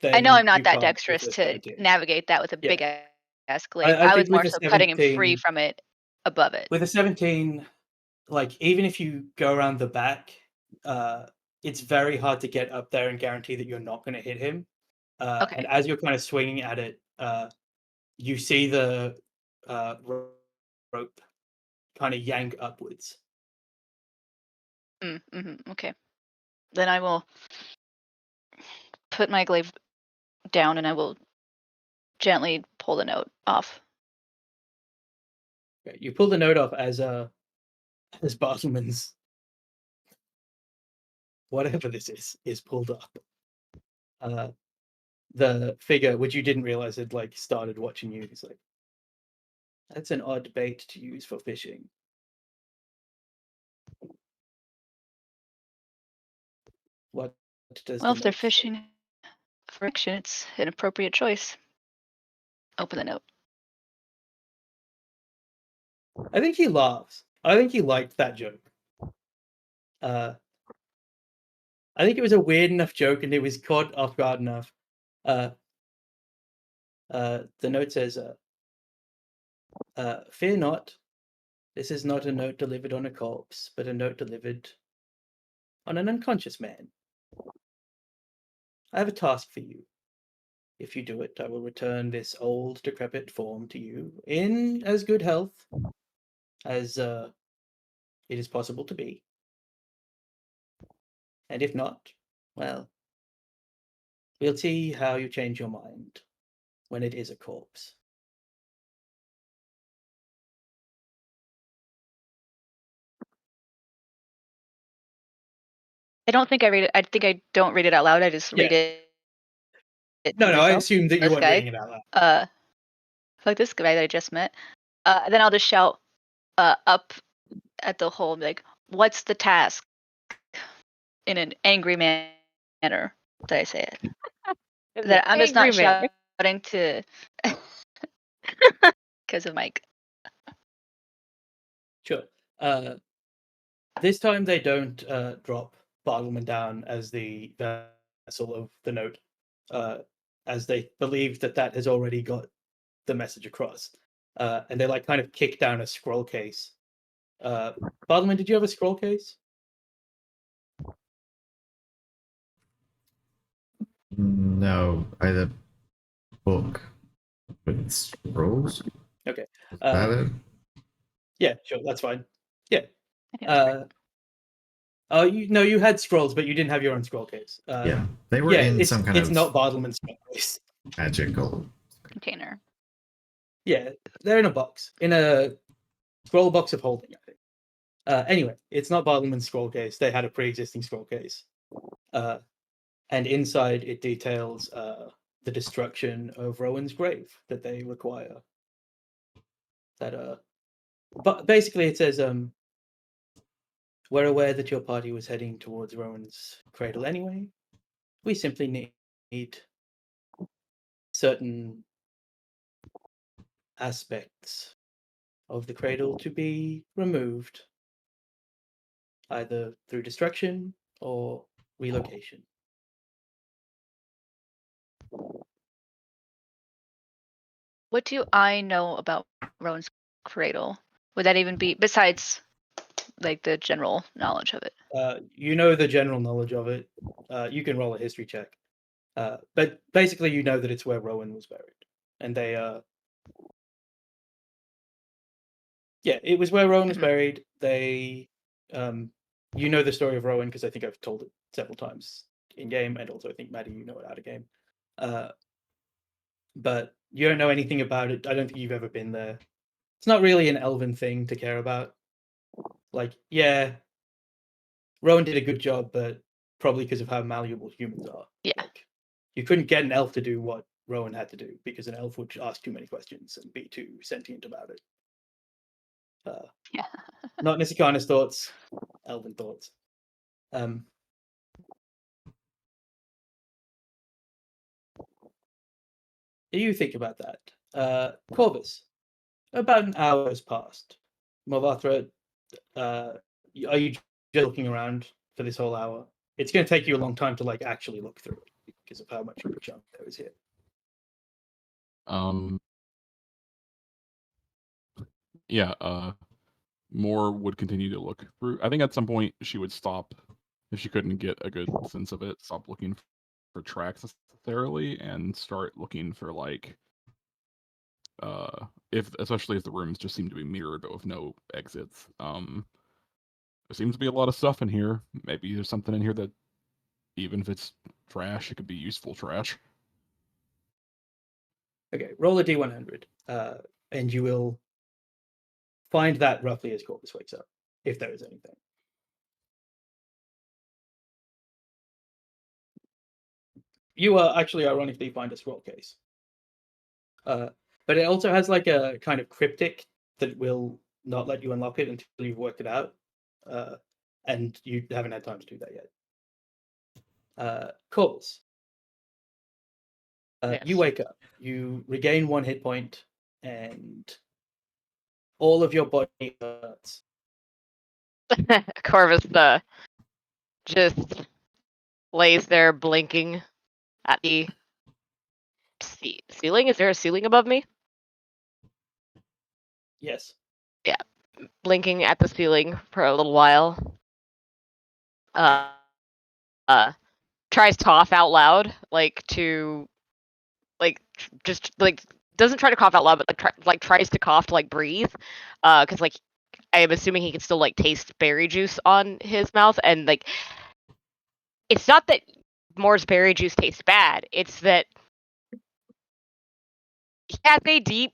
I know I'm not you that can't dexterous with a to 17. navigate that with a Yeah. big ass glaive. I I think was more with a so cutting him free 17 from it above it. with a 17, like even if you go around the back, it's very hard to get up there and guarantee that you're not going to hit him. And Okay. as you're kind of swinging at it, you see the rope kind of yank upwards. Okay. Then I will put my glaive down and I will gently pull the note off. Okay, you pull the note off as Bartleman's whatever this is pulled up. The figure, which you didn't realize had like started watching you, he's like, "That's an odd bait to use for fishing." What does Well, the if they're note say? fishing for action, it's an appropriate choice. Open the note. I think he laughs. I think he liked that joke. I think it was a weird enough joke, and it was caught off guard enough. The note says, "Fear not. This is not a note delivered on a corpse, but a note delivered on an unconscious man. I have a task for you. If you do it, I will return this old, decrepit form to you in as good health as it is possible to be. And if not, well, we'll see how you change your mind when it is a corpse." I don't think I read it. I think I don't read it out loud. I just read Yeah. it No, to I myself. assumed that you This weren't guy. reading it out loud. Fuck this guy that I just met. Then I'll just shout up at the hole and be like, "What's the task?" In an angry manner. Did I say it? That I'm just not shouting to because of Mike. Sure. This time they don't drop Bartleman down as the vessel of the note, as they believe that has already got the message across. And they like kind of kick down a scroll case. Bartleman, did you have a scroll case? No, I had a book with scrolls. Okay. Is that it? Yeah, sure, that's fine. Yeah. I think that's right. You had scrolls, but you didn't have your own scroll case. Yeah, they were in some kind it's of not Bartleman's scroll case. magical. Container. Yeah, they're in a box, in a scroll box of holding, I think. Anyway, it's not Bartleman's scroll case. They had a pre-existing scroll case. And inside it details the destruction of Rowan's grave that they require. But basically it says, "We're aware that your party was heading towards Rowan's cradle anyway. We simply need certain aspects of the cradle to be removed, either through destruction or relocation." What do I know about Rowan's cradle? Would that even be besides like the general knowledge of it? You know the general knowledge of it. You can roll a history check. But basically you know that it's where Rowan was buried. And they yeah, it was where Rowan was buried. They you know the story of Rowan because I think I've told it several times in game, and also I think Maddie, you know it out of game. But you don't know anything about it. I don't think you've ever been there. It's not really an elven thing to care about. Like, yeah, Rowan did a good job, but probably because of how malleable humans are. Yeah. Like, you couldn't get an elf to do what Rowan had to do because an elf would ask too many questions and be too sentient about it. Yeah. Not Nisikana's thoughts, elven thoughts. You think about that. Corvus, about an hour has passed. Movathra are you just looking around for this whole hour? It's going to take you a long time to like actually look through it because of how much of a chunk there is here. Yeah, Moore would continue to look through. I think at some point she would stop if she couldn't get a good sense of it, stop looking for tracks necessarily and start looking for like especially if the rooms just seem to be mirrored but with no exits. There seems to be a lot of stuff in here. Maybe there's something in here that even if it's trash, it could be useful trash. Okay, roll a d100, and you will find that roughly as Corvus wakes up, if there is anything. You actually ironically find a scroll case. But it also has like a kind of cryptic that will not let you unlock it until you've worked it out. And you haven't had time to do that yet. Corvus. Yes. You wake up. You regain 1 hit point, and all of your body hurts. Corvus just lays there blinking at the ceiling. Is there a ceiling above me? Yes. Yeah, blinking at the ceiling for a little while. Tries to cough out loud, doesn't try to cough out loud, but tries to cough to like breathe, because like I am assuming he can still like taste berry juice on his mouth, and like it's not that Moore's berry juice tastes bad, it's that he has a deep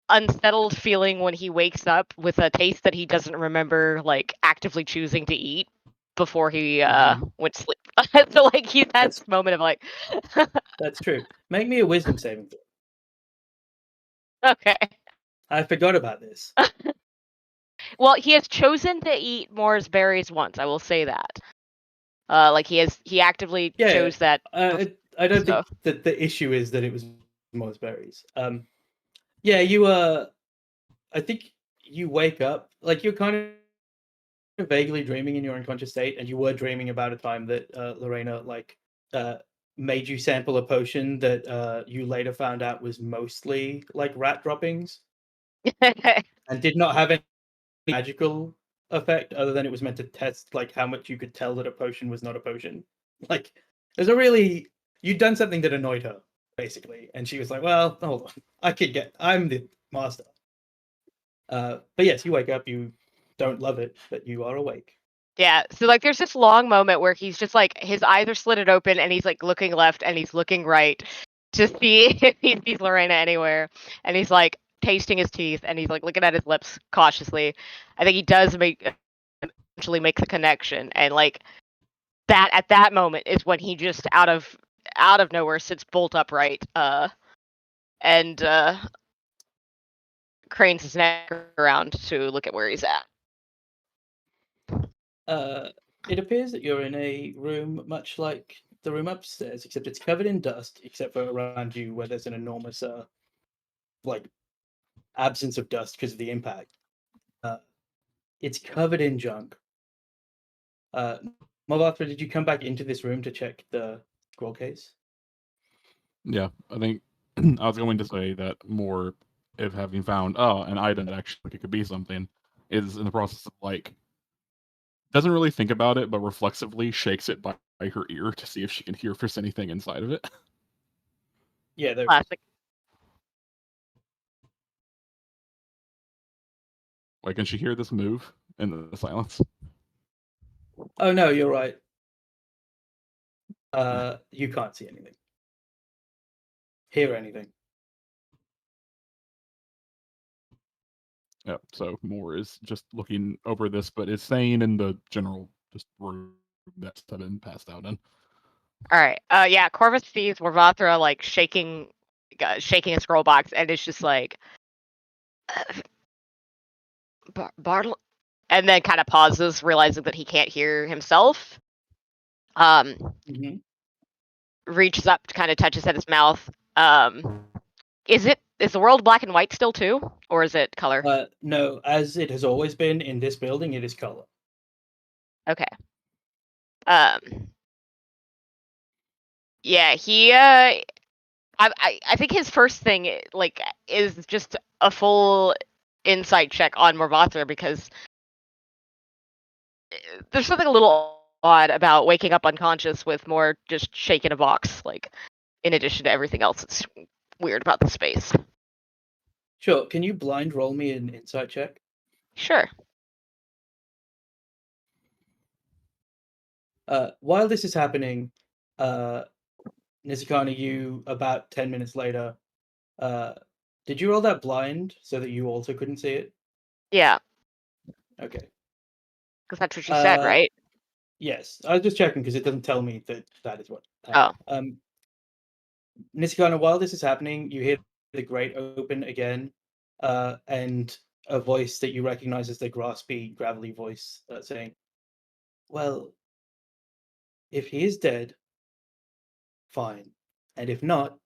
unsettled feeling when he wakes up with a taste that he doesn't remember like actively choosing to eat before he went to sleep. So like he has this moment of like That's true. Make me a wisdom saving throw. Okay. I forgot about this. Well, he has chosen to eat Moore's berries once, I will say that. Like he actively chose that. I don't think that the issue is that it was Moore's berries. Yeah, you I think you wake up, like you're kind of vaguely dreaming in your unconscious state, and you were dreaming about a time that Lorena like made you sample a potion that you later found out was mostly like rat droppings and did not have any magical effect other than it was meant to test like how much you could tell that a potion was not a potion. Like there's a really you'd done something that annoyed her basically, and she was like, well, hold on, I'm the master. But yes, you wake up, you don't love it, but you are awake. Yeah, so like there's this long moment where he's just like his eyes are slitted open and he's like looking left and he's looking right to see if he sees Lorena anywhere, and he's like tasting his teeth and he's like looking at his lips cautiously. I think he does eventually make the connection, and like that at that moment is when he just out of nowhere sits bolt upright and cranes his neck around to look at where he's at. It appears that you're in a room much like the room upstairs, except it's covered in dust, except for around you where there's an enormous like absence of dust because of the impact. It's covered in junk. Movathra, did you come back into this room to check the scroll case? Yeah, I think I was going to say that more if having found an item that actually like, it could be something is in the process of like doesn't really think about it but reflexively shakes it by her ear to see if she can hear if there's anything inside of it. Yeah, there. Classic. Like, can she hear this move in the silence? Oh no, you're right. You can't see anything. Hear anything. Yeah, so Moore is just looking over this, but it's staying in the general just room that's been passed out in. All right. Yeah, Corvus sees Warvathra like shaking a scroll box, and it's just like Bartle, and then kind of pauses, realizing that he can't hear himself. Reaches up, kind of touches at his mouth. Is the world black and white still too, or is it color? No, as it has always been in this building, it is color. Okay. Yeah, he I think his first thing like is just a full insight check on Morvathra because there's something a little odd about waking up unconscious with more just shaking a box, like in addition to everything else that's weird about the space. Sure. Can you blind roll me an insight check? Sure. While this is happening, Nizakana, you about 10 minutes later, did you roll that blind so that you also couldn't see it? Yeah, Okay. because that's what you said, right? Yes, I was just checking because it doesn't tell me that that is what Oh. happened. Nishikana, while this is happening, you hear the grate open again, and a voice that you recognize as the graspy, gravelly voice saying, "Well, if he is dead, fine, and if not,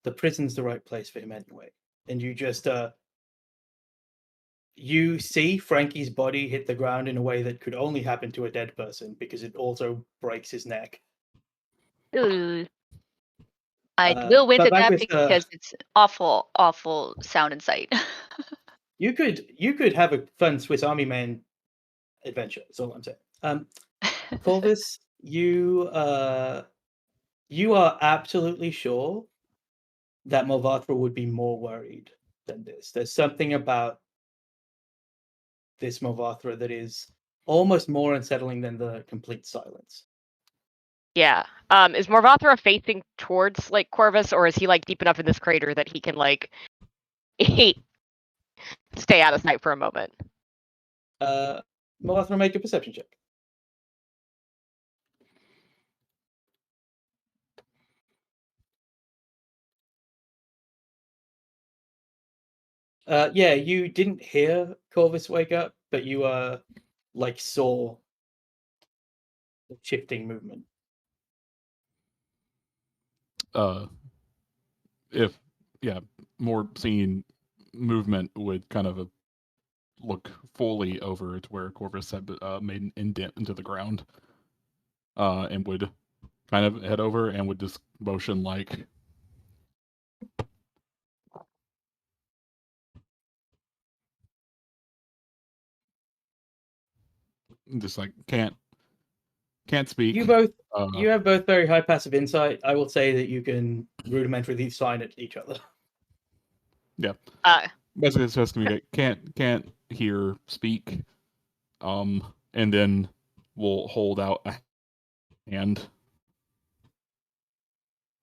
the prison's the right place for him anyway." And you just you see Frankie's body hit the ground in a way that could only happen to a dead person because it also breaks his neck. Ooh. I will wince but at back that with because it's awful, awful sound and sight. you could have a fun Swiss Army Man adventure. That's all I'm saying. Corvus, you are absolutely sure that Molvatra would be more worried than this. There's something about this Molvatra that is almost more unsettling than the complete silence. Yeah. Is Morvathra facing towards like Corvus, or is he like deep enough in this crater that he can like stay out of sight for a moment? Molvatra, make a perception check. Yeah, you didn't hear Corvus wake up, but you like saw the shifting movement. If more seeing movement would kind of look fully over to where Corvus had made an indent into the ground, and would kind of head over and would just motion like just like can't speak. You both you have both very high passive insight. I will say that you can rudimentarily sign at each other. Yeah. Basically, it's just gonna be like, can't hear, speak, and then we'll hold out a hand,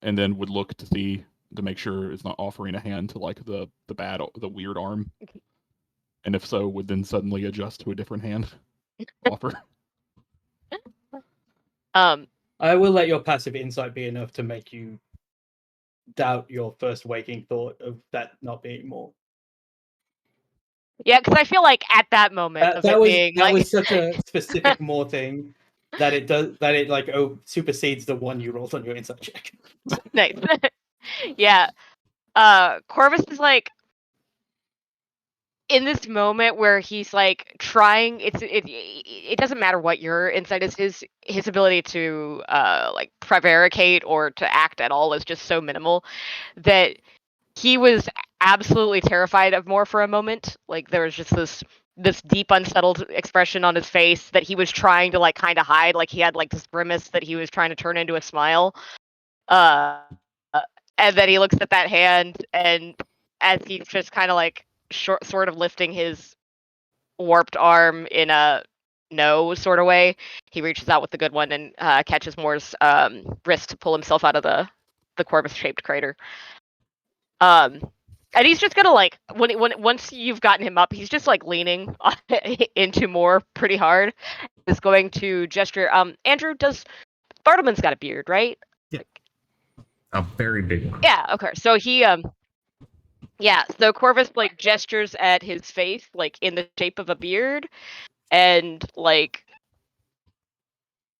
and then would look to see to make sure it's not offering a hand to like the weird arm, and if so, would then suddenly adjust to a different hand offer. I will let your passive insight be enough to make you doubt your first waking thought of that not being more. Yeah, because I feel like at that moment of it being that like was such a specific more thing that it like supersedes the one you rolled on your insight check. nice. Yeah. Corvus is like in this moment where he's like trying it doesn't matter what your insight is, his ability to like prevaricate or to act at all is just so minimal that he was absolutely terrified of Moore for a moment. Like there was just this deep unsettled expression on his face that he was trying to like kind of hide, like he had like this grimace that he was trying to turn into a smile. And then he looks at that hand, and as he's just kind of like sort of lifting his warped arm in a no sort of way, he reaches out with the good one and catches Moore's wrist to pull himself out of the Corvus-shaped crater. And he's just gonna like once you've gotten him up, he's just like leaning into Moore pretty hard. Is going to gesture. Andrew, does Bartleman's got a beard, right? Yeah. A very big one. Yeah, okay. So he yeah, so Corvus like gestures at his face like in the shape of a beard and like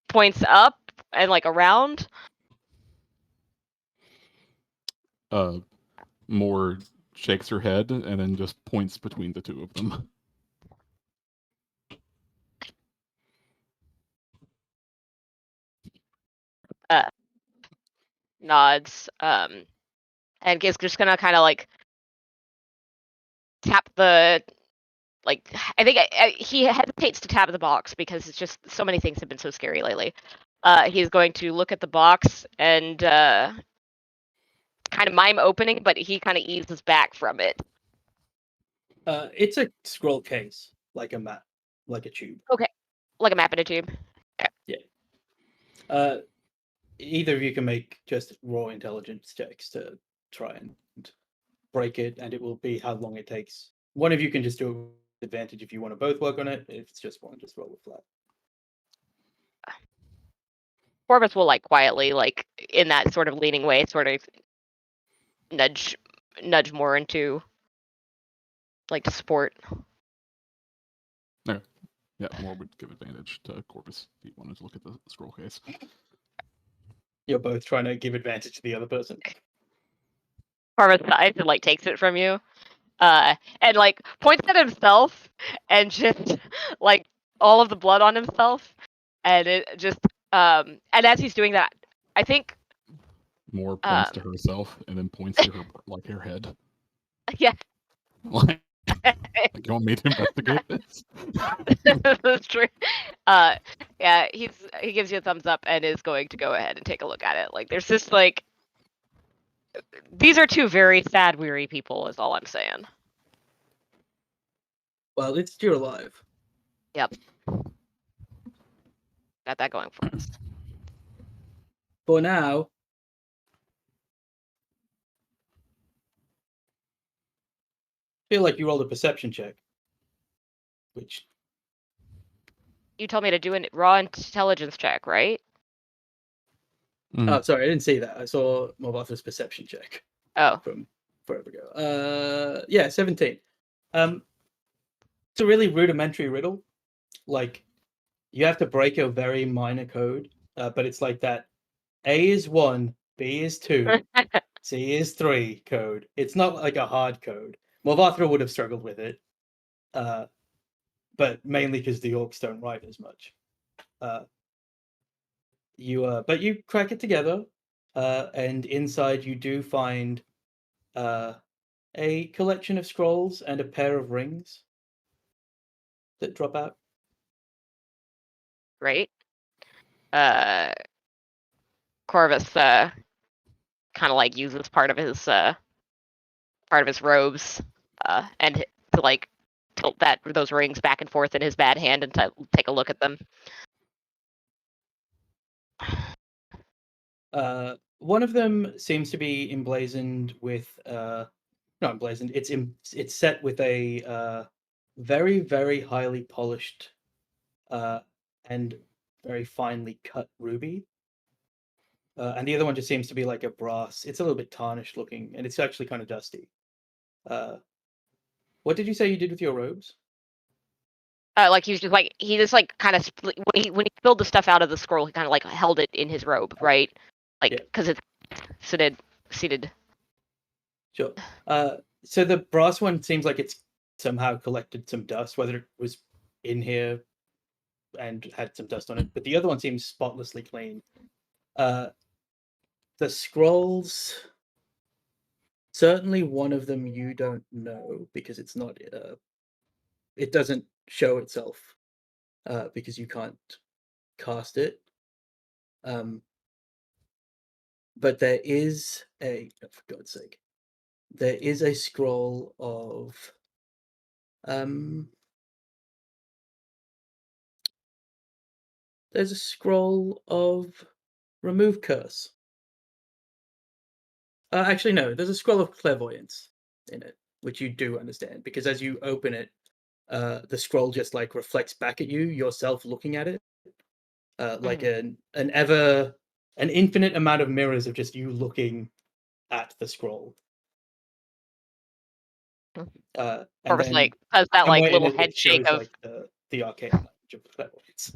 points up and like around. Moore shakes her head and then just points between the two of them. nods, and is just gonna kind of like tap the like. I think he hesitates to tap the box because it's just so many things have been so scary lately. He's going to look at the box and kind of mime opening, but he kind of eases back from it. It's a scroll case, like a map, like a tube. Okay, like a map in a tube. Either of you can make just raw intelligence checks to try and break it, and it will be how long it takes. One of you can just do it with advantage if you want to both work on it. If it's just one, just roll it flat. Corvus will like quietly, like in that sort of leaning way, sort of nudge more into like to support. Yeah, more would give advantage to Corvus if he wanted to look at the scroll case. You're both trying to give advantage to the other person. Corvus sighs and like takes it from you, and like points at himself and just like all of the blood on himself, and it just and as he's doing that, I think More points to herself and then points to her like her head. yeah. Like, you want me to investigate this? That's true. Yeah, he gives you a thumbs up and is going to go ahead and take a look at it. Like, there's just like, these are two very sad, weary people. Is all I'm saying. Well, it's still alive. Yep. Got that going for us. For now, I feel like you rolled a perception check, which You told me to do a raw intelligence check, right? oh, sorry, I didn't see that. I saw Morvatha's perception check Oh, from forever ago. Yeah, 17. It's a really rudimentary riddle. Like, you have to break a very minor code, but it's like that A is 1, B is 2, C is 3 code. It's not like a hard code. Morvatha would have struggled with it, but mainly because the orcs don't write as much. But you crack it together, and inside you do find a collection of scrolls and a pair of rings that drop out. great. Corvus kind of like uses part of his robes and to like tilt those rings back and forth in his bad hand and to take a look at them. One of them seems to be emblazoned with not emblazoned. It's set with a very, very highly polished and very finely cut ruby. And the other one just seems to be like a brass. It's a little bit tarnished looking, and it's actually kind of dusty. What did you say you did with your robes? Like he just like kind of when he filled the stuff out of the scroll, he kind of like held it in his robe, right? Like because it's seated. Sure. So the brass one seems like it's somehow collected some dust, whether it was in here and had some dust on it, but the other one seems spotlessly clean. The scrolls, certainly one of them you don't know because it's not it doesn't show itself because you can't cast it. But there is for God's sake, there is a scroll of there's a scroll of remove curse. Actually, no, there's a scroll of clairvoyance in it, which you do understand because as you open it, the scroll just like reflects back at you, yourself looking at it, like an infinite amount of mirrors of just you looking at the scroll. And Corvus then like has that like little it head shake shows, of like the arcane language of clairvoyance.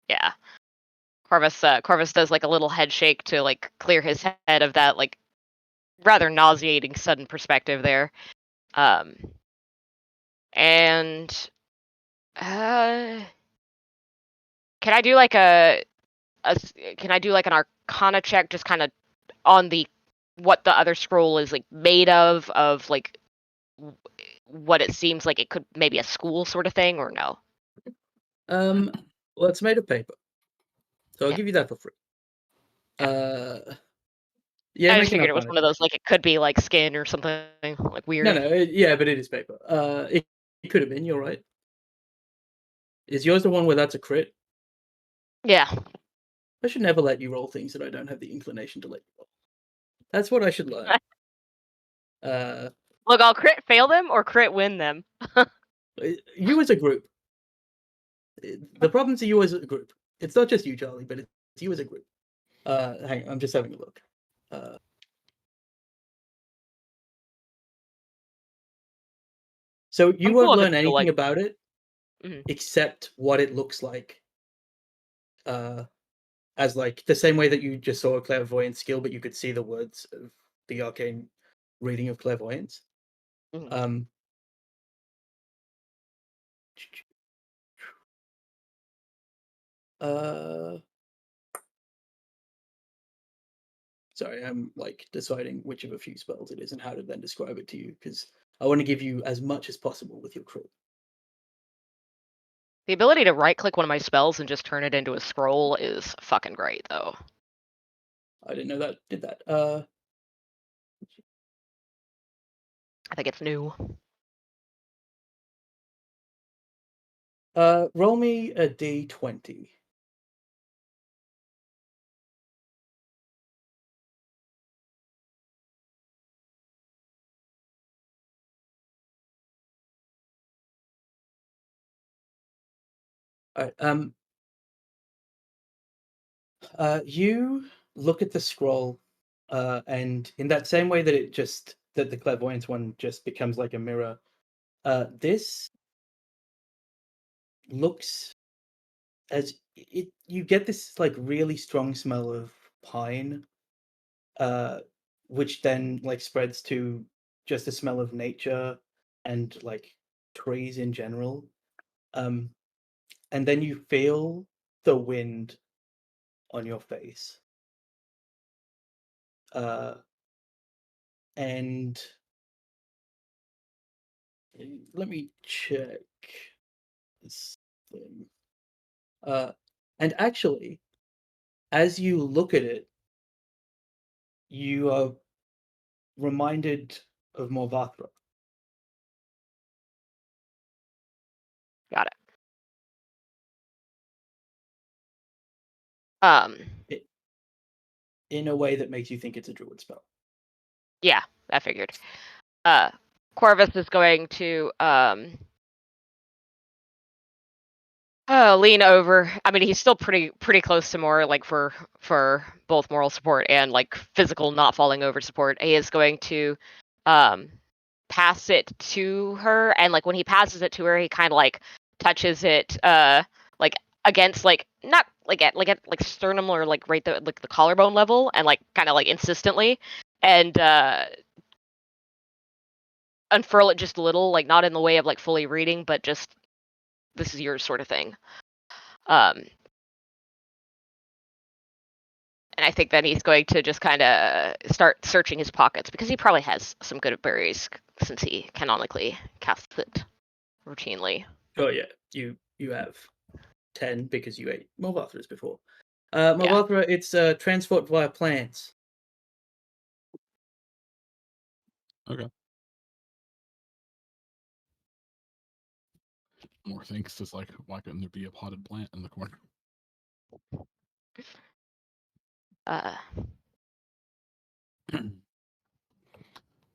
yeah. Corvus does like a little head shake to like clear his head of that like rather nauseating sudden perspective there. And can I do like an Arcana check, just kind of on the what the other scroll is like made of like what it seems like it could maybe a school sort of thing, or no? Well, it's made of paper, so I'll Yeah. give you that for free. Yeah, I make just an figured it was Arcana one of those like it could be like skin or something like weird. No, yeah, but it is paper. It could have been. You're right. Is yours the one where that's a crit? Yeah. I should never let you roll things that I don't have the inclination to let you roll. That's what I should learn. Look, I'll crit fail them or crit win them. You as a group. The problem's you as a group. It's not just you, Charlie, but it's you as a group. Hang on, I'm just having a look. So you I'm won't cool if learn it's still, anything like- about it Mhm. except what it looks like. As like the same way that you just saw a clairvoyant skill, but you could see the words of the arcane reading of clairvoyance. Mhm. Sorry, I'm like deciding which of a few spells it is and how to then describe it to you because I want to give you as much as possible with your crit. The ability to right click one of my spells and just turn it into a scroll is fucking great, though. I didn't know that did that. I think it's new. Roll me a d20. All right. You look at the scroll, and in that same way that the clairvoyance one just becomes like a mirror, this looks as it. You get this like really strong smell of pine, which then like spreads to just the smell of nature and like trees in general. And then you feel the wind on your face. And let me check this thing. And actually, as you look at it, you are reminded of Morvathra. Got it. In a way that makes you think it's a druid spell. Yeah, I figured. Corvus is going to lean over. I mean, he's still pretty close to more like for both moral support and like physical not falling over support. He is going to pass it to her, and like when he passes it to her, he kind of like touches it like against like not like at like sternum or like right the like the collarbone level, and like kind of like insistently, and unfurl it just a little, like not in the way of like fully reading, but just this is yours sort of thing. And I think then he's going to just kind of start searching his pockets because he probably has some good berries since he canonically casts it routinely. Oh yeah, you have 10 because you ate Morvathras before. Morvathra, it's transport via plants. Okay. More thinks it's like, why couldn't there be a potted plant in the corner?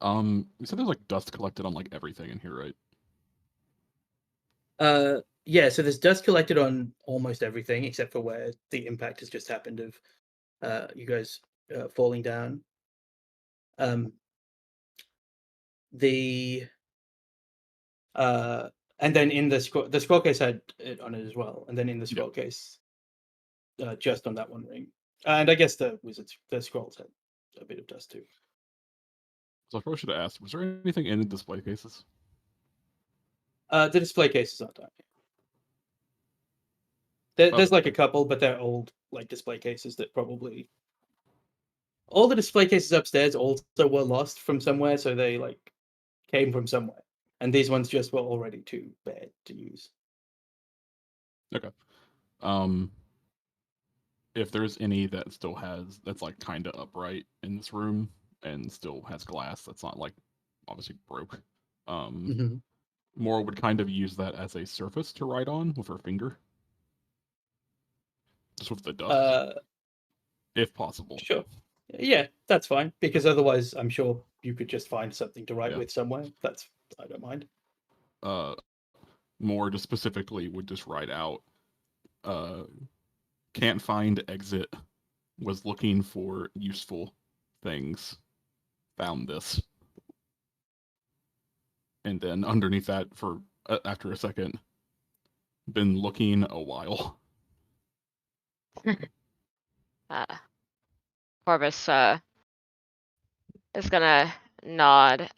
You said there's like dust collected on like everything in here, right? Yeah, so there's dust collected on almost everything except for where the impact has just happened of you guys falling down. The and then in the scroll case had it on it as well, and then in the scroll case, just on that one ring, and I guess the scrolls had a bit of dust too. So I probably should have asked, was there anything in the display cases? The display cases aren't done. There's like a couple, but they're old like display cases that probably all the display cases upstairs also were lost from somewhere, so they like came from somewhere, and these ones just were already too bad to use. Okay. If there's any that still has that's like kind of upright in this room and still has glass that's not like obviously broke, Mhm. Mora would kind of use that as a surface to write on with her finger, just with the dust, if possible. Sure. Yeah, that's fine, because otherwise I'm sure you could just find something to write Yeah. with somewhere. I don't mind. More just specifically would just write out, can't find exit, was looking for useful things, found this. And then underneath that, for after a second, been looking a while. Corvus is gonna nod.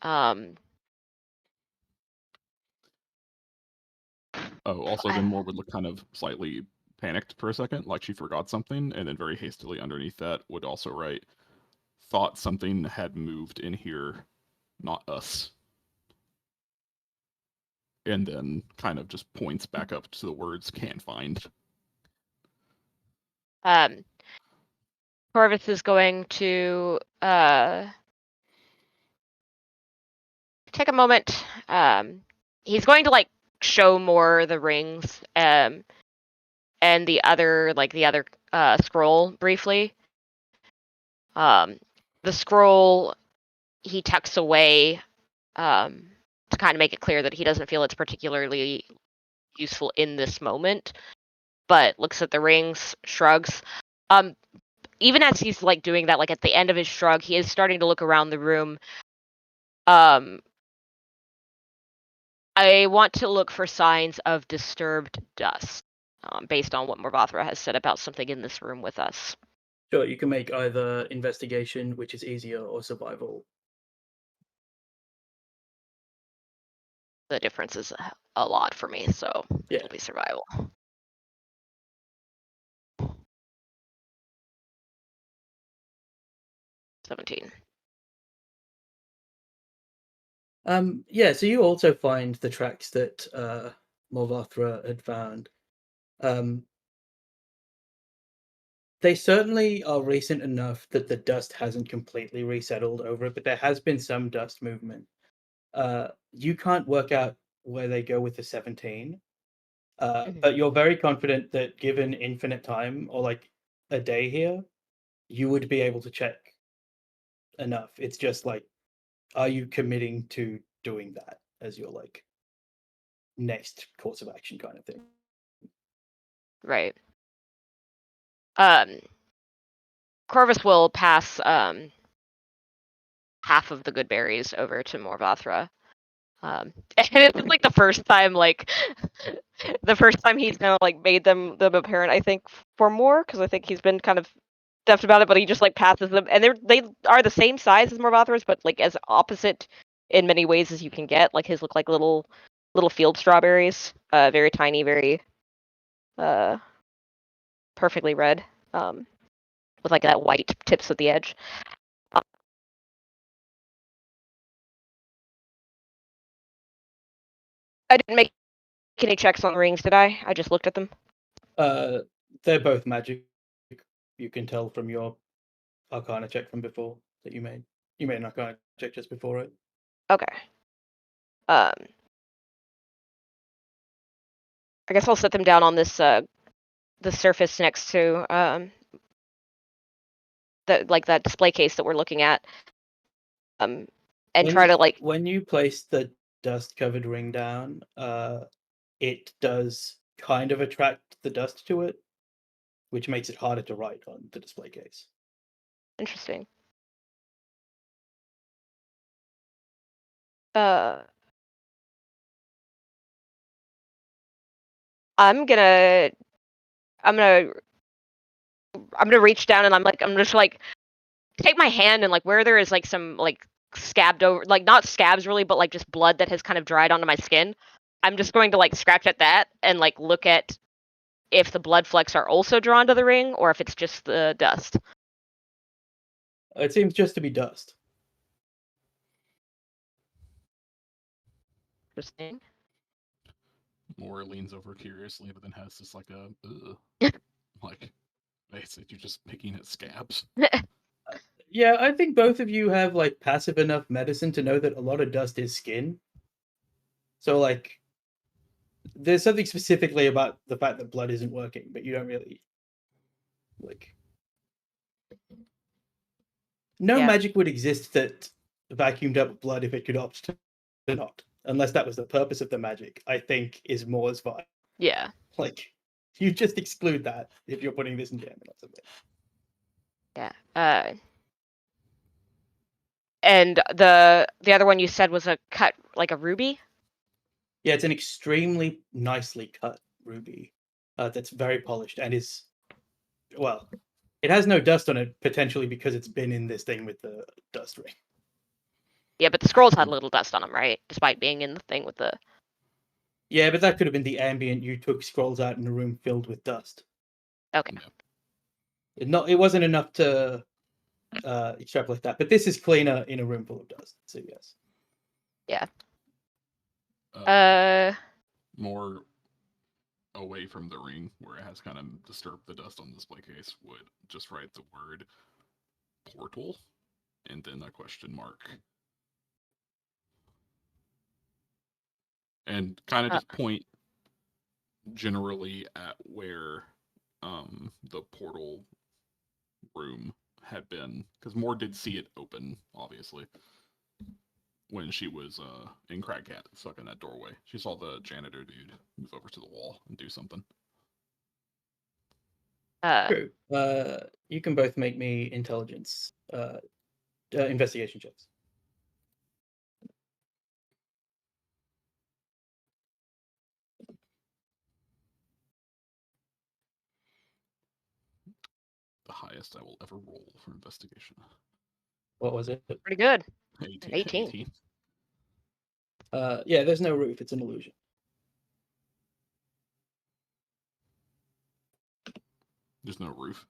Oh, also, then Moore would look kind of slightly panicked for a second, like she forgot something, and then very hastily underneath that would also write, thought something had moved in here, not us. And then kind of just points back up to the words can't find. Corvus is going to take a moment. He's going to like show more the rings and the other scroll briefly. The scroll he tucks away to kind of make it clear that he doesn't feel it's particularly useful in this moment, but looks at the rings, shrugs. Even as he's like doing that, like at the end of his shrug, he is starting to look around the room. I want to look for signs of disturbed dust, based on what Morvathra has said about something in this room with us. Sure, you can make either investigation, which is easier, or survival. The difference is a lot for me, so Yeah. it'll be survival. $17. Yeah, so you also find the tracks that Morvathra had found. They certainly are recent enough that the dust hasn't completely resettled over it, but there has been some dust movement. You can't work out where they go with the 17, but you're very confident that given infinite time or like a day here, you would be able to check enough. It's just like, are you committing to doing that as your like next course of action kind of thing? Right. Corvus will pass half of the good berries over to Morvathra. And it's like the first time he's kind of like made them apparent, I think, for more, because I think he's been kind of stuffed about it, but he just like passes them, and they are the same size as Morvathra's, but like as opposite in many ways as you can get. Like his look like little field strawberries, very tiny, very perfectly red, with like that white tips at the edge. I didn't make any checks on the rings, did I? I just looked at them. They're both magic. You can tell from your Arcana check from before that you made. You made an Arcana check just before it. Okay. I guess I'll set them down on this the surface next to that display case that we're looking at. And try to like when you place the dust covered ring down, it does kind of attract the dust to it, which makes it harder to write on the display case. Interesting. I'm gonna reach down and I'm just like take my hand and like where there is like some like scabbed over, like not scabs really, but like just blood that has kind of dried onto my skin. I'm just going to like scratch at that and like look at if the blood flecks are also drawn to the ring or if it's just the dust. It seems just to be dust. Interesting. Moore leans over curiously, but then has this like a like, basically you're just picking at scabs. Yeah, I think both of you have like passive enough medicine to know that a lot of dust is skin. So like, there's something specifically about the fact that blood isn't working, but you don't really like. No Yeah. magic would exist that vacuumed up blood if it could opt to not, unless that was the purpose of the magic. I think is Moore's vibe. Yeah. Like, you just exclude that if you're putting this in jam or something. Yeah. And the other one you said was a cut like a ruby? Yeah, it's an extremely nicely cut ruby that's very polished and is, well, it has no dust on it, potentially because it's been in this thing with the dust ring. Yeah, but the scrolls had a little dust on them, right? Despite being in the thing with the. Yeah, but that could have been the ambient. You took scrolls out in a room filled with dust. Okay. It wasn't enough to extrapolate that, but this is cleaner in a room full of dust. So yes. Yeah. More away from the ring, where it has kind of disturbed the dust on the display case, would just write the word portal and then a question mark. And kind of just point generally at where the portal room had been, because Moore did see it open, obviously, when she was in Cragcat, stuck in that doorway. She saw the janitor dude move over to the wall and do something. True. You can both make me intelligence investigation checks. The highest I will ever roll for investigation. What was it? Pretty good. 18. 18. Yeah, there's no roof. It's an illusion. There's no roof.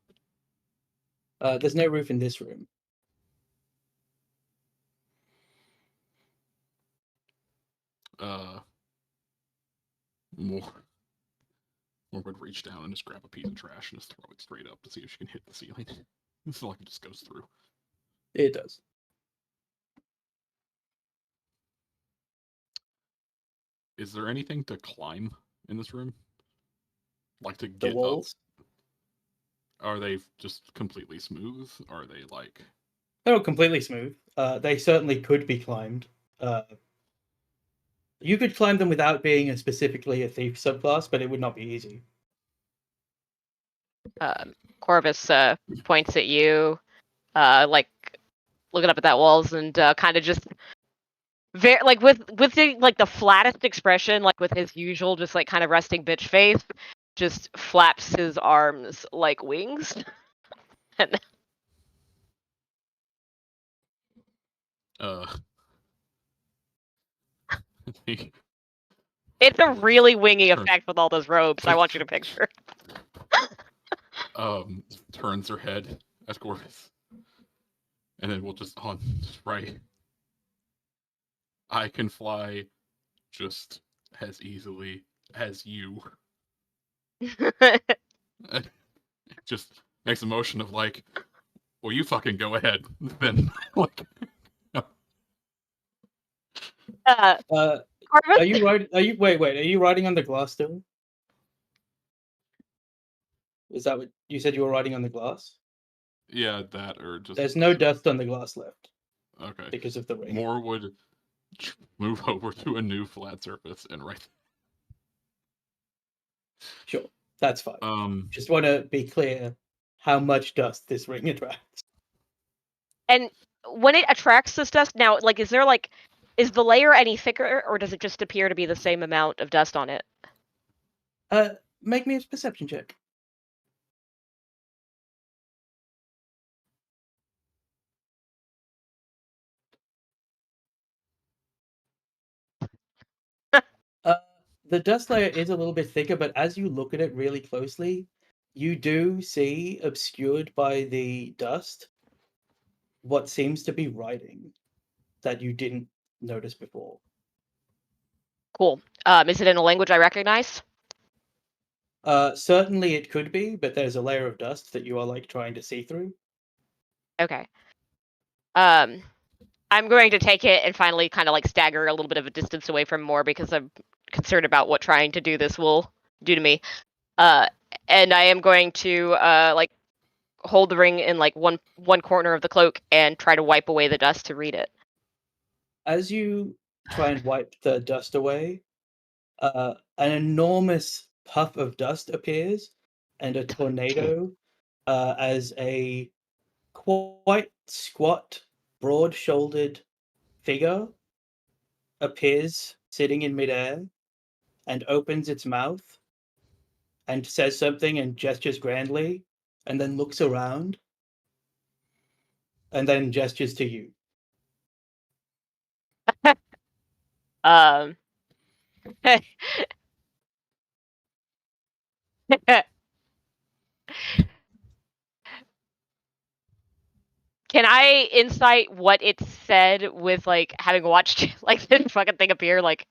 There's no roof in this room. More would reach down and just grab a piece of trash and just throw it straight up to see if she can hit the ceiling. It's like it just goes through. It does. Is there anything to climb in this room? Like to The get walls? up? Are they just completely smooth? Are they like... They're not completely smooth. They certainly could be climbed. You could climb them without being specifically a thief subclass, but it would not be easy. Corvus points at you, like looking up at that walls, and kind of just very like with the like the flattest expression, like with his usual just like kind of resting bitch face, just flaps his arms like wings. And it's a really wingy effect with all those robes. I want you to picture. Turns her head at Corvus, and then we'll just on right. I can fly just as easily as you. Just makes a motion of like, well, you fucking go ahead. Then like. Are you riding? Wait? Are you riding on the glass still? Is that what you said? You were riding on the glass? Yeah, that or just. There's no dust on the glass left. Okay. Because of the ring. Moore would move over to a new flat surface and write. Sure, that's fine. Just want to be clear how much dust this ring attracts. And when it attracts this dust, now, like, is the layer any thicker, or does it just appear to be the same amount of dust on it? Make me a perception check. The dust layer is a little bit thicker, but as you look at it really closely, you do see, obscured by the dust, what seems to be writing that you didn't notice before. Cool. Is it in a language I recognize? Certainly it could be, but there's a layer of dust that you are like trying to see through. Okay. I'm going to take it and finally kind of like stagger a little bit of a distance away from Moore because I'm concerned about what trying to do this will do to me. And I am going to like hold the ring in like one corner of the cloak and try to wipe away the dust to read it. As you try and wipe the dust away, an enormous puff of dust appears and a tornado as a quite squat, broad-shouldered figure appears sitting in midair and opens its mouth and says something and gestures grandly and then looks around and then gestures to you. Um, Can I insight what it said with like having watched like this fucking thing appear? Like,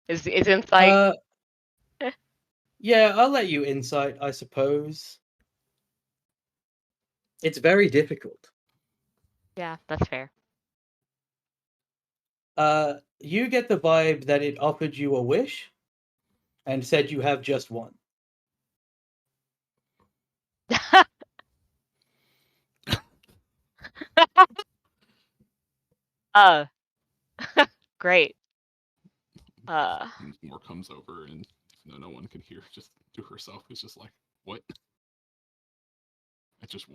is insight? Yeah, I'll let you insight, I suppose. It's very difficult. Yeah, that's fair. You get the vibe that it offered you a wish and said you have just one. uh, great. More comes over, and no one can hear. Just to herself, it's just like, what? I just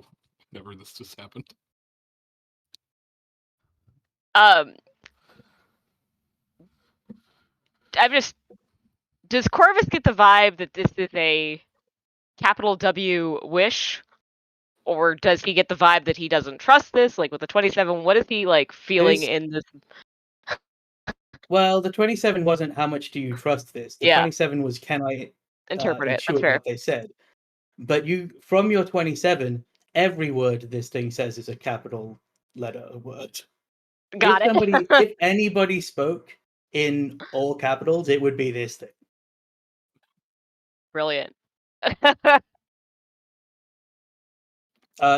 never this just happened. I'm just. Does Corvus get the vibe that this is a capital W wish? Or does he get the vibe that he doesn't trust this? Like with the 27, what is he like feeling in this? Well, the 27 wasn't how much do you trust this. The 27 was can I interpret it? That's intuit fair. what they said. But you, from your 27, every word this thing says is a capital letter word. Got it. If anybody spoke in all capitals, it would be this thing. Brilliant.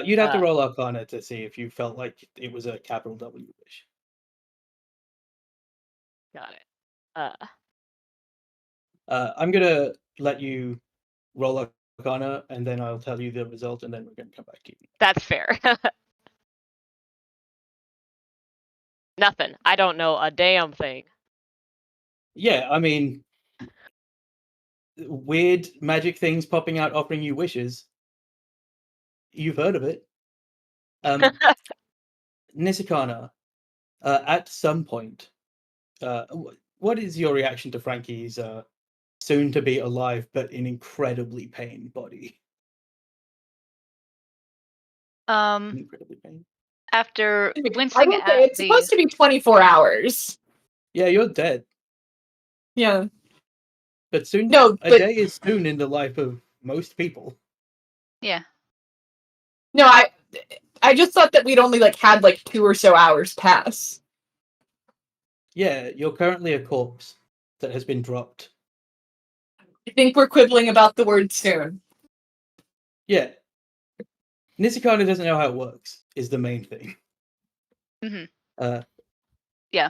You'd have to roll Arcana to see if you felt like it was a capital W wish. Got it. I'm gonna let you roll Arcana, and then I'll tell you the result, and then we're gonna come back to you. That's fair. Nothing. I don't know a damn thing. Yeah, I mean, weird magic things popping out offering you wishes. You've heard of it. Nisakana, at some point, what is your reaction to Frankie's soon to be alive but in incredibly pain body? Incredibly pain. After I wincing will at say it's supposed to be 24 hours. Yeah, you're dead. Yeah. But soon, No, a but day is soon in the life of most people. Yeah. no, I just thought that we'd only like had like 2 or so hours pass. Yeah, you're currently a corpse that has been dropped. I think we're quibbling about the word soon. Yeah. Nisakana doesn't know how it works, is the main thing. Yeah.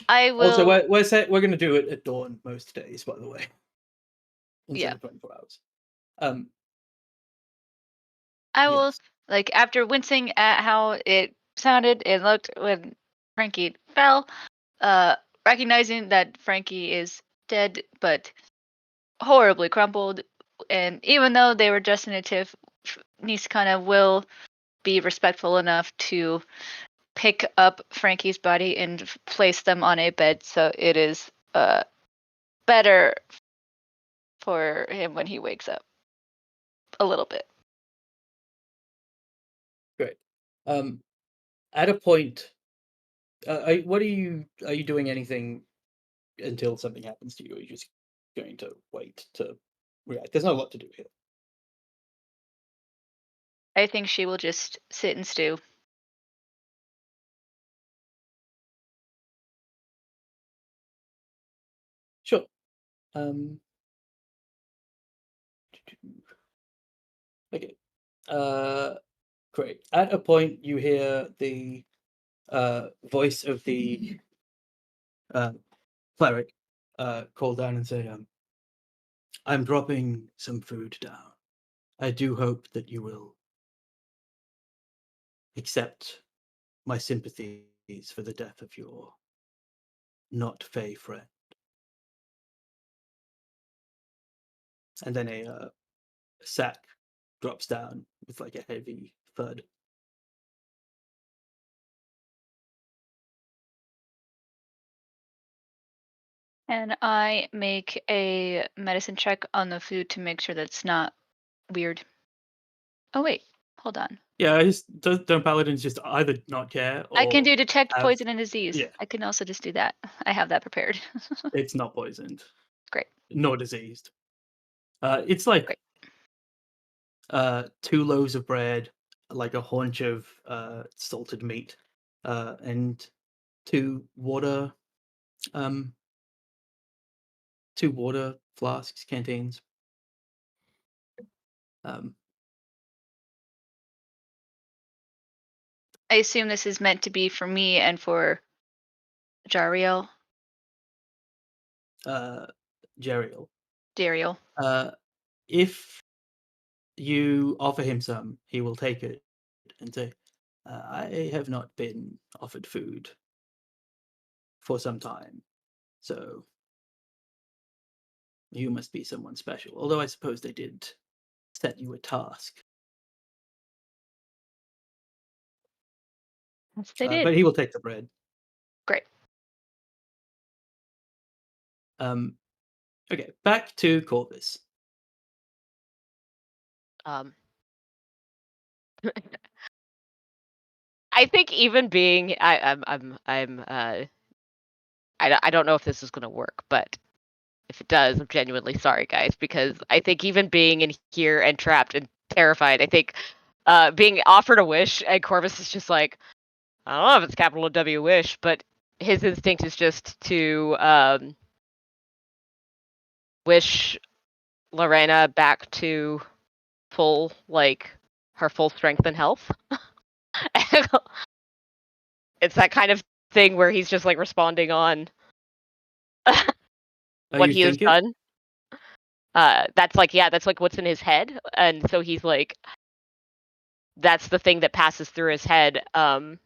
I will. Also, we're going to do it at dawn most days, by the way. Instead of 24 hours. I will, like, after wincing at how it sounded and looked when Frankie fell, recognizing that Frankie is dead but horribly crumpled, and even though they were just in a tiff, Nice kind of will be respectful enough to pick up Frankie's body and place them on a bed so it is better for him when he wakes up a little bit. Great. At a point, what are you doing anything until something happens to you? Or are you just going to wait to react? There's not a lot to do here. I think she will just sit and stew Um. Okay. Great. At a point, you hear the voice of the cleric call down and say, "I'm dropping some food down. I do hope that you will accept my sympathies for the death of your not Fey friend." And then a sack drops down with like a heavy thud. And I make a medicine check on the food to make sure that's not weird. Oh wait, hold on. Yeah, I just don't paladins just either not care or I can do detect have- poison and disease. Yeah. I can also just do that. I have that prepared. it's not poisoned. Great. Nor diseased. It's like Great. 2 loaves of bread, like a haunch of salted meat, and 2 water 2 water flasks, canteens. I assume this is meant to be for me and for Jariel. Jeriel. Dariel. If you offer him some, he will take it and say, "I have not been offered food for some time, so you must be someone special." Although I suppose they did set you a task. Yes, they did. But he will take the bread. Great. Okay, back to Corvus. I think even being I don't know if this is gonna work, but if it does, I'm genuinely sorry, guys, because I think even being in here and trapped and terrified, I think being offered a wish and Corvus is just like, I don't know if it's capital W wish, but his instinct is just to wish Lorena back to full her full strength and health. It's that kind of thing where he's just like responding on what You he has think it? done. That's like what's in his head, and so he's like, that's the thing that passes through his head. And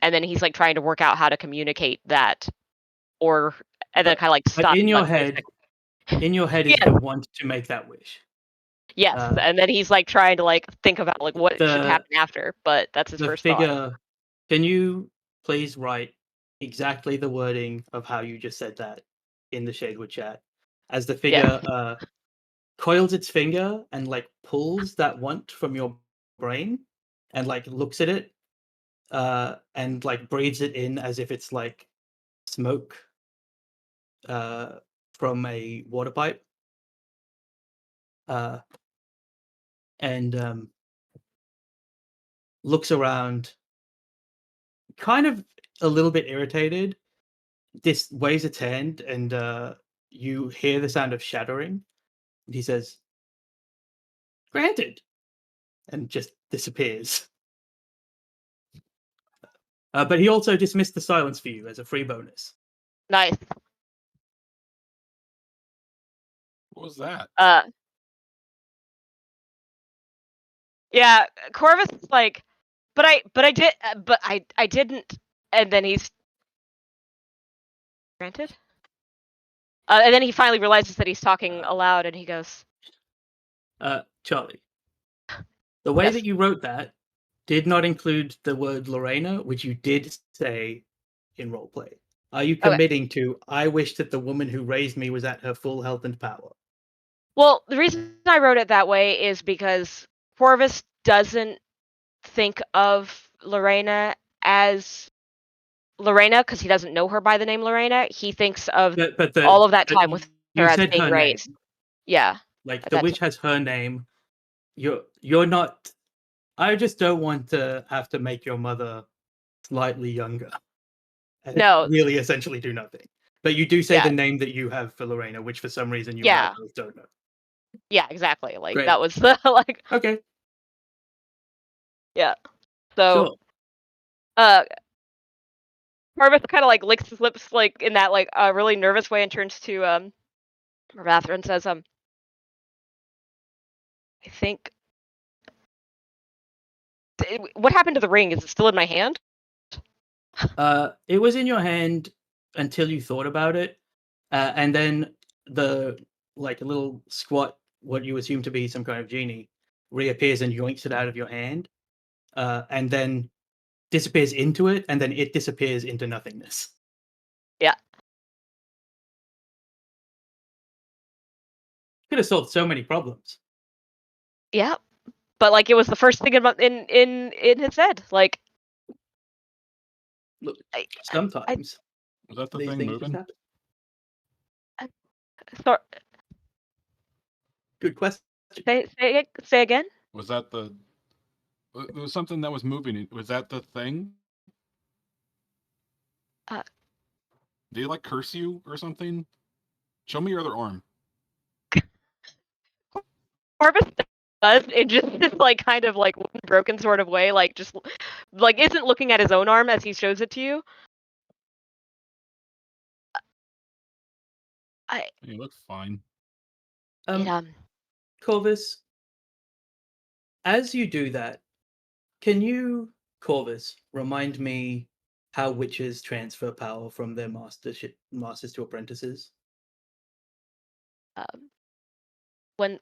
then he's like trying to work out how to communicate that, and then kind of like But stop. in your head is Yes. the want to make that wish. Yes, and then he's like trying to like think about like what should The- happen after, but that's his The first thought. figure. Can you please write exactly the wording of how you just said that in the Shadewood chat? As the figure coils its finger and like pulls that want from your brain and like looks at it and like breathes it in as if it's like smoke from a water pipe. And looks around, kind of a little bit irritated. This waves its hand, and you hear the sound of shattering. And he says, "Granted," and just disappears. But he also dismissed the silence for you as a free bonus. Nice. What was that? Yeah, Corvus is like, but I didn't, and then he's granted. And then he finally realizes that he's talking aloud, and he goes, Charlie, the way Yes. that you wrote that did not include the word Lorena, which you did say in roleplay. Are you committing to, I wish that the woman who raised me was at her full health and power? Well, the reason I wrote it that way is because Corvus doesn't think of Lorena as Lorena because he doesn't know her by the name Lorena. He thinks of all of that time with her as being raised. Name. Yeah. Like the witch has her name. You're not. I just don't want to have to make your mother slightly younger. And No. really essentially do nothing. But you do say Yeah. the name that you have for Lorena, which for some reason you Yeah. and I both don't know. Yeah, exactly. Like Great. that was the like Okay, yeah. So sure. Corvus kind of like licks his lips like in that like really nervous way and turns to Rathra and says, I think what happened to the ring? Is it still in my hand? It was in your hand until you thought about it, and then the like a little squat, what you assume to be some kind of genie, reappears and yoinks it out of your hand, and then disappears into it, and then it disappears into nothingness. Yeah. Could have solved so many problems. Yeah. But like it was the first thing in his head. Like Look, I sometimes Was that the these thing things just moving? happen. thought Good question. say again. Was that the? There was something that was moving. Was that the thing? Uh, Did he like curse you or something? Show me your other arm. Corvus does in just this like kind of like broken sort of way, like just like isn't looking at his own arm as he shows it to you. I You look fine. it, Corvus, as you do that, can you, Corvus, remind me how witches transfer power from their masters to apprentices? um, when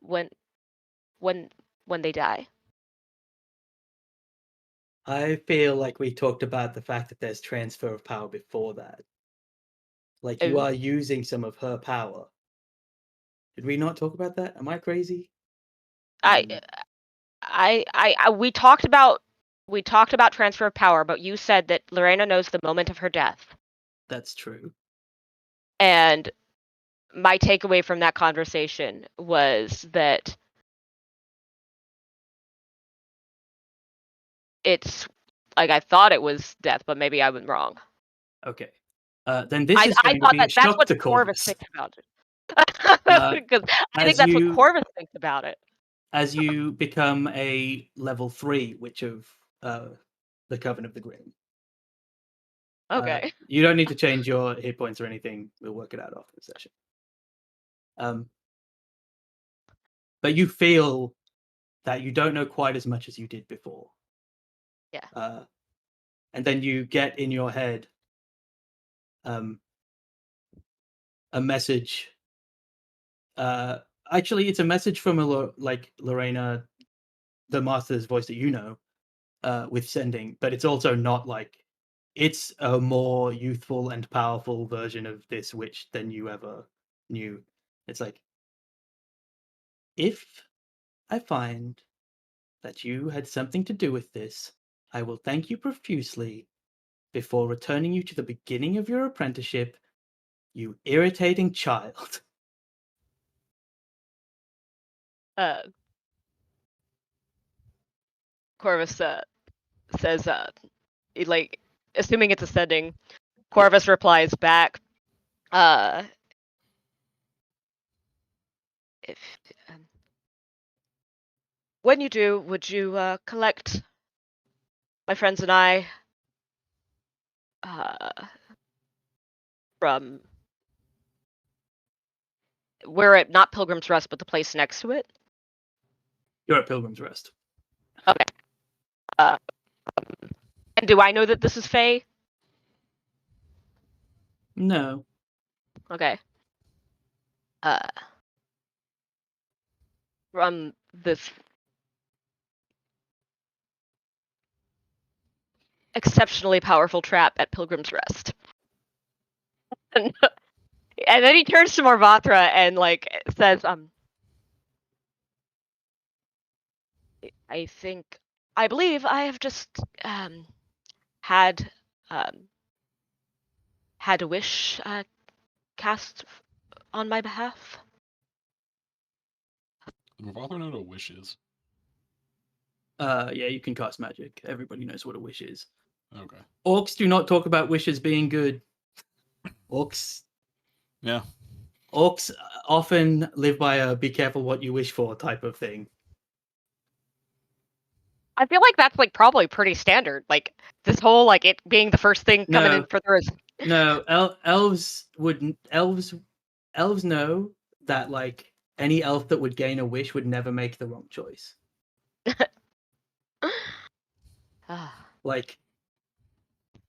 when they die. I feel like we talked about the fact that there's transfer of power before that. Like you Oh. are using some of her power. Did we not talk about that? Am I crazy? We talked about transfer of power, but you said that Lorena knows the moment of her death. That's true. And my takeaway from that conversation was that it's like I thought it was death, but maybe I was wrong. Okay. Then this is I going to thought be a that that's shock what to Corvus Corvus. thinks about it. Uh, Because I think as that's what you- Corvus thinks about it. As you become a level 3 Witch of the Coven of the Grim. Okay. You don't need to change your hit points or anything. We'll work it out after the session. But you feel that you don't know quite as much as you did before. Yeah. And then you get in your head a message. Actually, it's a message from Lorena, the master's voice that you know, with sending, but it's also not like it's a more youthful and powerful version of this witch than you ever knew. It's like, if I find that you had something to do with this, I will thank you profusely before returning you to the beginning of your apprenticeship, you irritating child. Corvus says like assuming it's ascending, Corvus replies back, if when you do, would you collect my friends and I from we're at not Pilgrim's Rest, but the place next to it? You're at Pilgrim's Rest. Okay. And do I know that this is Faye? No. Okay. From this exceptionally powerful trap at Pilgrim's Rest. And then he turns to Morvathra and like says, I believe I have just had a wish cast on my behalf. My father know what a wish is. Yeah, you can cast magic. Everybody knows what a wish is. Okay. Orcs do not talk about wishes being good. Orcs Yeah. Orcs often live by a "be careful what you wish for" type of thing. I feel like that's like probably pretty standard. Like this whole like it being the first thing coming in for the No, elves wouldn't. Elves know that like any elf that would gain a wish would never make the wrong choice. Like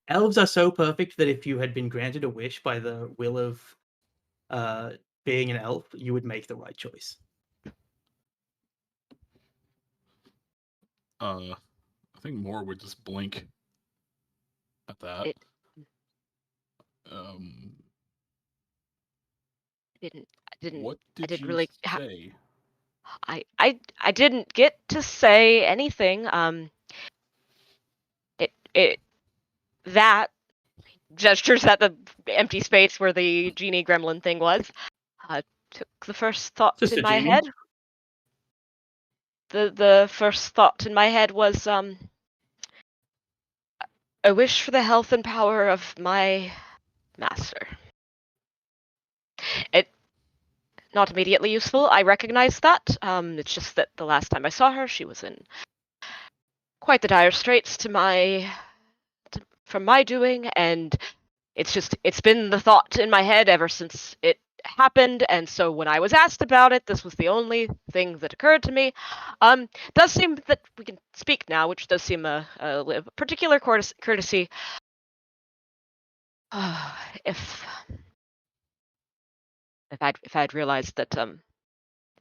elves are so perfect that if you had been granted a wish by the will of being an elf, you would make the right choice. I think Moore would just blink at that. What did I didn't you really say? I didn't get to say anything. It that gestures at the empty space where the genie gremlin thing was. Took the first thought Just in a my genie. head. The first thought in my head was I wish for the health and power of my master. It not immediately useful. I recognize that. It's just that the last time I saw her, she was in quite the dire straits from my doing, and it's been the thought in my head ever since it happened. And so when I was asked about it, this was the only thing that occurred to me. Does seem that we can speak now, which does seem a particular courtesy. If I'd realized that if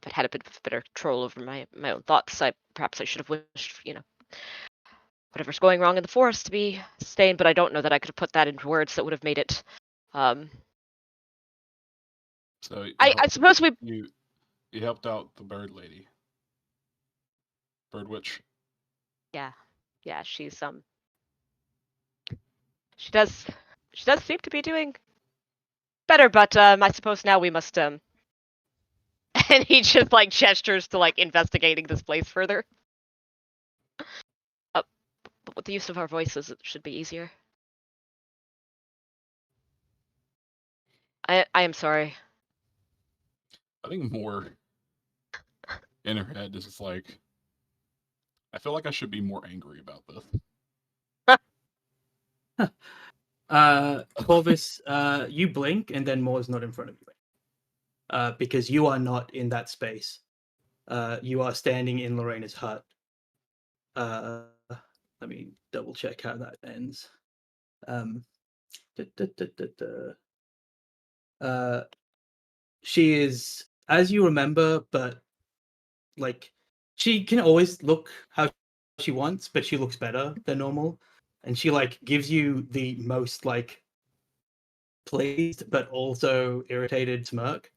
I'd had a bit of better control over my own thoughts, perhaps I should have wished, whatever's going wrong in the forest to be sustained. But I don't know that I could have put that into words that would have made it. So I suppose you helped out the bird lady, bird witch. Yeah, she's she does seem to be doing better, but I suppose now we must and he just like gestures to like investigating this place further. But with the use of our voices, it should be easier. I am sorry. I think more in her head is just like, I feel like I should be more angry about this. Corvus, you blink and then Moore's not in front of you. Because you are not in that space. You are standing in Lorena's hut. Let me double check how that ends. She is, as you remember, but like she can always look how she wants, but she looks better than normal, and she like gives you the most like pleased but also irritated smirk.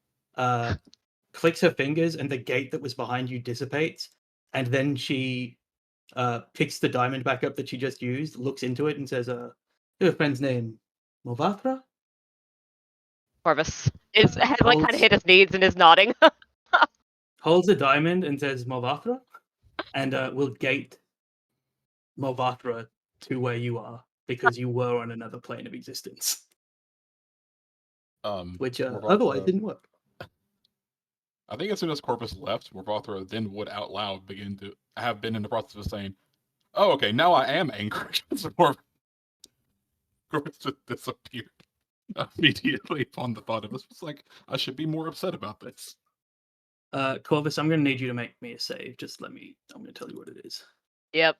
Clicks her fingers, and the gate that was behind you dissipates, and then she picks the diamond back up that she just used, looks into it, and says, "Your friend's name, Movatra?" Corvus has like kind of hit his knees and is nodding. Holds the diamond and says, "Movatra," and will gate Movatra to where you are because you were on another plane of existence, which otherwise didn't work. I think as soon as Corvus left, Morvathra then would out loud begin to have been in the process of saying, "Oh, okay, now I am angry." So Corvus just disappeared immediately upon the thought of this. Was like, I should be more upset about this. Corvus, I'm going to need you to make me a save. Just I'm going to tell you what it is. Yep,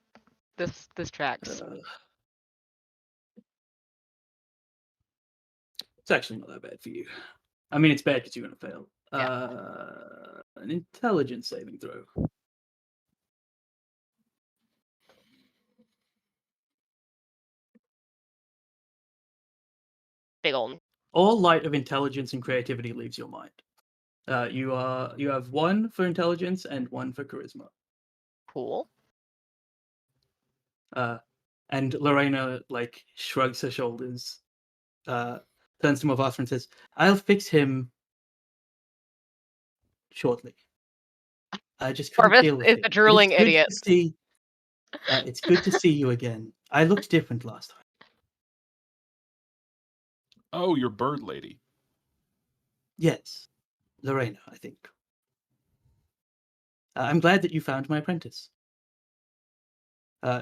this tracks. It's actually not that bad for you. I mean, it's bad because you're going to fail. Yeah. An intelligence saving throw. Big old. All light of intelligence and creativity leaves your mind. You have 1 for intelligence and 1 for charisma. Cool. And Lorena like shrugs her shoulders, turns to Movatra and says, "I'll fix him shortly. I just couldn't Corvus deal with is him. a drooling It's good idiot. to see. It's good to see you again. I looked different last time." Oh, your bird lady. Yes, Lorena, I think. I'm glad that you found my apprentice.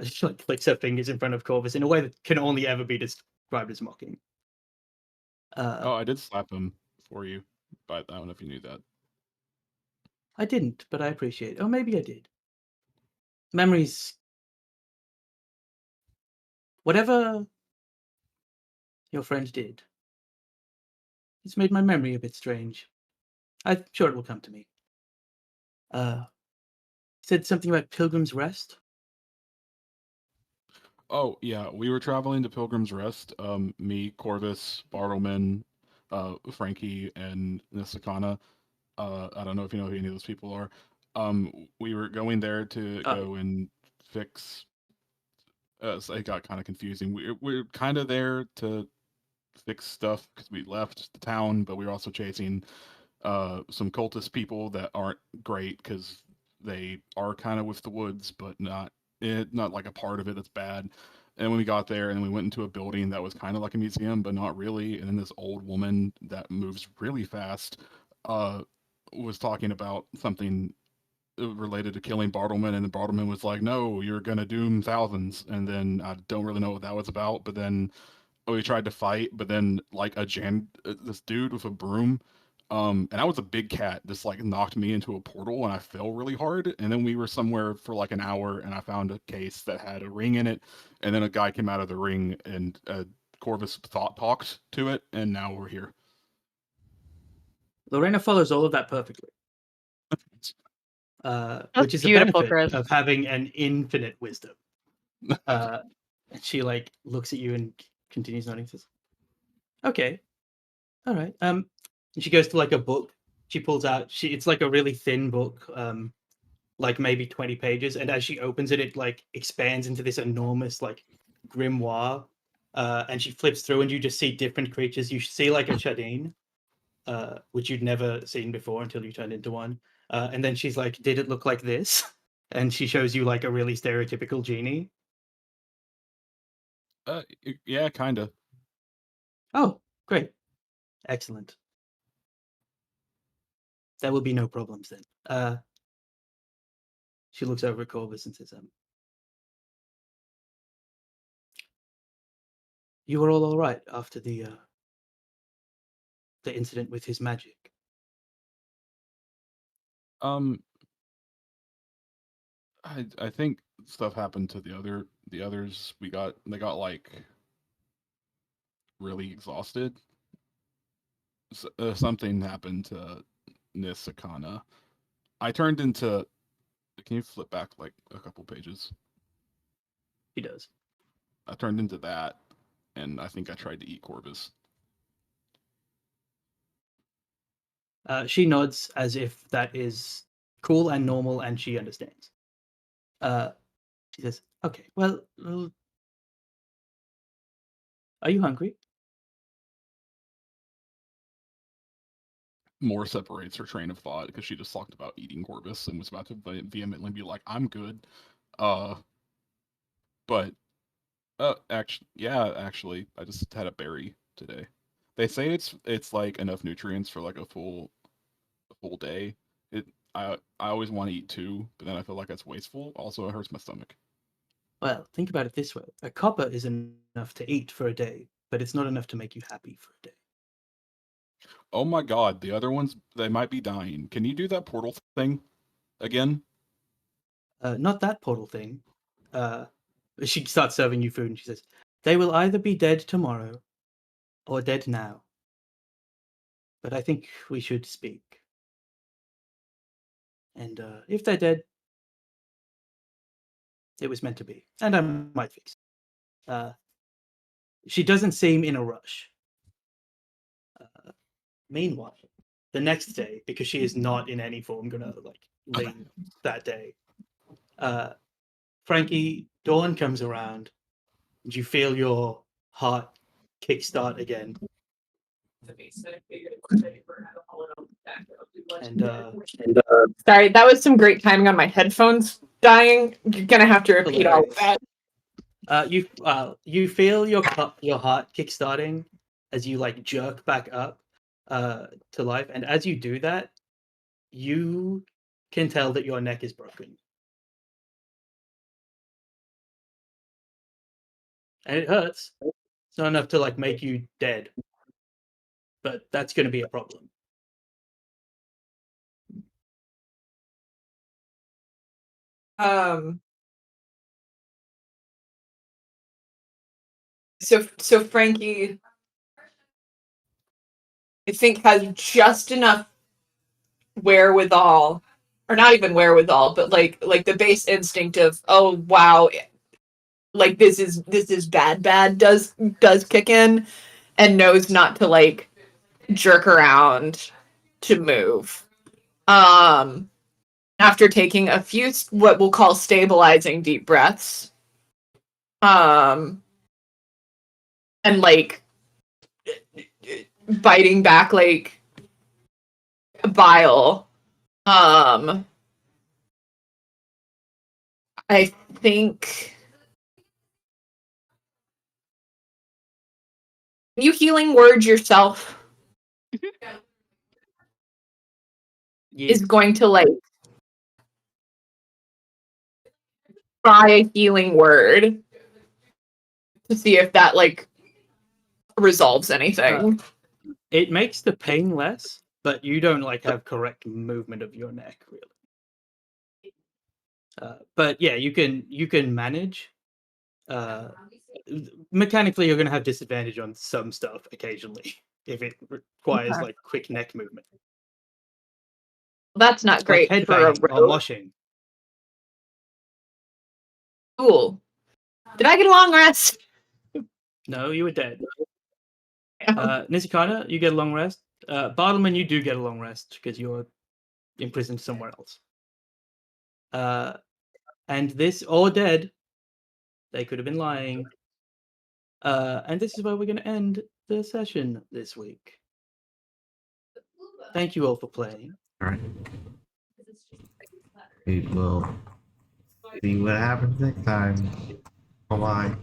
She like flicks her fingers in front of Corvus in a way that can only ever be described as mocking. Oh, I did slap him for you, but I don't know if you knew that. I didn't, but I appreciate it. Oh, maybe I did. Memories. Whatever your friend did, it's made my memory a bit strange. I'm sure it will come to me. Said something about Pilgrim's Rest. Oh yeah, we were traveling to Pilgrim's Rest. Me, Corvus, Bartleman, Frankie, and Nisakana. I don't know if you know who any of those people are. We were going there to go and fix. So it got kind of confusing. We're kind of there to fix stuff because we left the town, but we were also chasing some cultist people that aren't great because they are kind of with the woods, but not like a part of it that's bad. And when we got there, and we went into a building that was kind of like a museum, but not really. And then this old woman that moves really fast was talking about something related to killing Bartleman, and then Bartleman was like, "No, you're gonna doom thousands." And then I don't really know what that was about, but then we tried to fight, but then like this dude with a broom, and I was a big cat, just like knocked me into a portal, and I fell really hard. And then we were somewhere for like an hour, and I found a case that had a ring in it, and then a guy came out of the ring, and Corvus talked to it, and now we're here. Lorena follows all of that perfectly. Which is a beautiful, benefit Chris. of having an infinite wisdom. And she like looks at you and continues nodding. Says, "Okay, all right." And she goes to like a book. She pulls out. It's like a really thin book, like maybe 20 pages. And as she opens it, it like expands into this enormous like grimoire. And she flips through, and you just see different creatures. You see like a Shadeen, which you'd never seen before until you turned into one. And then she's like, "Did it look like this?" And she shows you like a really stereotypical genie. Yeah, kind of. Oh, great. Excellent. There will be no problems then. She looks over at Corvus and says, "You were all right after the incident with his magic." Um, I think stuff happened to the others. They got like really exhausted. Something happened to Nisakana. I turned into. Can you flip back like a couple pages? He does. I turned into that, and I think I tried to eat Corvus. She nods as if that is cool and normal, and she understands. She says, "Okay, well, are you hungry?" More separates her train of thought because she just talked about eating Corvus and was about to vehemently be like, "I'm good," uh, but actually, I just had a berry today. They say it's like enough nutrients for like a full day. It I always want to eat two, but then I feel like that's wasteful. Also, it hurts my stomach. Well, think about it this way. A copper is enough to eat for a day, but it's not enough to make you happy for a day. Oh my god, the other ones they might be dying. Can you do that portal thing again? Not that portal thing. She starts serving you food and she says, "They will either be dead tomorrow or dead now. But I think we should speak. And if they're dead, it was meant to be. And I might fix it." She doesn't seem in a rush. Meanwhile, the next day, because she is not in any form gonna like leave that day, Frankie, dawn comes around, and you feel your heart kickstart again. And Sorry, that was some great timing on my headphones dying. You're gonna have to repeat all of that. You feel your heart kickstarting as you like jerk back up, to life, and as you do that, you can tell that your neck is broken, and it hurts. It's not enough to like make you dead, but that's going to be a problem. So Frankie, I think, has just enough wherewithal, or not even wherewithal, but like the base instinct of, oh wow, like this is bad does kick in, and knows not to like jerk around to move. After taking a few what we'll call stabilizing deep breaths, and like biting back like bile, I think you healing word yourself is going to like try a healing word to see if that like resolves anything. It makes the pain less, but you don't like have correct movement of your neck really. But yeah, you can manage. Mechanically, you're going to have disadvantage on some stuff occasionally if it requires like quick neck movement. That's not great like for a headbanging or rogue. moshing. Cool. Did I get a long rest? No, you were dead. Nishikana, you get a long rest. Bartleman, you do get a long rest because you're imprisoned somewhere else. And this, or dead, they could have been lying. And this is where we're going to end the session this week. Thank you all for playing. All right. We will see what happens next time. Bye-bye.